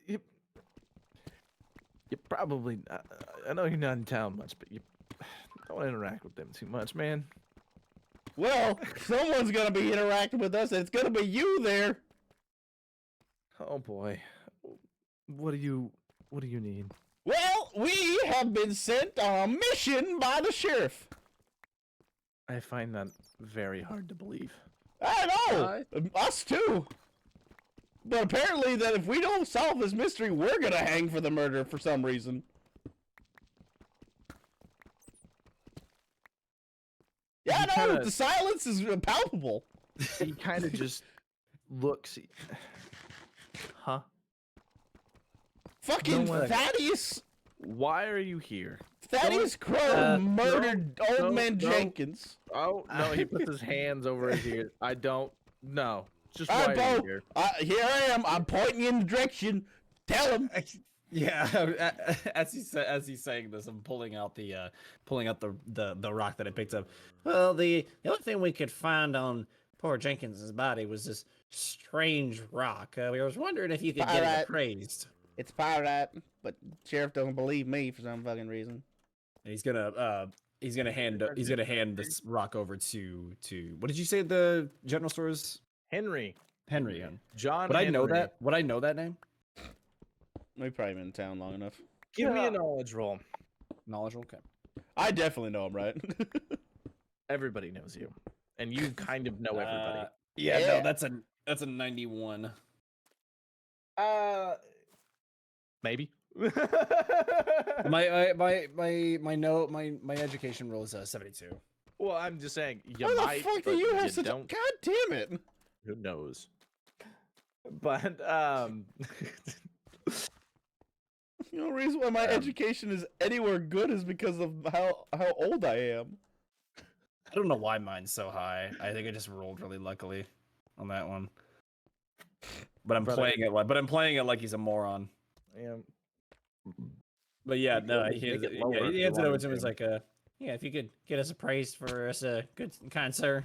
you probably, I know you're not in town much, but you don't interact with them too much, man. Well, someone's gonna be interacting with us, and it's gonna be you there. Oh boy. What do you need? Well, we have been sent on a mission by the sheriff. I find that very hard to believe. I know, us too. But apparently, that if we don't solve this mystery, we're gonna hang for the murder for some reason. Yeah, You no, kinda- the silence is palpable. He kind of just looks. Huh? Fucking No way. Thaddeus Why are you here? Crow murdered no, Old Man no. Jenkins. Oh no, he puts his hands over his ears. I don't know. Just All why right, are you Bo, here? here I am. I'm pointing you in the direction. Tell him. Yeah, as he's saying this, I'm pulling out the rock that I picked up. Well, the only thing we could find on poor Jenkins's body was this strange rock. We was wondering if you could get it Alright. appraised. It's pyrite, but sheriff doesn't believe me for some fucking reason. And he's gonna hand this rock over to what did you say the general store's Henry. Henry? Yeah. John. Would I know Henry. that? Would I know that name? We've probably been in town long enough. Give me a knowledge roll. Knowledge. Okay. I definitely know him, right? Everybody knows you, and you kind of know everybody. Yeah, Yeah. no, that's a 91. Maybe. My education roll is 72. Well, I'm just saying you Why might. the fuck but do you have such don't. a... God damn it! Who knows? But The only reason why my education is anywhere good is because of how old I am. I don't know why mine's so high. I think I just rolled really luckily on that one. But I'm Brother. playing it like he's a moron. yeah. But yeah, You no, could he make hands it lower if he you hands it over wanted to him. It's to. like, yeah, if you could get us a praise for us, good and kind sir.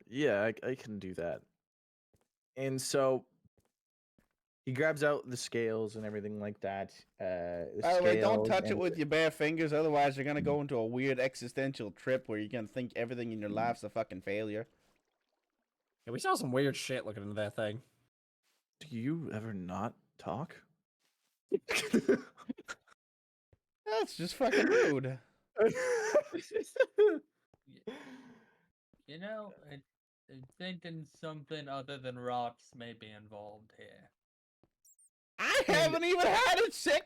Yeah, I can do that. And so he grabs out the scales and everything like that. By the way, don't touch it with your bare fingers, otherwise you're gonna go into a weird existential trip where you're gonna think everything in your life's a fucking failure. Yeah, we saw some weird shit looking into that thing. Do you ever not talk? That's just fucking rude. You know, I'm thinking something other than rocks may be involved here. I haven't even had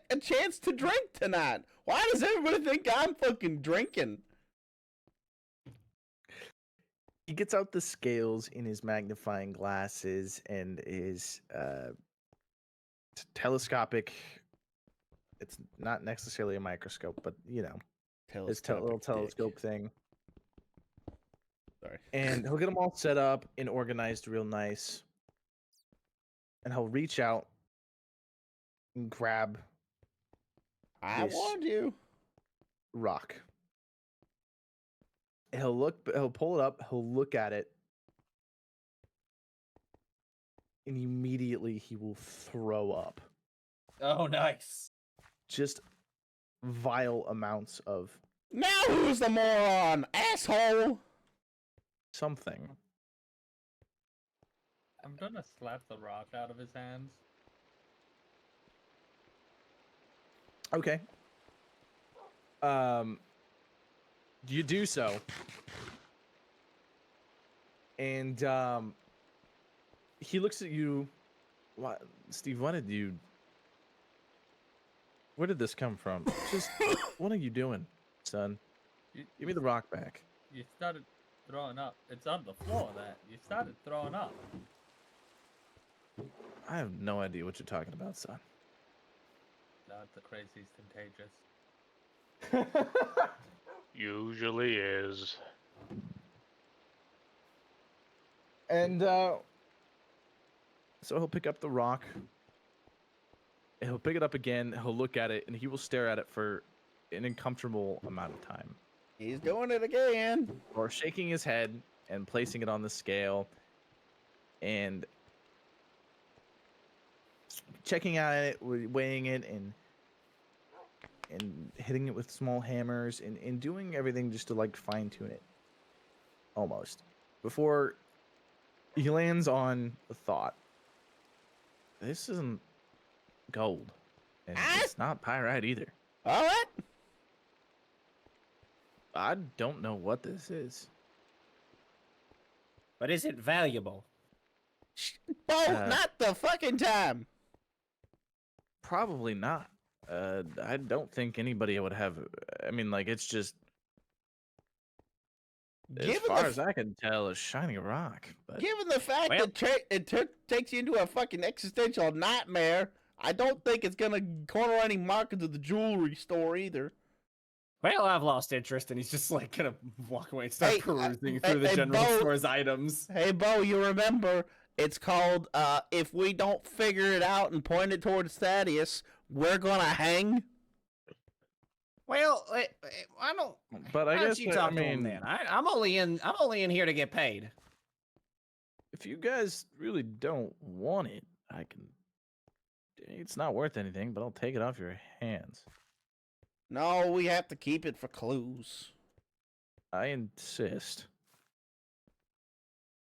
a chance to drink tonight. Why does everybody think I'm fucking drinking? He gets out the scales in his magnifying glasses and his telescopic. It's not necessarily a microscope, but you know, his little telescope thing. Sorry. And he'll get them all set up and organized real nice. And he'll reach out and grab I this warned you. rock. He'll pull it up, he'll look at it, and immediately he will throw up Oh, nice. just vile amounts of Now who's the moron, asshole? something. I'm gonna slap the rock out of his hands. Okay. You do so. And he looks at you. What, Steve, where did this come from? Just what are you doing, son? You, Give me the rock back. you started throwing up. It's on the floor that you started throwing up. I have no idea what you're talking about, son. Not the crazy's contagious. Usually is. And so he'll pick up the rock. And he'll pick it up again. He'll look at it, and he will stare at it for an uncomfortable amount of time. He's doing it again. Or shaking his head and placing it on the scale, and checking out it, weighing it, and hitting it with small hammers, and doing everything just to like fine tune it, almost, before he lands on the thought: this isn't gold, and it's not pyrite either. All right. I don't know what this is. But is it valuable? Bo, not the fucking time. Probably not. I don't think anybody would have. I mean, like, it's just as Given far the as I can tell, a shiny rock. But Given the fact Well- that it takes you into a fucking existential nightmare, I don't think it's gonna corner any markets of the jewelry store either. Well, I've lost interest, and he's just like gonna walk away and start Hey, perusing hey, through the hey, general Bo. store's items. Hey, Bo, you remember it's called "If We Don't Figure It Out and Point It Towards Thaddeus, We're Gonna Hang." Well, I don't. But I Why don't guess you I talk to him mean, then. I'm only in here to get paid. if you guys really don't want it, I can It's not worth anything, but I'll take it off your hands. No, we have to keep it for clues. I insist.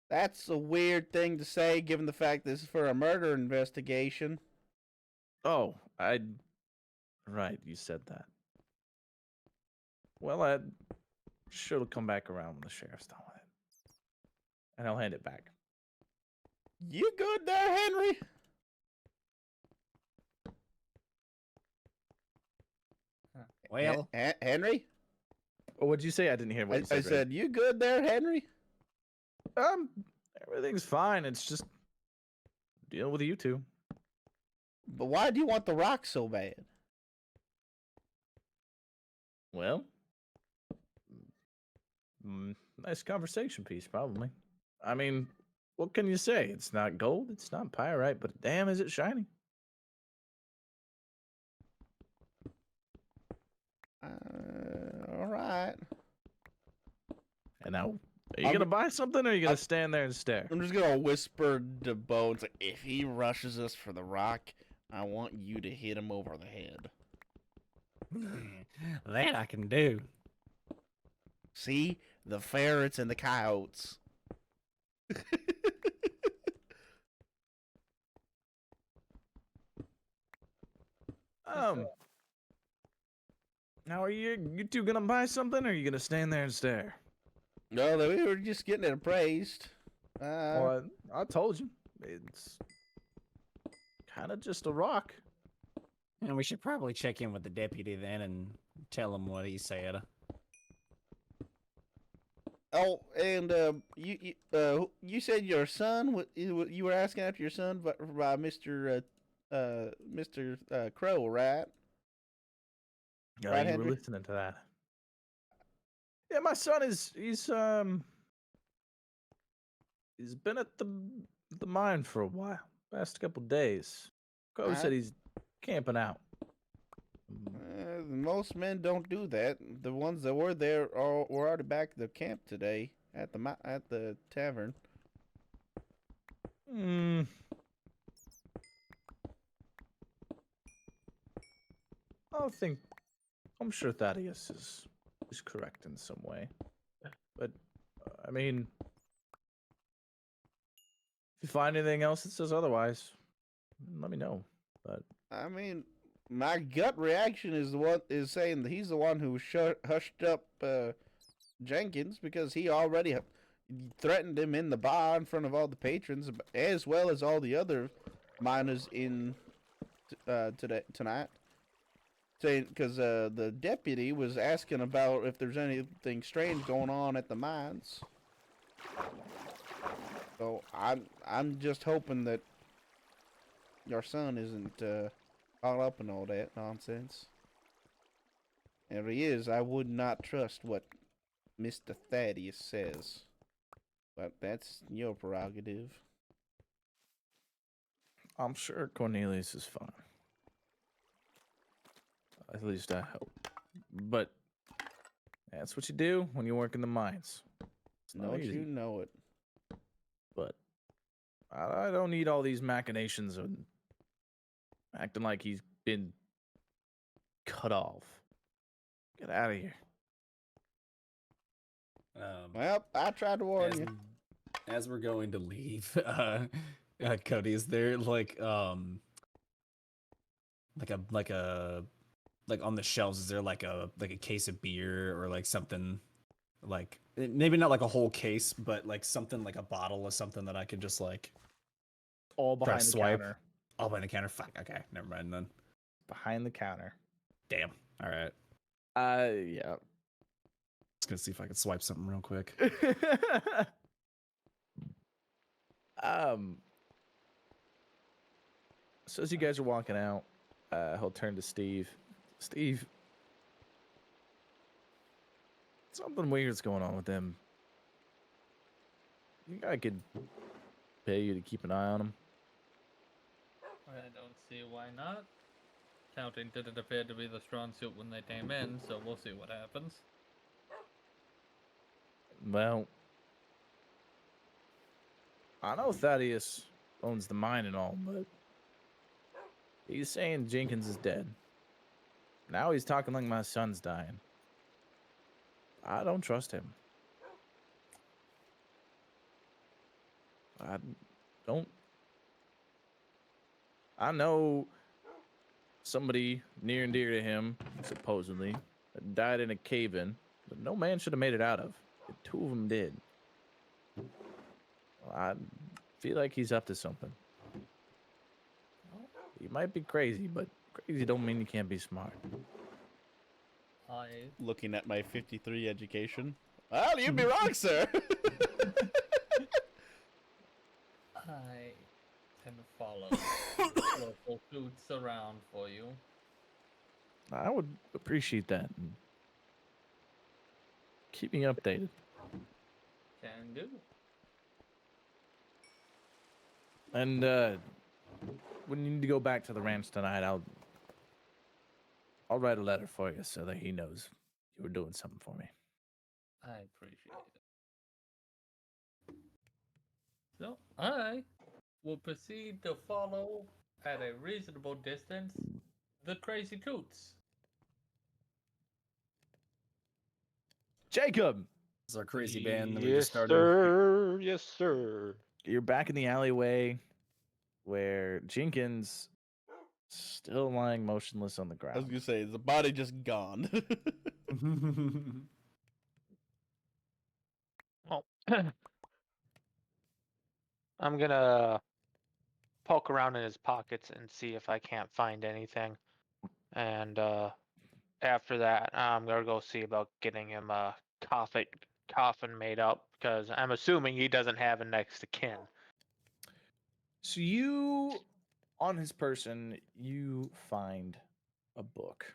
That's a weird thing to say, given the fact this is for a murder investigation. Oh, right, you said that. Well, I'm sure it'll come back around when the sheriff's done with it. And I'll hand it back. You good there, Henry? Well, Henry? Oh, what'd you say? I didn't hear what you said. I Ray. said, you good there, Henry? Everything's fine. It's just dealing with you two. But why do you want the rock so bad? Well, nice conversation piece, probably. I mean, what can you say? It's not gold, it's not pyrite, but damn, is it shiny. All right. And now, are you gonna buy something, or are you gonna stand there and stare? I'm just gonna whisper to Bones, like, if he rushes us for the rock, I want you to hit him over the head. that I can do. See? The ferrets and the coyotes. Now are you two gonna buy something, or are you gonna stand there and stare? No, we were just getting it appraised. Well, I told you, it's kind of just a rock. And we should probably check in with the deputy then and tell him what he said. Oh, and you said your son. You were asking after your son by Mr. Crow, right? Yeah, Right, you were Henry? listening to that. Yeah, my son he's been at the mine for a while, past couple days. Crow said he's camping out. Most men don't do that. The ones that were there were already back at the camp today at the tavern. I'm sure Thaddeus is correct in some way, but I mean, if you find anything else that says otherwise, let me know. But I mean, my gut reaction is saying that he's the one who hushed up Jenkins, because he already threatened him in the bar in front of all the patrons, as well as all the other miners in tonight. Saying, because the deputy was asking about if there's anything strange going on at the mines. So I'm just hoping that your son isn't caught up in all that nonsense. And if he is, I would not trust what Mr. Thaddeus says. But that's your prerogative. I'm sure Cornelius is fine. At least I hope. But that's what you do when you work in the mines. It's not Don't easy. you know it? But I don't need all these machinations and acting like he's been cut off. Get out of here. Well, I tried to warn you. As we're going to leave, Cody, is there like on the shelves, is there like a case of beer or like something, like maybe not like a whole case, but like something like a bottle or something that I could just like All behind the swipe? counter. All behind the counter? Fuck, okay, never mind then. Behind the counter. Damn. All right. Yeah. Just gonna see if I can swipe something real quick. So as you guys are walking out, he'll turn to Steve. Steve, something weird's going on with them. You think I could pay you to keep an eye on them? I don't see why not. Counting didn't appear to be the strong suit when they came in, so we'll see what happens. Well, I know Thaddeus owns the mine and all, but He's saying Jenkins is dead. Now he's talking like my son's dying. I don't trust him. I don't. I know somebody near and dear to him, supposedly, that died in a cave-in, but no man should have made it out of. Two of them did. I feel like he's up to something. He might be crazy, but crazy don't mean you can't be smart. I Looking at my 53 education. Well, you'd be wrong, sir. I can follow local suits around for you. I would appreciate that. Keep me updated. Can do. And when you need to go back to the ranch tonight, I'll write a letter for you so that he knows you were doing something for me. I appreciate it. So I will proceed to follow at a reasonable distance the Crazy Toots. Jacob, It's our crazy band that we Yes, just started. sir. Yes, sir. you're back in the alleyway where Jenkins still lying motionless on the I was ground. gonna say, is the body just gone? Well, I'm gonna poke around in his pockets and see if I can't find anything. And after that, I'm gonna go see about getting him a coffin made up because I'm assuming he doesn't have a next of kin. So you, on his person, you find a book.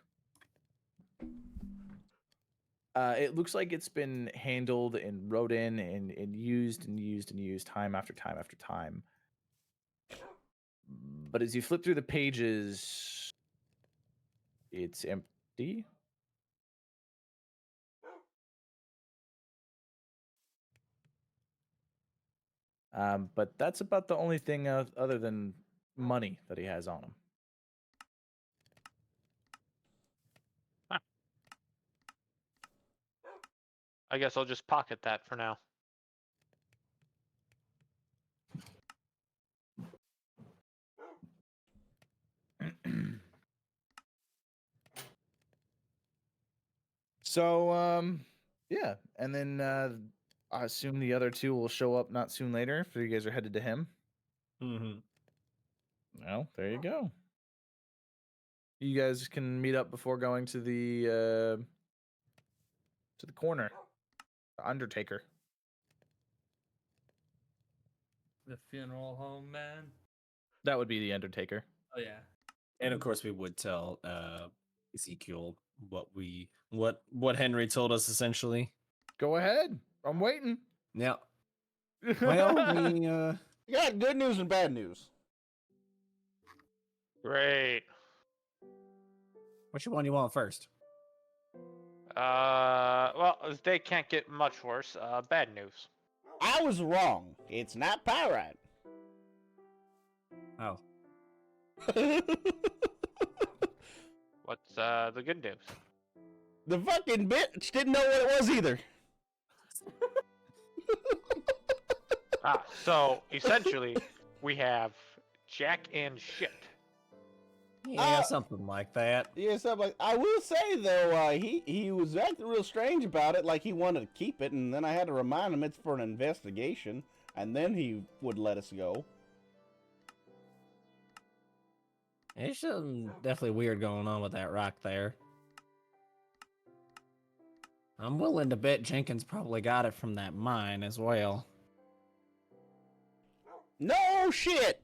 It looks like it's been handled and wrote in and used and used and used time after time after time. But as you flip through the pages, it's empty. But that's about the only thing other than money that he has on him. I guess I'll just pocket that for now. So, yeah, and then I assume the other two will show up not soon later if you guys are headed to him. Mhm. Well, there you go. You guys can meet up before going to the corner, the Undertaker. The funeral home man. That would be the Undertaker. Oh yeah. And of course, we would tell Ezekiel what Henry told us essentially. Go ahead. I'm waiting. Yeah. Well, we You got good news and bad news. Great. which one you want first? Well, this day can't get much worse. Bad news. I was wrong. It's not pyrite. Oh, What's the good news? The fucking bitch didn't know what it was either. So essentially, we have Jack and shit. yeah, something like that. Yeah, so like I will say though, he was acting real strange about it, like he wanted to keep it, and then I had to remind him it's for an investigation, and then he would let us go. There's something definitely weird going on with that rock there. I'm willing to bet Jenkins probably got it from that mine as well. No shit.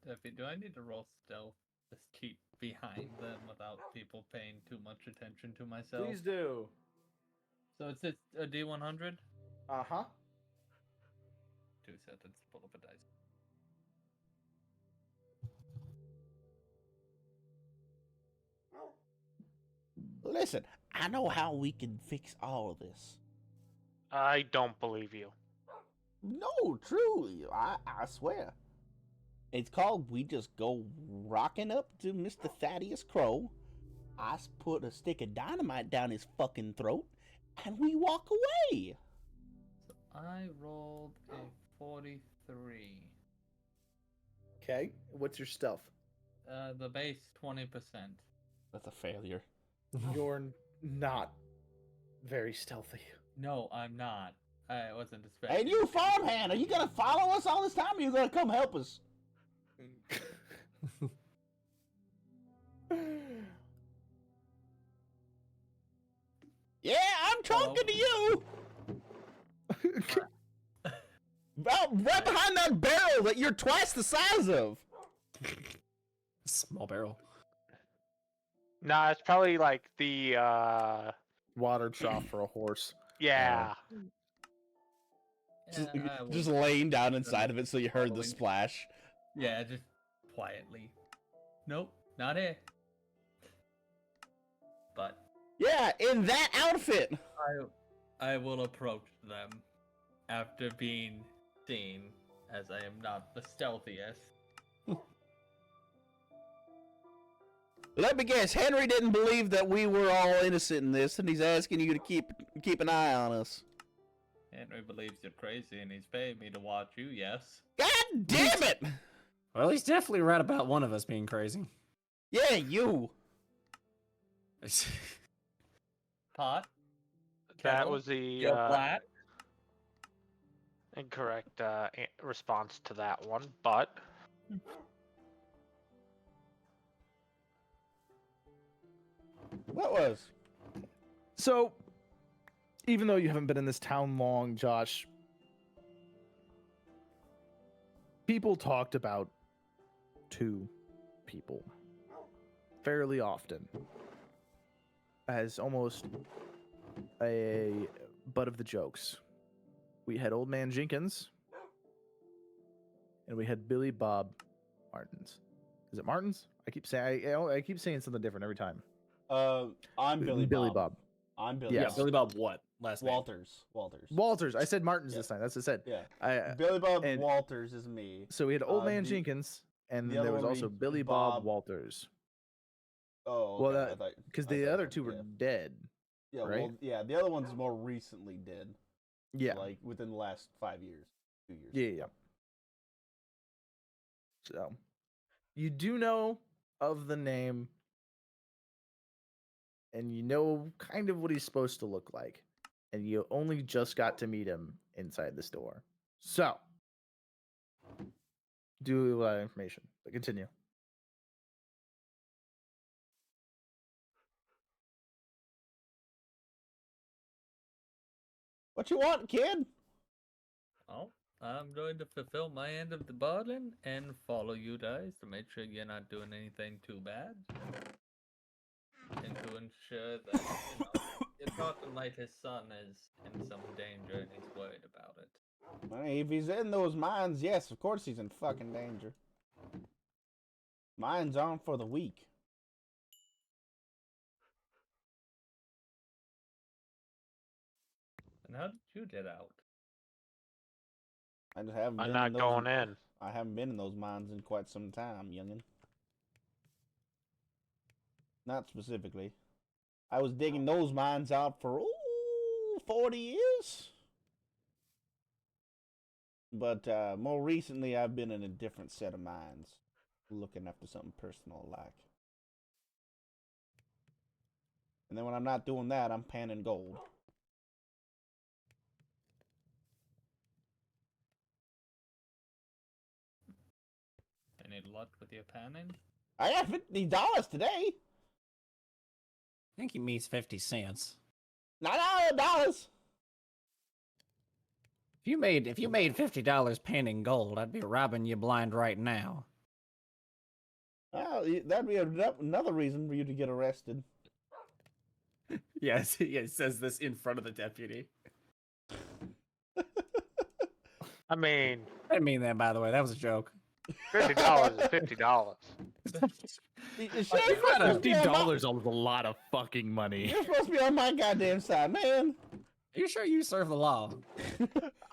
Duffy, do I need to roll stealth? Just keep behind them without people paying too much attention to myself. Please do. So it's a D100. Uh-huh. 2 seconds. Pull up a dice. Listen, I know how we can fix all of this. I don't believe you. No, truly, I swear. It's called We Just Go Rocking Up to Mr. Thaddeus Crow. Put a stick of dynamite down his fucking throat, and we walk away. So I rolled a 43. Okay. What's your stealth? The base 20%. That's a failure. You're not very stealthy. No, I'm not. I wasn't expecting. And you, farmhand, are you gonna follow us all this time, or you gonna come help us? Yeah, I'm talking to you. Right behind that barrel that you're twice the size of. Small barrel. Nah, it's probably like the Water trough for a horse. yeah. Just, Yeah, I just was- laying down inside of it so you heard the Following. splash. Yeah, just quietly. Nope, not here. But Yeah, in that outfit. I will approach them after being seen, as I am not the stealthiest. Let me guess, Henry didn't believe that we were all innocent in this, and he's asking you to keep an eye on us. Henry believes you're crazy, and he's paid me to watch you. Yes. God damn it! Well, he's definitely right about one of us being crazy. Yeah, you. Pot. That Kettle, was the Joe Black. incorrect response to that one, but What was? So, even though you haven't been in this town long, Josh, people talked about two people fairly often as almost a butt of the jokes. We had Old Man Jenkins, and we had Billy Bob Martins. Is it Martins? I keep saying I keep saying something different every time. I'm Billy Bob. I'm Billy Yes. Bob. Billy Bob what? Last name? Walters. Walters. I said Martins Yeah. this time. That's what I said. Yeah. I, Billy Bob and- Walters is me. so we had Old Man the- Jenkins, and the then there other was one also would be Billy Bob- Bob Walters. Oh, Well, okay, that- Because the other two were dead. yeah, right? well, yeah, the other one's more recently dead. Yeah. Like within the last 5 years, 2 years. Yeah. So, you do know of the name, and you know kind of what he's supposed to look like, and you only just got to meet him inside the store. So, do a lot of information, but continue. What you want, kid? Well, I'm going to fulfill my end of the bargain and follow you guys to make sure you're not doing anything too bad. And to ensure that, you know, you're talking like his son is in some danger and he's worried about it. Well, if he's in those mines, yes, of course he's in fucking danger. Mines aren't for the weak. And how did you get out? I just haven't I'm been not in those, going in. I haven't been in those mines in quite some time, youngin. Not specifically. I was digging those mines out for 40 years. But more recently, I've been in a different set of mines, looking after something personal like. And then when I'm not doing that, I'm panning gold. Any luck with your panning? I got $50 today. I think he means 50 cents. Not $dollars. If you made $50 painting gold, I'd be robbing you blind right now. Well, that'd be another reason for you to get arrested. Yes, it says this in front of the deputy. I mean, I didn't mean that, by the way. That was a joke. $50 is $50. You're supposed to be on my- is a lot of fucking money. You're supposed to be on my goddamn side, man. Are you sure you serve the law?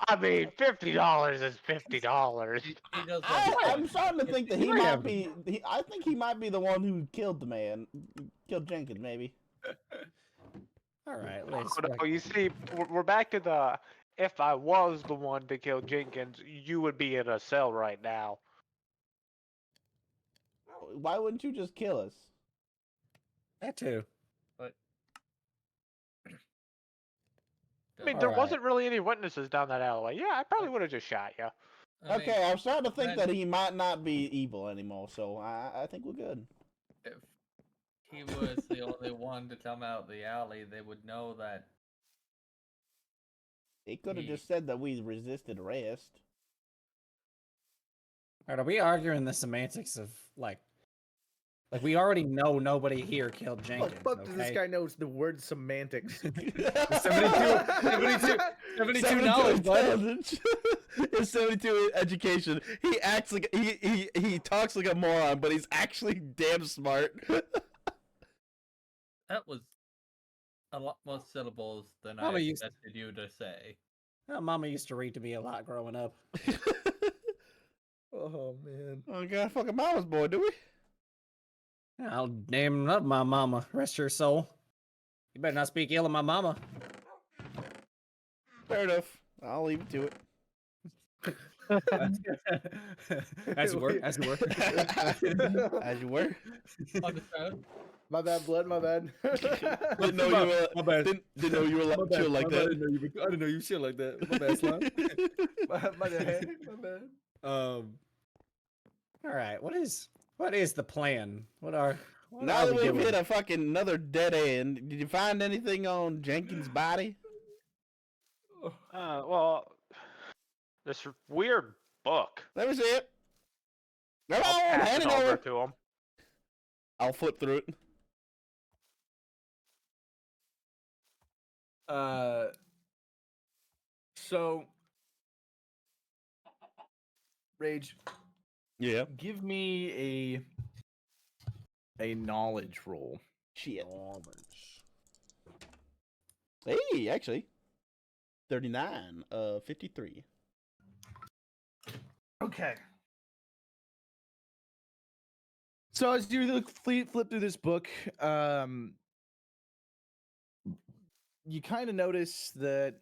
I mean, $50 is $50. He does I'm starting to think that he might might have- be. I think he might be the one who killed the man. Killed Jenkins, maybe. All right, let's. Oh, no, you see, we're back to the. If I was the one to kill Jenkins, you would be in a cell right now. Why wouldn't you just kill us? That too. I mean, there Alright. wasn't really any witnesses down that alleyway. Yeah, I probably would have just shot you. I mean, Okay, I'm starting to think then- that he might not be evil anymore, so I think we're good. if he was the only one to come out the alley, they would know that. He could have He- just said that we resisted arrest. All right, are we arguing the semantics of like we already know nobody here killed What Jenkins? the fuck does this okay? guy know the word semantics? 72 knowledge, bud. intelligence. It's 72 education. He acts like he talks like a moron, but he's actually damn smart. That was a lot more syllables than Mama I used- expected you to say. Well, Mama used to read to me a lot growing up. Oh man. Oh god, fucking mama's boy, do we? I'll damn love my mama. Rest her soul. You better not speak ill of my mama. Fair enough. I'll leave it to it. As you were. As you were. As you were. Understand? My bad, blood. My bad. Didn't know you were. My bad. Didn't know you were like chill like I that. didn't know you shit like that. My bad, slime. my bad. My bad. All right. What is the plan? What are Now that we we've doing? hit a fucking another dead end, did you find anything on Jenkins' body? Well, this weird book. Let me see it. Come I'll on, pass hand it it over over. to him. I'll flip through it. So, Rage, Yeah. give me a knowledge roll. Shit. Hey, actually. 39, 53. Okay. So as you flip through this book, you kind of notice that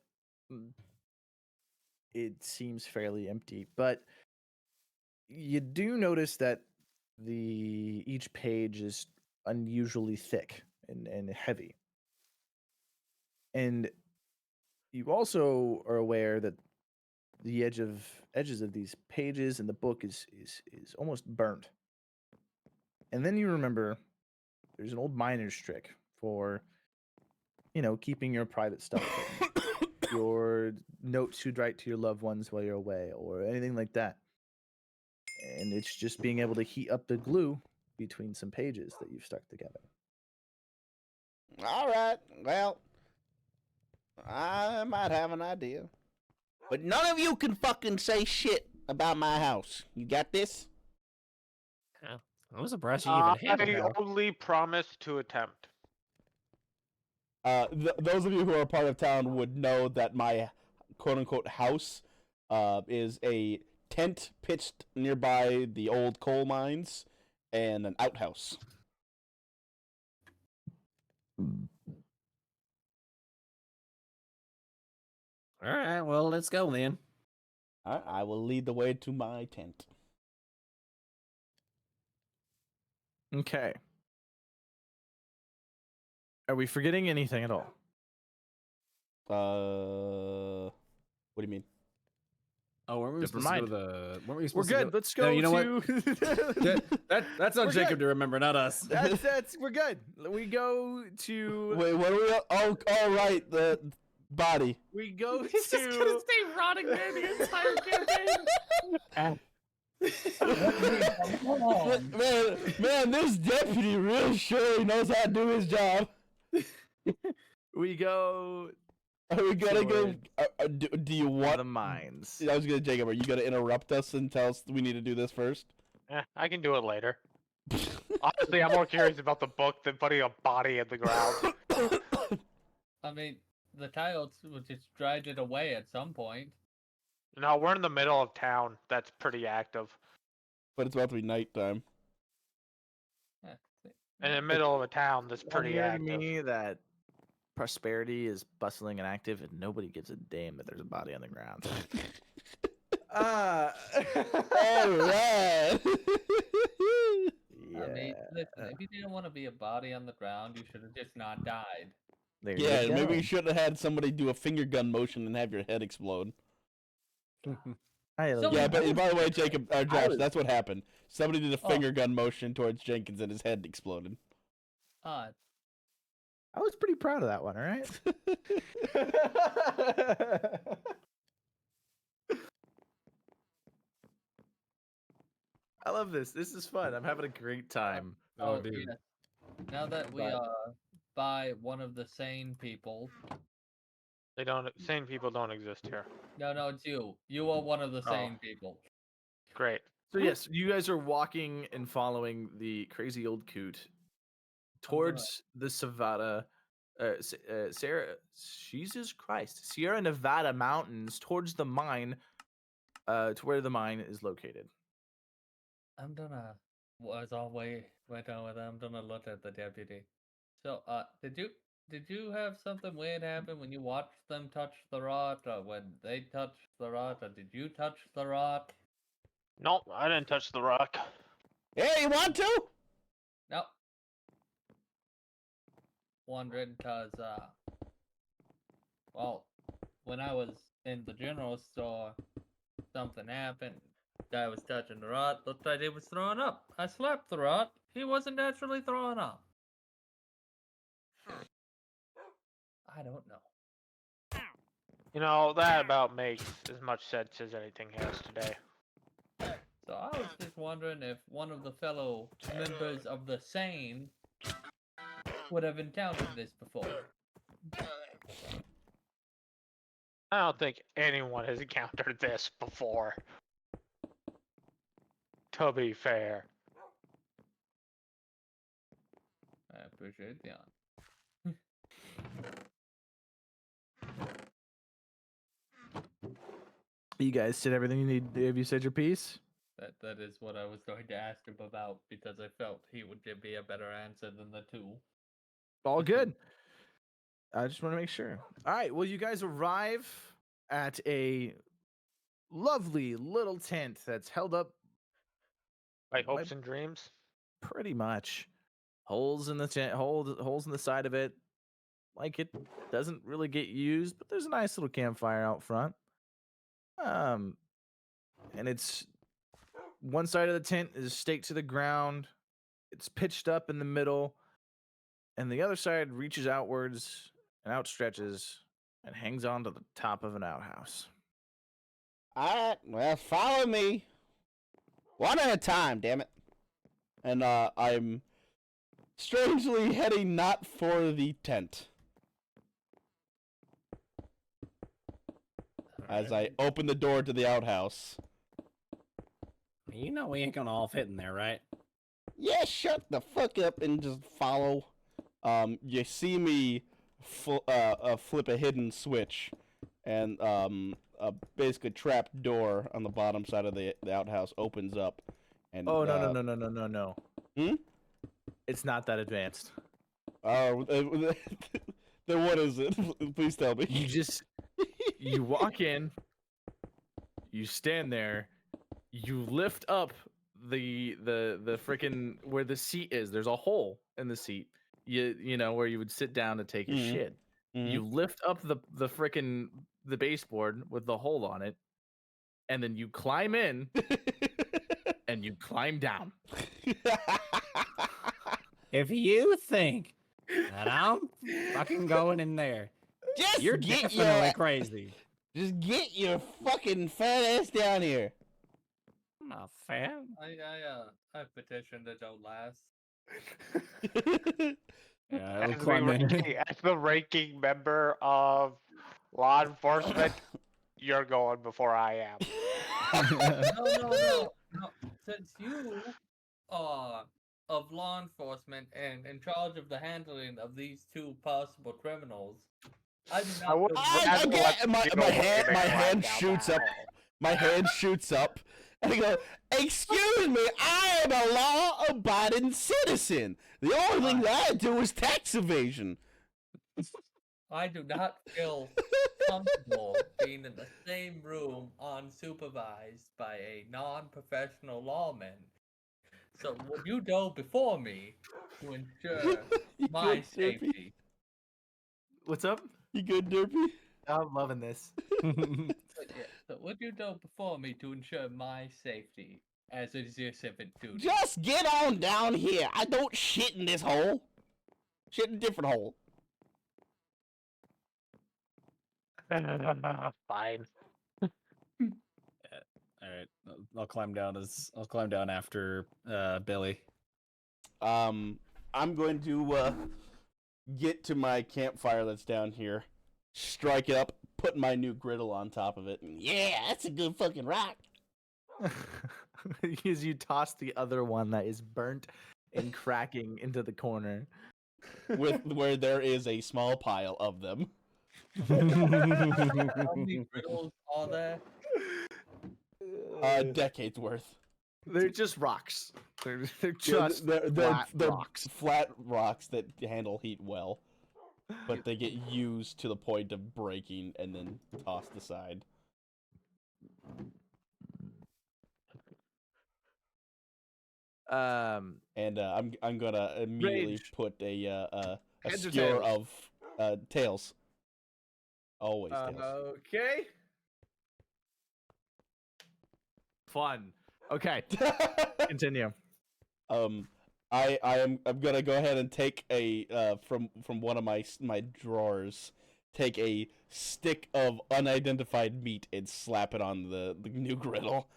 it seems fairly empty, but you do notice that each page is unusually thick and heavy. And you also are aware that the edges of these pages and the book is almost burnt. And then you remember there's an old miner's trick for, keeping your private stuff hidden. Your notes you'd write to your loved ones while you're away or anything like that. And it's just being able to heat up the glue between some pages that you've stuck together. All right. Well, I might have an idea. But none of you can fucking say shit about my house. You got this? I was surprised you even had I it. only promise to attempt. Those of you who are part of town would know that my quote-unquote house is a tent pitched nearby the old coal mines and an outhouse. All right, well, let's go then. All right, I will lead the way to my tent. Okay. Are we forgetting anything at all? What do you mean? Oh, weren't we Never supposed to mind. go to the? Weren't we We're supposed good. to Let's No, go you know what? to. That's on We're Jacob good. to remember, not us. That's we're good. We go to. Wait, what are we? Oh, all right, the body. We go He's just gonna to. stay rotting there the entire campaign. Man, this deputy really surely knows how to do his job. We go Are we gonna go? Toward Do you to want? the mines. I was gonna, Jacob. Are you gonna interrupt us and tell us we need to do this first? I can do it later. Honestly, I'm more curious about the book than putting a body in the ground. I mean, the coyotes would just drive it away at some point. No, we're in the middle of town. That's pretty active. But it's about to be nighttime. Yeah, In the middle of a town that's pretty Weird to active. me that Prosperity is bustling and active, and nobody gives a damn that there's a body on the ground. All right. Yeah. I mean, listen, if you didn't want to be a body on the ground, you should have just not died. There Yeah, you maybe go. you should have had somebody do a finger gun motion and have your head explode. I- So- Yeah, I but was- by the way, Jacob, or Josh, was- that's what happened. Somebody did a Oh. finger gun motion towards Jenkins and his head exploded. Odd. I was pretty proud of that one, all right? I love this. This is fun. I'm having a great time. Oh, yeah. Now that we But- are by one of the sane people. Sane people don't exist here. No, it's you. You are one of the Oh. sane people. Great. So yes, you guys are walking and following the crazy old coot towards the Savada, Jesus Christ, Sierra Nevada mountains, towards the mine, to where the mine is located. I'm gonna, as always, went on with that. I'm gonna look at the deputy. So, did you have something weird happen when you watched them touch the rock, or when they touched the rock, or did you touch the rock? Nope, I didn't touch the rock. Hey, you want to? No. Wondering, cause well, when I was in the general store, something happened. Guy was touching the rod. Looked like he was throwing up. I slapped the rod. He wasn't naturally throwing up. I don't know. You know, that about makes as much sense as anything has today. So I was just wondering if one of the fellow members of the Sane would have encountered this before. I don't think anyone has encountered this before. To be fair. I appreciate the honor. You guys did everything you need. Have you said your piece? That is what I was going to ask him about because I felt he would give me a better answer than the two. All good. I just want to make sure. All right. Well, you guys arrive at a lovely little tent that's held up By hopes and dreams. pretty much. Holes in the tent, holes in the side of it. Like it doesn't really get used, but there's a nice little campfire out front. And it's one side of the tent is staked to the ground. It's pitched up in the middle, and the other side reaches outwards and outstretches and hangs on to the top of an outhouse. All right, well, follow me. One at a time, damn it. And I'm strangely heading not for the tent. As I open the door to the outhouse. You know we ain't gonna all fit in there, right? Yeah, shut the fuck up and just follow. You see me flip a hidden switch, and a basically trap door on the bottom side of the outhouse opens up. And Oh no. Hmm? It's not that advanced. Oh, then what is it? Please tell me. You walk in, you stand there, you lift up the freaking where the seat is. There's a hole in the seat. You know where you would sit down to take a Mhm. shit. Mhm. You lift up the freaking the baseboard with the hole on it, and then you climb in and you climb down. If you think that I'm fucking going in there, Just you're get definitely your crazy. just get your fucking fat ass down here. I'm not fat. I petitioned it don't last. Yeah, As I'll the, climb in. as the ranking member of law enforcement, you're going before I am. No. Since you are of law enforcement and in charge of the handling of these two possible criminals, I do I not. would feel I rather get let my, you my know hand. what My you're gonna hand climb shoots down up. that hole. My hand shoots up, and I go, "Excuse me, I am a law-abiding citizen. The only thing that I do is tax evasion." I do not feel comfortable being in the same room unsupervised by a non-professional lawman. So would you go before me to ensure You my good, Derpy? safety? What's up? You good, Derpy? I'm loving this. So would you go before me to ensure my safety as it is your civic duty? Just get on down here. I don't shit in this hole. Shit in a different hole. Fine. All right, I'll climb down after Billy. I'm going to get to my campfire that's down here, strike it up, put my new griddle on top of it, and yeah, that's a good fucking rock. As you toss the other one that is burnt and cracking into the corner. With where there is a small pile of them. How many griddles are there? Decades worth. They're just rocks. They're Yeah, just flat rocks. Flat rocks that handle heat well, but they get used to the point of breaking and then tossed aside. And I'm gonna immediately Rage. put a Heads or skewer tails? of tails. Always tails. Okay. Fun. Okay, continue. I'm gonna go ahead and take a from one of my drawers, take a stick of unidentified meat and slap it on the new griddle.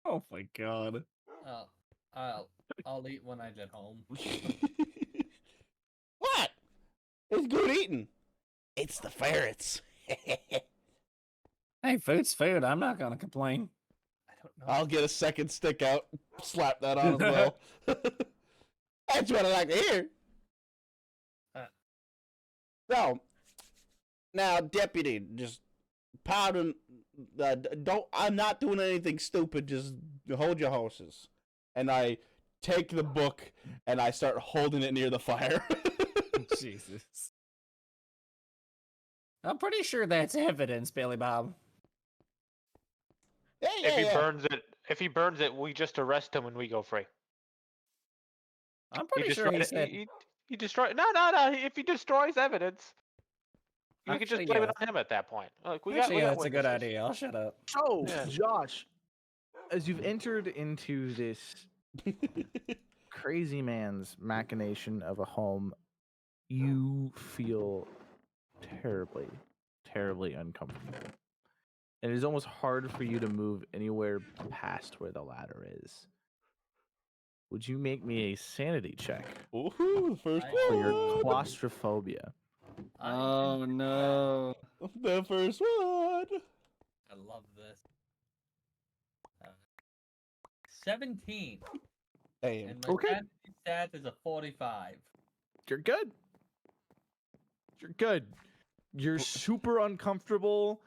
Oh my god. I'll eat when I get home. What? It's good eating. It's the ferrets. Hey, food's food. I'm not gonna complain. I don't know. I'll get a second stick out, slap that on as well. That's what I like to hear. So, now, deputy, just pardon. Don't. I'm not doing anything stupid. Just hold your horses. And I take the book and I start holding it near the fire. Jesus. I'm pretty sure that's evidence, Billy Bob. Yeah, If he burns it, we just arrest him and we go free. I'm pretty sure he destroyed said. he destroyed. No. If he destroys evidence, you can just Actually, blame yeah. it on him at that point. Like Actually, we got that's a good witnesses. idea. I'll shut up. So, Yeah. Josh, as you've entered into this crazy man's machination of a home, you feel terribly, terribly uncomfortable. And it is almost hard for you to move anywhere past where the ladder is. Would you make me a sanity check Ooh, first for your one. claustrophobia? Oh no. The first one. I love this. 17. Damn. And my Okay. sanity stat is a 45. You're good. You're good. You're super uncomfortable,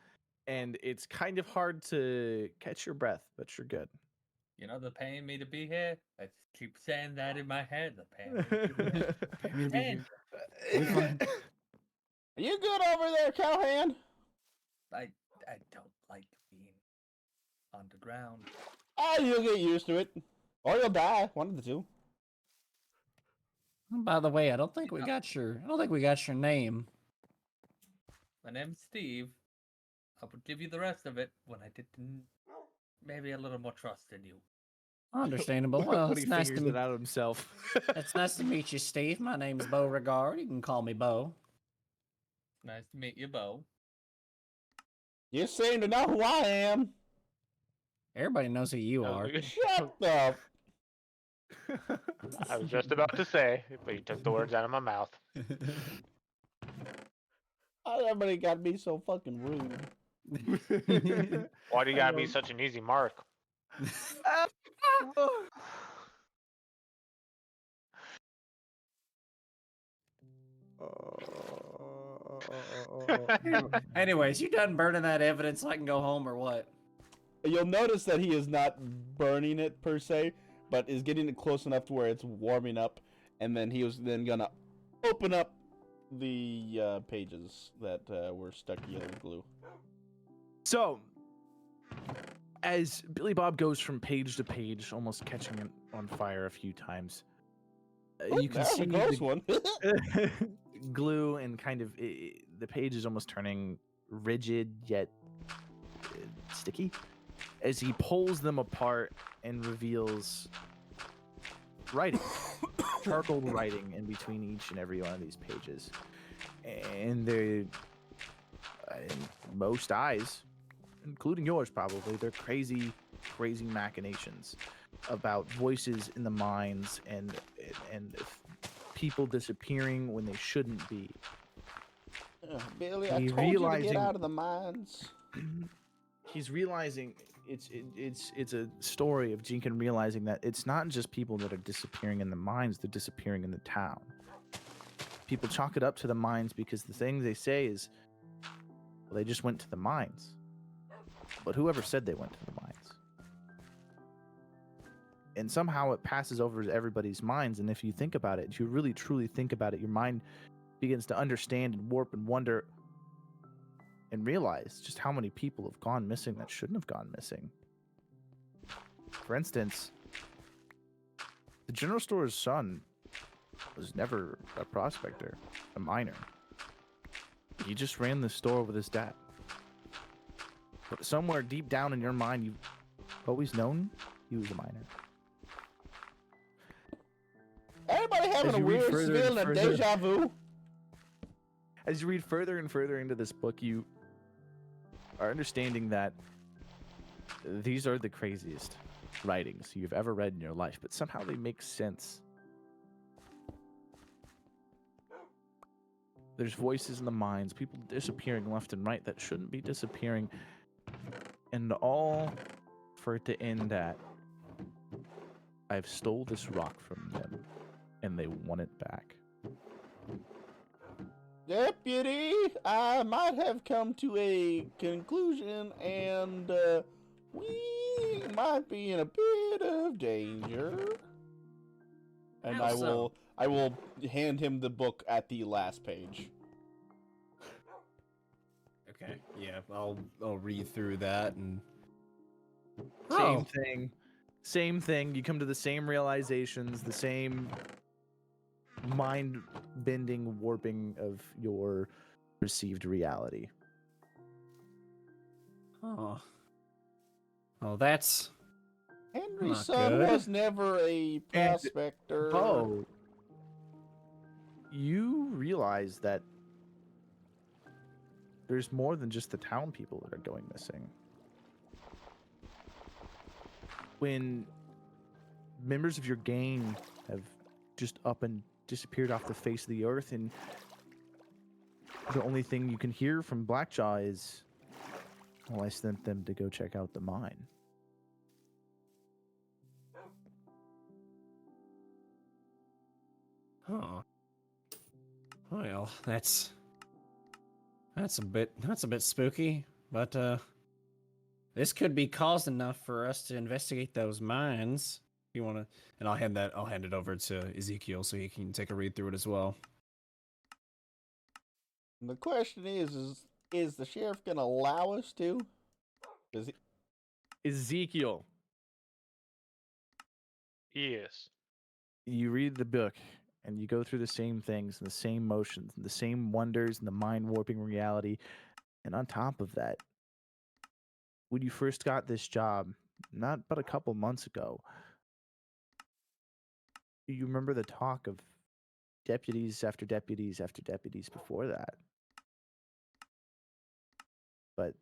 and it's kind of hard to catch your breath, but you're good. You know, they're paying me to be here. I just keep saying that in my head. They're paying me to be here. And Are you good over there, Cowhand? I don't like being underground. Ah, you'll get used to it. Or you'll die. One of the two. By the way, I don't think we got your name. My name's Steve. I would give you the rest of it when I did maybe a little more trust in you. Understandable. Well, When it's he nice figures to it out himself. it's nice to meet you, Steve. My name's Beauregard. You can call me Bo. Nice to meet you, Bo. You seem to know who I am. Everybody knows who you are. Shut up. I was just about to say, but you took the words out of my mouth. Everybody got to be so fucking rude. Why do you gotta be such an easy mark? Anyways, you done burning that evidence so I can go home or what? You'll notice that he is not burning it per se, but is getting it close enough to where it's warming up, and then he was then gonna open up the pages that were stuck together with glue. So, as Billy Bob goes from page to page, almost catching it on fire a few times, you can That was see a close the one. glue and kind of the page is almost turning rigid yet sticky as he pulls them apart and reveals writing, charcoal writing in between each and every one of these pages, and they're in most eyes, including yours probably, they're crazy machinations about voices in the mines and people disappearing when they shouldn't be. Billy, I He told you to realizing- get out of the mines. He's realizing it's a story of Jinkin realizing that it's not just people that are disappearing in the mines, they're disappearing in the town. People chalk it up to the mines because the thing they say is, well, they just went to the mines. But whoever said they went to the mines? And somehow it passes over everybody's minds, and if you think about it, if you really truly think about it, your mind begins to understand and warp and wonder and realize just how many people have gone missing that shouldn't have gone missing. For instance, the general store's son was never a prospector, a miner. He just ran the store with his dad. But somewhere deep down in your mind, you've always known he was a miner. Everybody having As a you read weird further and feeling of further- deja vu. As you read further and further into this book, you are understanding that these are the craziest writings you've ever read in your life, but somehow they make sense. There's voices in the minds, people disappearing left and right that shouldn't be disappearing, and all for it to end at, I've stole this rock from them, and they want it back. Deputy, I might have come to a conclusion, and we might be in a bit of danger. And How so? I will hand him the book at the last page. Okay, yeah, I'll read through that and. Same thing. You come to the same realizations, the same mind-bending warping of your perceived reality. Oh. Oh, that's. Henry's Not son good. was never a prospector. Oh, you realize that there's more than just the town people that are going missing. When members of your gang have just up and disappeared off the face of the earth, and the only thing you can hear from Blackjaw is, well, I sent them to go check out the mine. Oh. Well, that's a bit spooky, but this could be cause enough for us to investigate those mines. If you want to, and I'll hand it over to Ezekiel so he can take a read through it as well. The question is the sheriff gonna allow us to? Does he? Ezekiel, Yes. you read the book and you go through the same things and the same motions and the same wonders and the mind warping reality. And on top of that, when you first got this job, not but a couple months ago, you remember the talk of deputies after deputies after deputies before that. But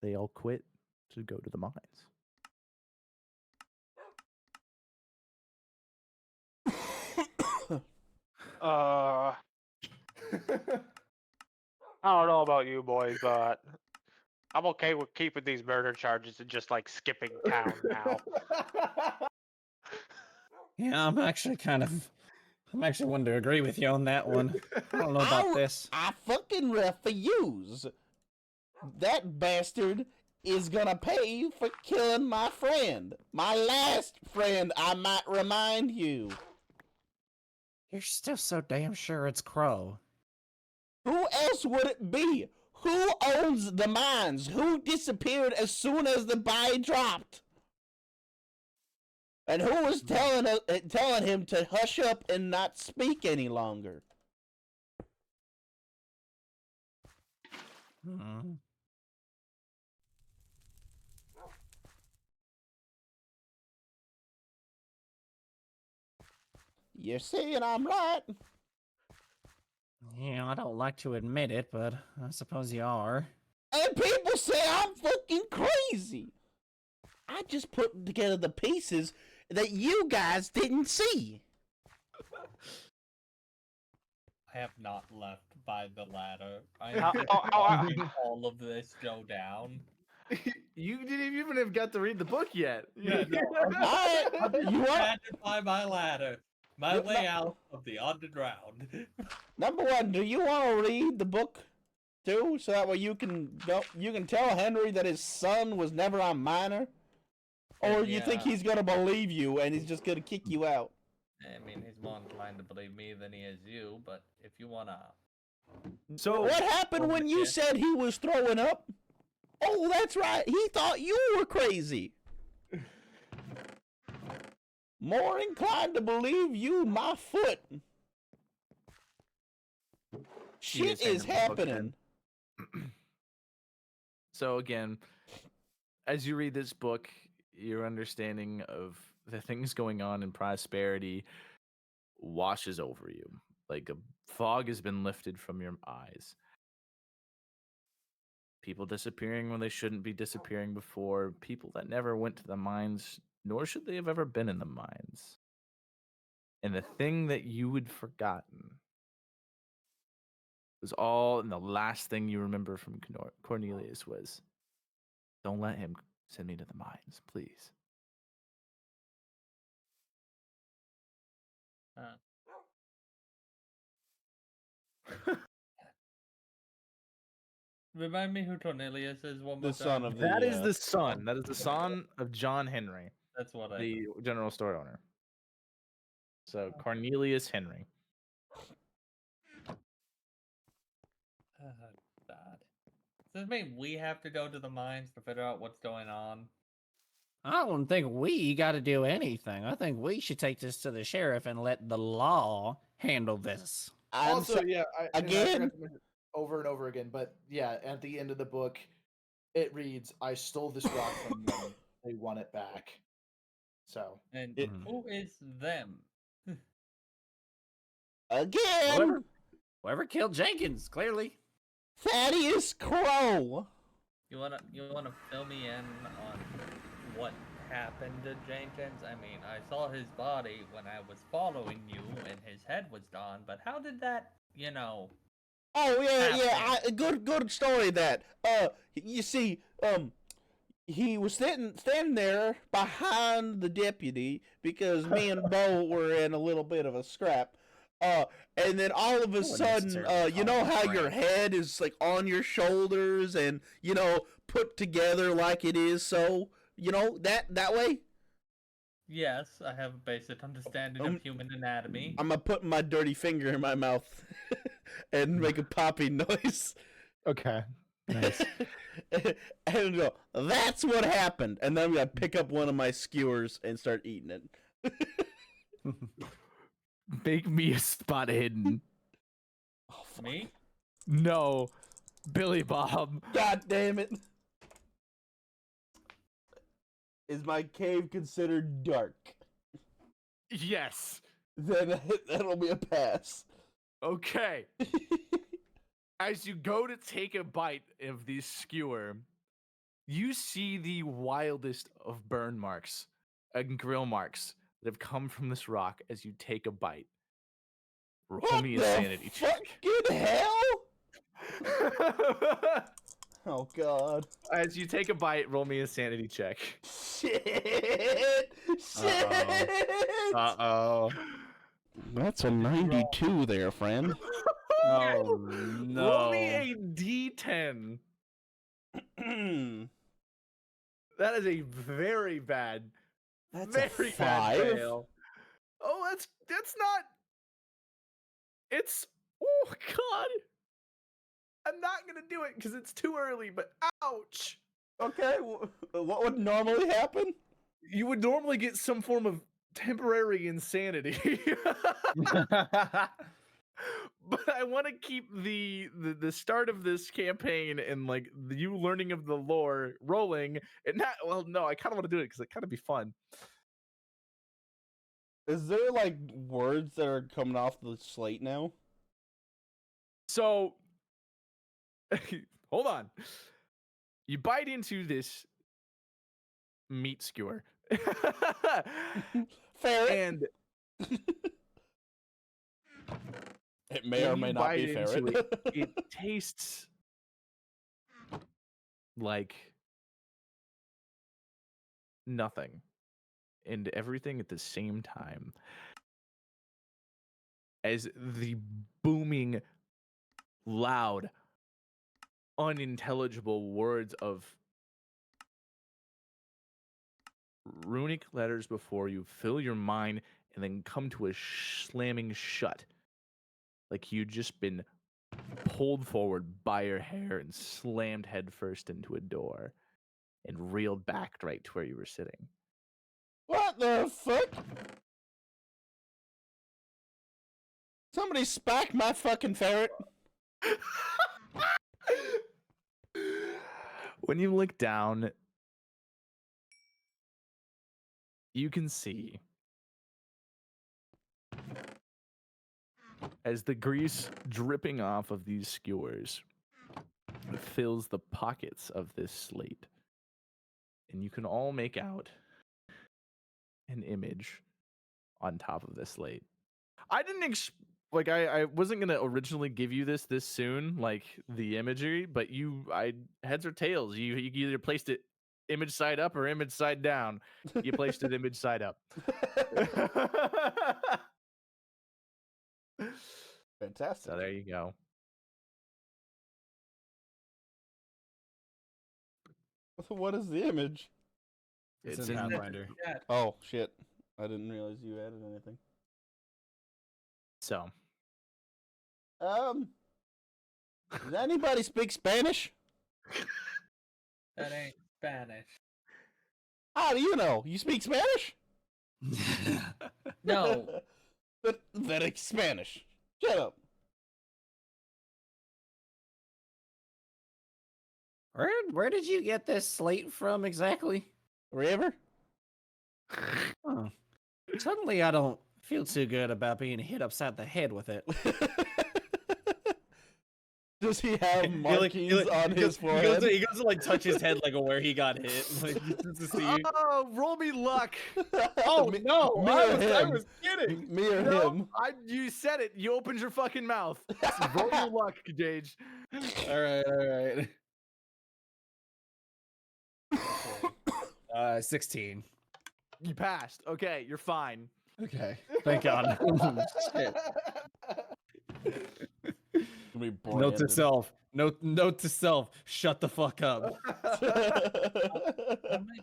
they all quit to go to the mines. I don't know about you boys, but I'm okay with keeping these murder charges and just like skipping town now. Yeah, I'm actually kind of I'm actually wanting to agree with you on that one. I don't know about this. I fucking refuse. That bastard is gonna pay for killing my friend. My last friend, I might remind you. You're still so damn sure it's Crow. Who else would it be? Who owns the mines? Who disappeared as soon as the buy dropped? And who was telling him to hush up and not speak any longer? Hmm. You're saying I'm right. Yeah, I don't like to admit it, but I suppose you are. And people say I'm fucking crazy. I just put together the pieces that you guys didn't see. I have not left by the ladder. I How- am how- watching all of this go down. You didn't even have got to read the book yet. Yeah, no, Alright, you want Standing by my ladder, my way out of the underground. number one? Do you want to read the book too, so that way you can tell Henry that his son was never a miner, or you think Yeah. he's gonna believe you and he's just gonna kick you out? I mean, he's more inclined to believe me than he is you, but if you wanna... So What happened when you yeah. said he was throwing up? Oh, that's right. He thought you were crazy. More inclined to believe you, my foot. Shit is happening. So again, as you read this book, your understanding of the things going on in prosperity washes over you. Like a fog has been lifted from your eyes. People disappearing when they shouldn't be disappearing before. People that never went to the mines, nor should they have ever been in the mines. And the thing that you had forgotten was all, and the last thing you remember from Cornelius was, don't let him send me to the mines, please. Remind me who Cornelius is one more The son time. of the. That is the son. That is the son of John Henry, That's what I... the general store owner. So Cornelius Henry. God. Does this mean we have to go to the mines to figure out what's going on? I don't think we got to do anything. I think we should take this to the sheriff and let the law handle this. Also, yeah, I again? forgot to mention over and over again, but yeah, at the end of the book, it reads, "I stole this rock from them. They want it back." So And It- who is them? Again, Whoever killed Jenkins, clearly. Thaddeus Crow. You wanna fill me in on what happened to Jenkins? I mean, I saw his body when I was following you, and his head was gone. But how did that, Oh yeah, good story. That you see, he was standing there behind the deputy because me and Bo were in a little bit of a scrap. And then all of a wouldn't sudden, necessarily you call know it a how your scrap. head is like on your shoulders and put together like it is. So that way. Yes, I have a basic understanding of human anatomy. I'm gonna put my dirty finger in my mouth and make a popping noise. okay, nice. And go, that's what happened. And then I'm gonna pick up one of my skewers and start eating it. Make me a spot hidden. Oh, fuck. Me? No, Billy Bob. God damn it. Is my cave considered dark? Yes. Then that'll be a pass. Okay. As you go to take a bite of the skewer, you see the wildest of burn marks and grill marks that have come from this rock as you take a bite. Roll What me the a sanity check. fucking hell? Oh god. As you take a bite, roll me a sanity check. Shit! Shit! Uh-oh. That's a 92 there, friend. Oh Roll me a D10. That is a very bad, That's a very bad 5. fail. Oh, that's not. It's oh god. I'm not gonna do it because it's too early. But ouch. Okay, what would normally happen? You would normally get some form of temporary insanity. But I want to keep the start of this campaign and like you learning of the lore rolling, and not well. No, I kind of want to do it because it kind of be fun. Is there like words that are coming off the slate now? So, hold on. You bite into this meat skewer, Ferret. and It may when or you may not bite be into ferret. it tastes like nothing and everything at the same time as the booming, loud, unintelligible words of runic letters before you fill your mind and then come to a slamming shut. Like you'd just been pulled forward by your hair and slammed headfirst into a door and reeled back right to where you were sitting. What the fuck? Somebody spack my fucking ferret. When you look down, you can see as the grease dripping off of these skewers fills the pockets of this slate. And you can all make out an image on top of this slate. I didn't I wasn't gonna originally give you this soon, like the imagery, but I heads or tails. You either placed it image side up or image side down. You placed it image side up. Fantastic. So there you go. What is the image? It's in in the- Pathfinder. Yeah. Oh shit! I didn't realize you added anything. So Does anybody speak Spanish? That ain't Spanish. How do you know? You speak Spanish? No. That is Spanish. Shut up. Where did you get this slate from exactly? River? Oh. Suddenly I don't feel too good about being hit upside the head with it. Does he have markings on his forehead? He goes to like touch his head like where he got hit. Like, just to see. oh, roll me luck. Oh Me- no! me I or was him? kidding. Me or No, him? you said it. You opened your fucking mouth. Roll your luck, Gage. All right. 16. You passed. Okay, you're fine. Okay. Thank God. Shit. Note to self. Note to self. Shut the fuck up.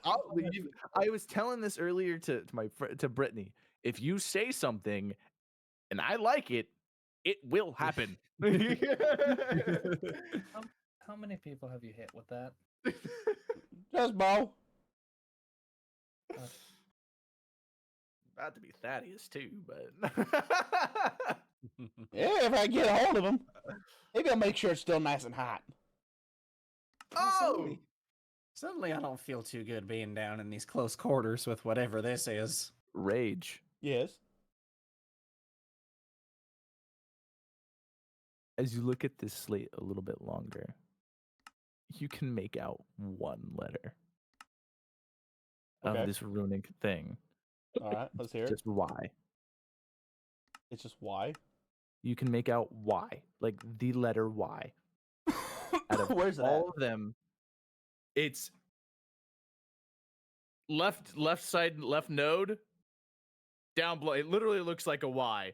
I'll leave. I was telling this earlier to Brittany. If you say something and I like it, it will happen. How many people have you hit with that? Just Bo. About to be Thaddeus too, but Yeah, if I get a hold of him, maybe I'll make sure it's still nice and hot. oh, Suddenly I don't feel too good being down in these close quarters with whatever this is. rage. Yes. As you look at this slate a little bit longer, you can make out one letter Okay. of this runic thing. All right, let's hear it. Just Y. It's just Y. You can make out Y, like the letter Y. Out of Where's that? all of them, it's left side, left node, down below. It literally looks like a Y.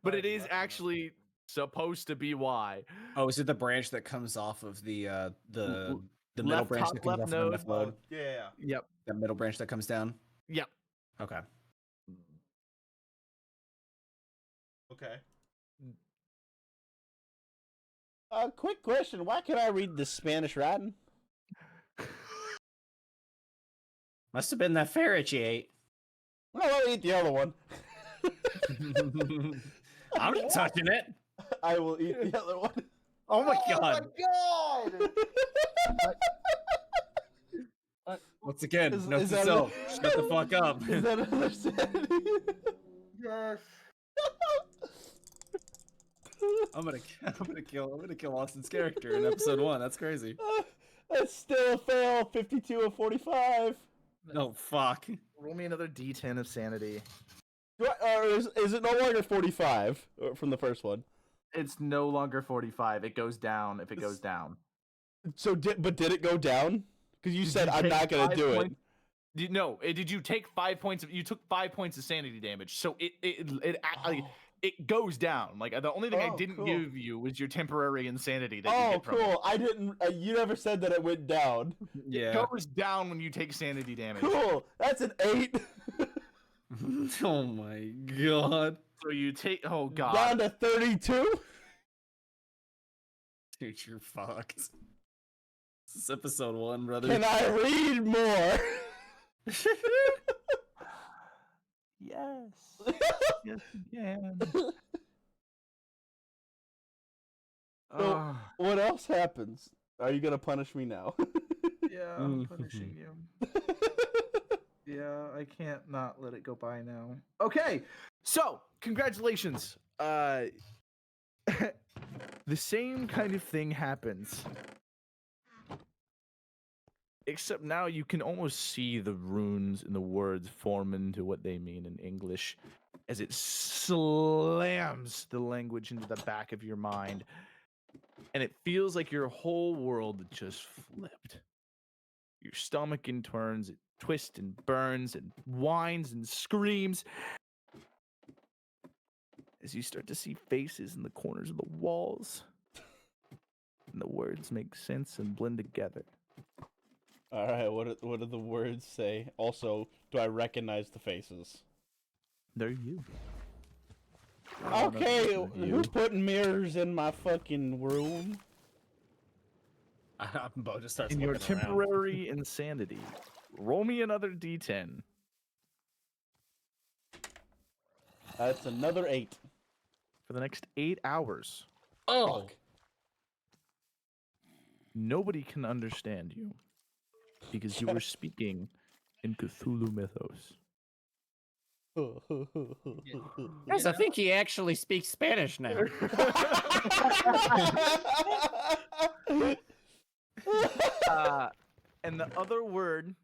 But it is actually supposed to be Y. Oh, is it the branch that comes off of the middle left branch top that comes left off of the node. left node? Yeah. Yep. That middle branch that comes down? Yep. Okay. Okay. Quick question. Why can't I read the Spanish writing? Must have been that ferret you ate. Well, I'll eat the other one. I'm not touching it. I will eat the other one. Oh my god. Once again, Is- note is to that self. Shut the fuck up. Is that another sanity? Yes. I'm gonna kill Austin's character in episode 1. That's crazy. That's still a fail. 52 of 45. No fuck. Roll me another D10 of sanity. Or is it no longer 45 from the first one? It's no longer 45. It goes down if it goes down. So did it go down? Because you said I'm take not gonna 5 do points- it. No, did you take 5 points you took 5 points of sanity damage. So it goes down. Like the only thing I Oh, didn't cool. give you was your temporary insanity that you Oh, get from it. cool. I didn't. You never said that it went down. It goes down when you take sanity damage. Cool. That's an 8. Oh my god. So you take Down god. to 32. Dude, you're fucked. This is episode 1, brother. Can I read more? Yes. Yes, you can. So, what else happens? Are you gonna punish me now? Yeah, I'm punishing you. Yeah, I can't not let it go by now. Okay, so congratulations. The same kind of thing happens, except now you can almost see the runes and the words form into what they mean in English, as it slams the language into the back of your mind, and it feels like your whole world just flipped. Your stomach in turns, it twists and burns and whines and screams as you start to see faces in the corners of the walls. And the words make sense and blend together. All right. What do the words say? Also, do I recognize the faces? They're you. Okay. You. Who's putting mirrors in my fucking room? Bo just starts In your looking around. temporary insanity, roll me another d10. That's another 8. For the next 8 hours, Oh. nobody can understand you because you were speaking in Cthulhu mythos. Guys, I think he actually speaks Spanish now. And the other word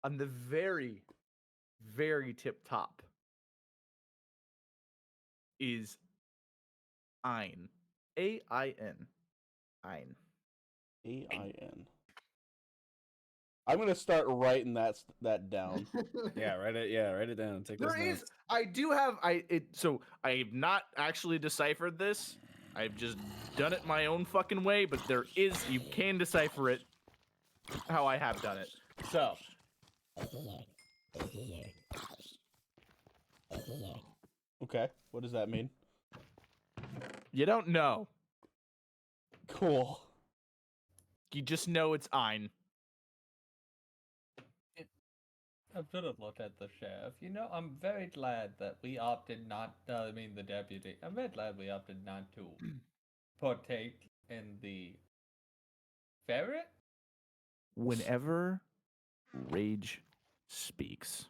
on the very, very tip top is Ein. A-I-N. Ein. A-I-N. I'm gonna start writing that down. Yeah, write it down. Take those There is. notes. I do have. So I have not actually deciphered this. I've just done it my own fucking way. But there is. You can decipher it how I have done it. So. Okay. What does that mean? You don't know. Cool. You just know it's Ein. I should have looked at the sheriff. You know, I'm very glad that we opted not. The deputy. I'm very glad we opted not to partake in the ferret. Whenever Rage speaks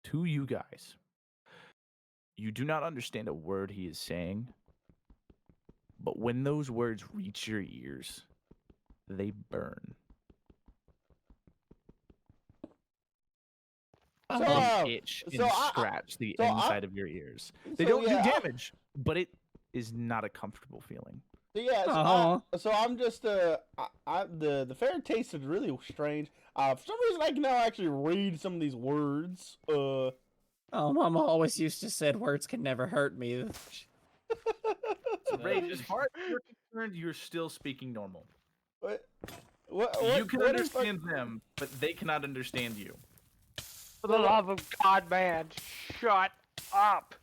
to you guys, you do not understand a word he is saying, but when those words reach your ears, they burn. So, They itch and so I- scratch the so I- inside of your ears. They So, don't yeah, do damage, but it is not a comfortable feeling. So yeah, Aw. so I'm just the ferret tasted really strange. For some reason, I can now actually read some of these words. Oh, Mama always used to said words can never hurt me. So, Rage, as far as you're concerned, you're still speaking normal. What? You can what is fuck- understand them, but they cannot understand you. For the love of God, man, shut up.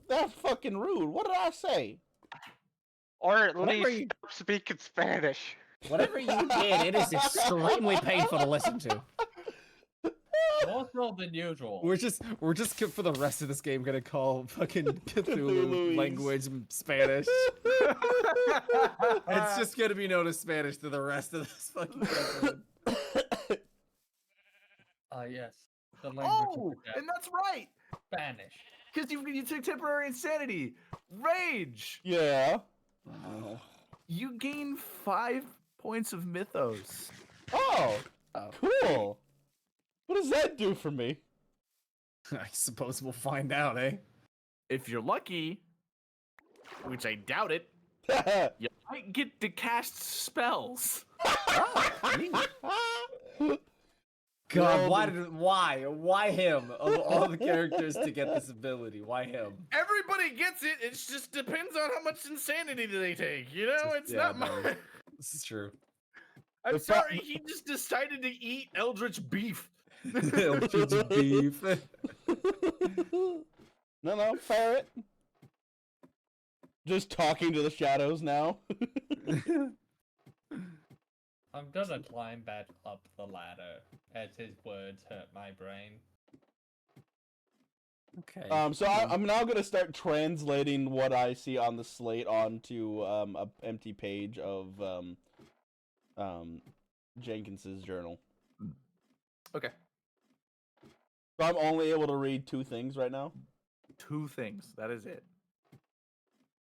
That's fucking rude. What did I say? Or at Whatever least you- stop speaking Spanish. Whatever you did, it is extremely painful to listen to. More so than usual. We're just for the rest of this game gonna call fucking Cthulhu Louise. language Spanish. It's just gonna be known as Spanish to the rest of this fucking episode. Yes. The language Oh, of death. and that's right, Spanish. because you took temporary insanity. Rage, Yeah. you gain 5 points of mythos. Oh, Oh. cool. What does that do for me? I suppose we'll find out, eh? If you're lucky, which I doubt it, you might get to cast spells. God, why him? Of all the characters to get this ability, why him? Everybody gets it. It just depends on how much insanity they take. You know, it's Yeah, not no. mine. This is true. I'm The fa- sorry, he just decided to eat eldritch beef. Eldritch beef. No, ferret. Just talking to the shadows now. I'm gonna climb back up the ladder as his words hurt my brain. Okay. So I'm now gonna start translating what I see on the slate onto a empty page of Jenkins's journal. Okay. So I'm only able to read 2 things right now. 2 things. That is it.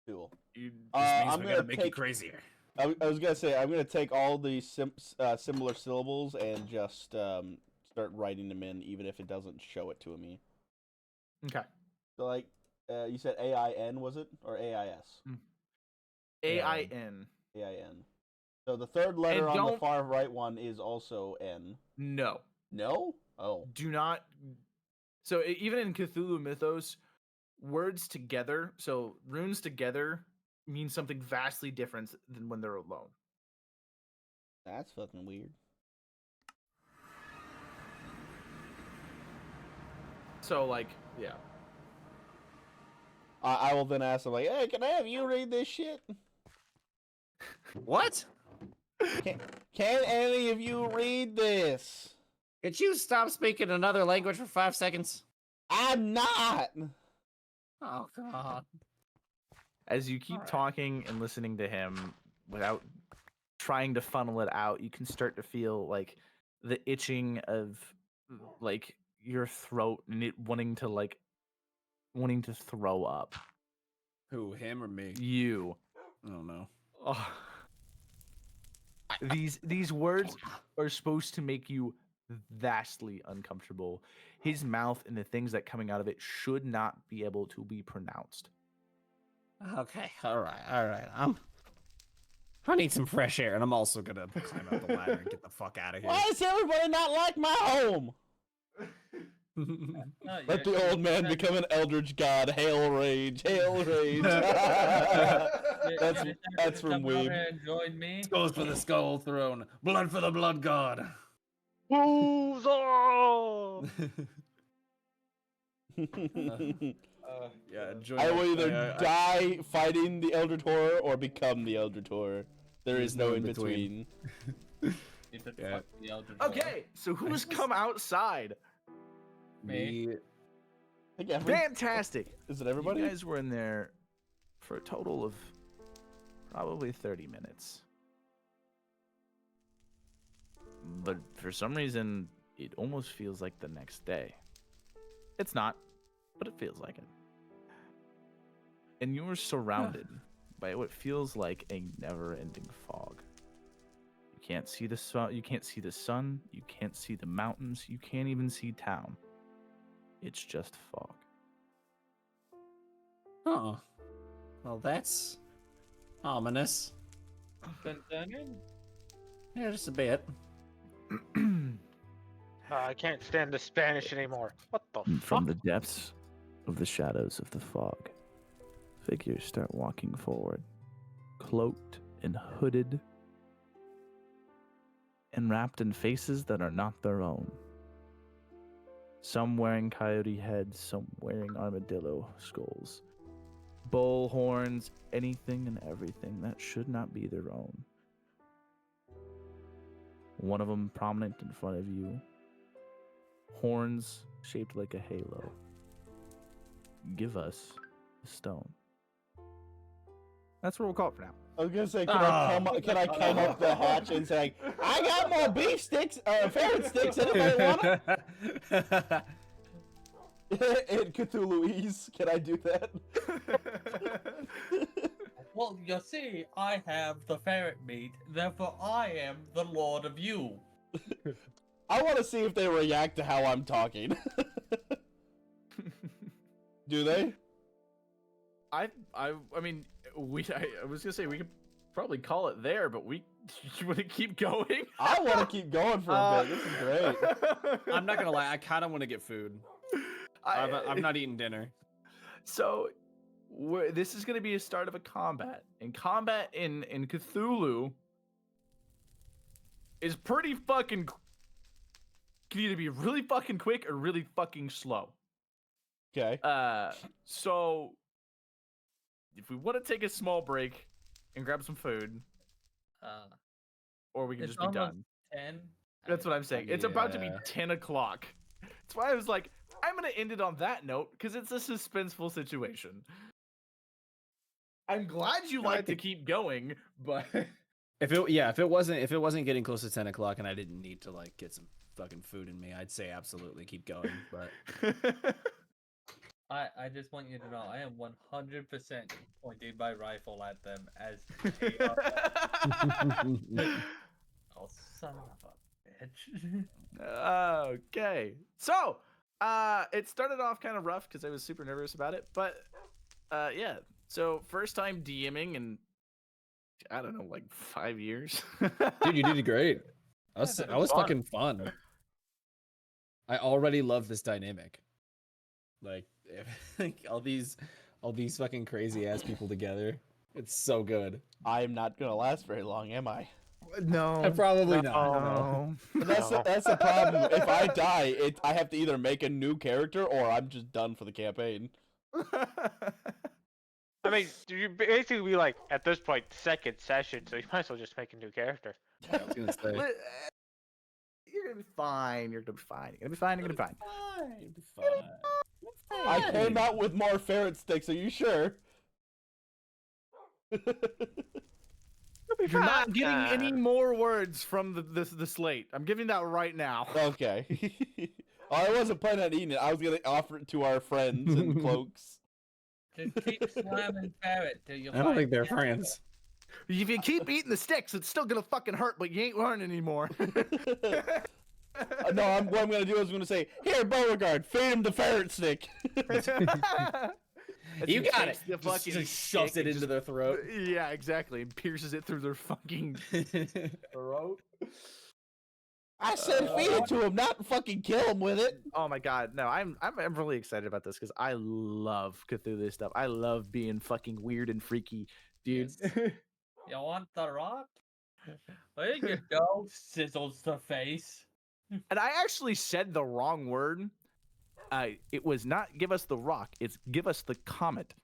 Cool. You, I'm gonna make take- you crazier. I was gonna say I'm gonna take all the similar syllables and just start writing them in, even if it doesn't show it to me. okay. So like, you said AIN, was it, or AIS? AIN. AIN. So the third letter And on the don't- far right one is also N. No. No? Oh. Do not. So even in Cthulhu Mythos, words together, so runes together, mean something vastly different than when they're alone. That's fucking weird. So like, yeah. I will then ask him like, hey, can I have you read this shit? What? Can any of you read this? Could you stop speaking another language for 5 seconds? I'm not. Oh God. As you keep Alright. talking and listening to him without trying to funnel it out, you can start to feel like the itching of like your throat and it wanting to throw up. Who, him or me? You. Oh no. Oh. These words are supposed to make you vastly uncomfortable. His mouth and the things that coming out of it should not be able to be pronounced. Okay, all right. I need some fresh air, and I'm also gonna climb up the ladder and get the fuck out of here. Why does everybody not like my home? Let the old man become an eldritch god. Hail rage, hail rage. That's from Come out Weeb. here and join me. Goes for the skull throne. Blood for the blood god. Who's Yeah, enjoy I that. will either I- die fighting the Eldritch Horror or become the Eldritch Horror. There is no in between. You just Yeah. fuck the Eldritch Horror. Okay, so who's come outside? Me. Again, Fantastic. is it everybody? You guys were in there for a total of probably 30 minutes. But for some reason, it almost feels like the next day. It's not, but it feels like it. And you're surrounded by what feels like a never-ending fog. You can't see the sun, you can't see the sun, you can't see the mountains, you can't even see town. It's just fog. Oh. Well, that's ominous. Concerning? Yeah, just a bit. I can't stand the Spanish anymore. What the And from fuck? the depths of the shadows of the fog, figures start walking forward, cloaked and hooded, and wrapped in faces that are not their own. Some wearing coyote heads, some wearing armadillo skulls, bull horns, anything and everything that should not be their own. One of them prominent in front of you, horns shaped like a halo. Give us the stone. That's what we'll call it for now. I was gonna say, can I come up the hatch and say, I got more beef sticks, ferret sticks. Anybody want them? In Cthulhuese, can I do that? Well, you see, I have the ferret meat, therefore I am the Lord of you. I want to see if they react to how I'm talking. Do they? I mean, I was gonna say we could probably call it there, but you want to keep going? I want to keep going for a bit. This is great. I'm not gonna lie, I kind of want to get food. I've not eaten dinner. So, this is going to be a start of a combat. And combat in Cthulhu is pretty fucking... Can either be really fucking quick or really fucking slow. Okay. So, if we want to take a small break and grab some food, or we can It's just be done. 10. That's what I'm saying. It's about to be Yeah. 10 o'clock. That's why I was like, I'm going to end it on that note, because it's a suspenseful situation. I'm glad you No, I like to think- keep going, but... If it wasn't getting close to 10 o'clock and I didn't need to like get some fucking food in me, I'd say absolutely keep going. But I just want you to know, I am 100% pointing my rifle at them as they are. Oh, son of a bitch. Okay. So, it started off kind of rough because I was super nervous about it, but yeah. So, first time DMing in, I don't know, like 5 years. dude, you did great. I was that was fucking fun. I already love this dynamic. Like all these fucking crazy ass people together. It's so good. I am not gonna last very long, am I? No. Probably not. No. That's the problem. If I die, I have to either make a new character or I'm just done for the campaign. I mean, you basically be like, at this point, second session, so you might as well just make a new character. I was gonna say. You're gonna be fine. You're gonna be fine. You're gonna be fine. You're gonna be fine. Fine. I came out with more ferret sticks. Are you sure? You're not getting any more words from the slate. I'm giving that right now. Okay. I wasn't planning on eating it. I was gonna offer it to our friends in cloaks. Just keep slamming ferret till you I don't think they're friends. If you keep eating the sticks, it's still gonna fucking hurt, but you ain't learning anymore. No, what I'm gonna do is I'm gonna say, "Here, Beauregard, feed him the ferret stick." You He got takes it. the fucking Just shoves stick it and into their throat. Yeah, exactly. And pierces it through their fucking throat. I said, feed it to him, not fucking kill him with it. Oh my god, no! I'm really excited about this because I love Cthulhu stuff. I love being fucking weird and freaky, dude. You want the rock? There you go, sizzles the face. And I actually said the wrong word. It was not give us the rock. It's give us the comet.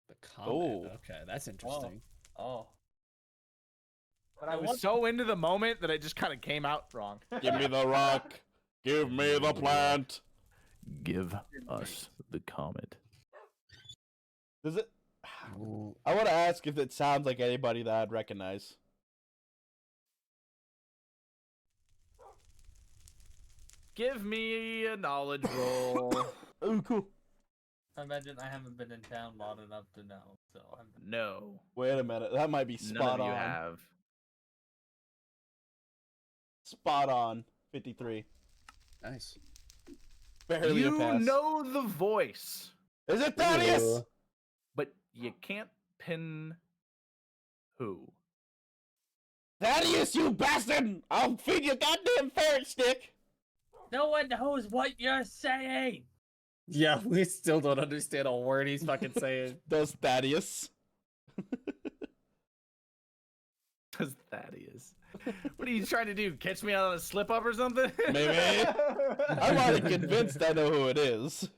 The comment. Oh. Okay, that's interesting. Oh. But I was so into the moment that it just kind of came out wrong. Give me the rock. Give me the plant. Give us the comet. Does it? Ooh. I want to ask if it sounds like anybody that I'd recognize. Give me a knowledge roll. Oh, cool. I imagine I haven't been in town long enough to know, so I'm No, Wait a minute. That might be none spot of you on. have. Spot on. 53. Nice. Barely a You pass. know the voice, Is it Thaddeus? Ooh. but you can't pin who. Thaddeus, you bastard! I'll feed you goddamn ferret stick. No one knows what you're saying. Yeah, we still don't understand a word he's fucking saying. Does Thaddeus? Because Thaddeus. What are you trying to do? Catch me out on a slip up or something? Maybe. I'm already convinced I know who it is.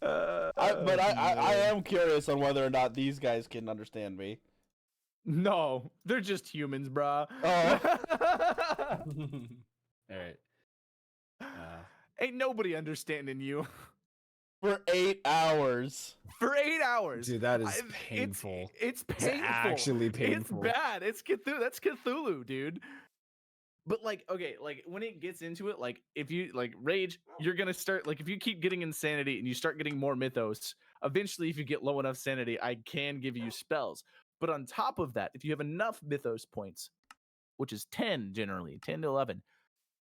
But I am curious on whether or not these guys can understand me. No, they're just humans, brah. Oh. All right. Ain't nobody understanding you. For 8 hours. For 8 hours. Dude, that is I- painful. It's It's painful. actually painful. It's bad. It's Cthulhu. That's Cthulhu, dude. But like, okay, like when it gets into it, like if you like rage, you're gonna start like if you keep getting insanity and you start getting more mythos, eventually if you get low enough sanity, I can give you spells. But on top of that, if you have enough mythos points, which is 10 generally, 10 to 11,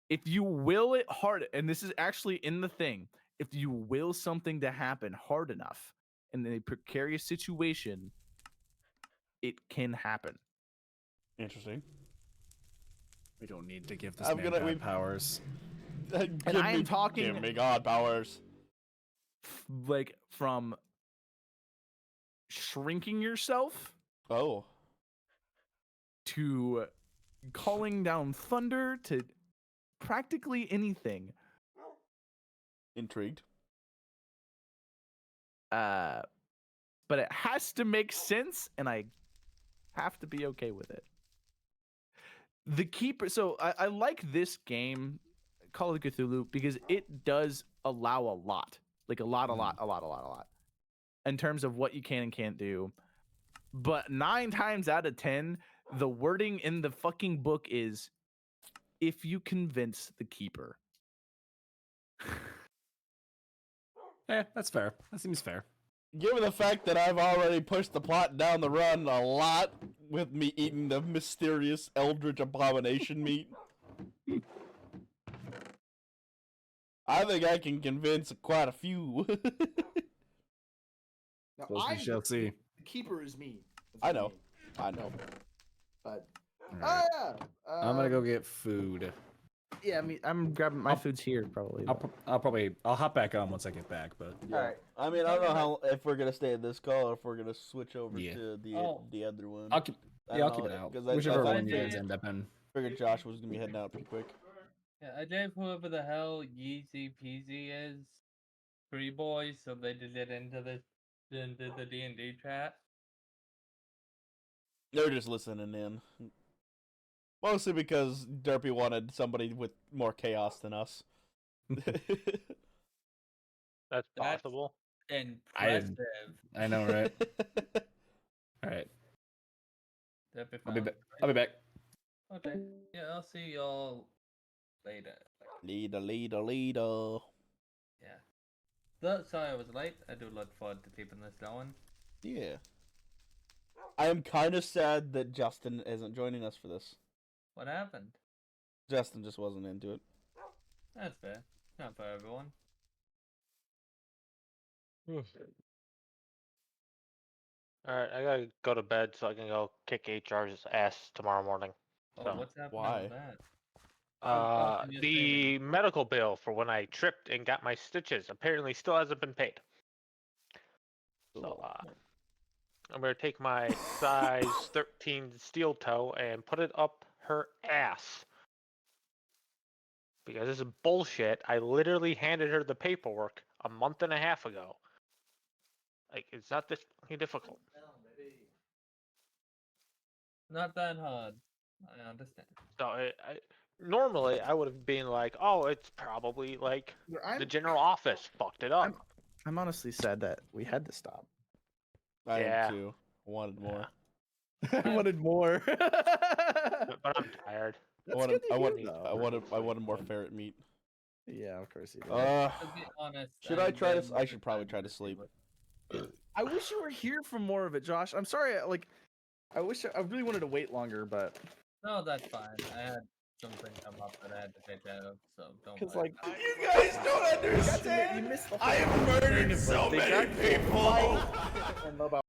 if you will it hard, and this is actually in the thing, if you will something to happen hard enough in a precarious situation, it can happen. Interesting. We don't need to give this I'm man gonna- bad powers. And I am talking- Give me God powers. Like from shrinking yourself Oh. to calling down thunder to practically anything. Intrigued. But it has to make sense, and I have to be okay with it. The keeper. So I like this game, Call of Cthulhu, because it does allow a lot, like a lot, in terms of what you can and can't do. But 9 times out of 10, the wording in the fucking book is, if you convince the keeper. Yeah, that's fair. That seems fair. Given the fact that I've already pushed the plot down the run a lot with me eating the mysterious eldritch abomination meat, I think I can convince quite a few. Suppose we shall see. The keeper is me. I know. I know. But Alright. yeah, I'm gonna go get food. Yeah, I mean, I'm grabbing my I'll- food's here probably. I'll hop back on once I get back, but Alright. I mean, I don't know how if we're gonna stay in this call or if we're gonna switch over Yeah. to the Oh. the other one. I'll keep I yeah, I'll don't keep know, it out. 'cause I Whichever thought one you you guys did. end up in. Figured Josh was gonna be heading out pretty quick. Yeah, I gave whoever the hell Yeezy Peasy is 3 boys, so they did it into the D&D chat. They're just listening in. Mostly because Derpy wanted somebody with more chaos than us. That's That's- possible. Impressive. I know, right? All right, That'd be I'll be fun. back. I'll be back. Okay. Yeah, I'll see y'all later. Leader. Yeah. So, sorry I was late. I do look forward to keeping this going. Yeah. I am kind of sad that Justin isn't joining us for this. What happened? Justin just wasn't into it. That's fair. Not for everyone. Alright, I gotta go to bed so I can go kick HR's ass tomorrow morning. Oh, So, what's happening why? with that? can you say The medical bill for when I tripped and got my stitches apparently still hasn't been paid. So, I'm gonna take my size 13 steel toe and put it up her ass. Because this is bullshit. I literally handed her the paperwork a month and a half ago. Like, it's not this fucking difficult. Not that hard. I understand. So, normally I would have been like, oh, it's probably like the general office fucked it up. I'm honestly sad that we had to stop. I Yeah. am too. I wanted more. I wanted more. But I'm tired. I wanted, good to hear, though. I wanted more ferret meat. Yeah, of course you did. To be honest, Should I try to? didn't I get should probably time try to sleep. I wish you were here for more of it, Josh. I'm sorry. Like, I wish I really wanted to wait longer, but No, that's fine. I had something come up that I had to take care of, so don't because worry. like You guys don't you missed the I whole have murdered thing of, so like, they many got into a people. fight and about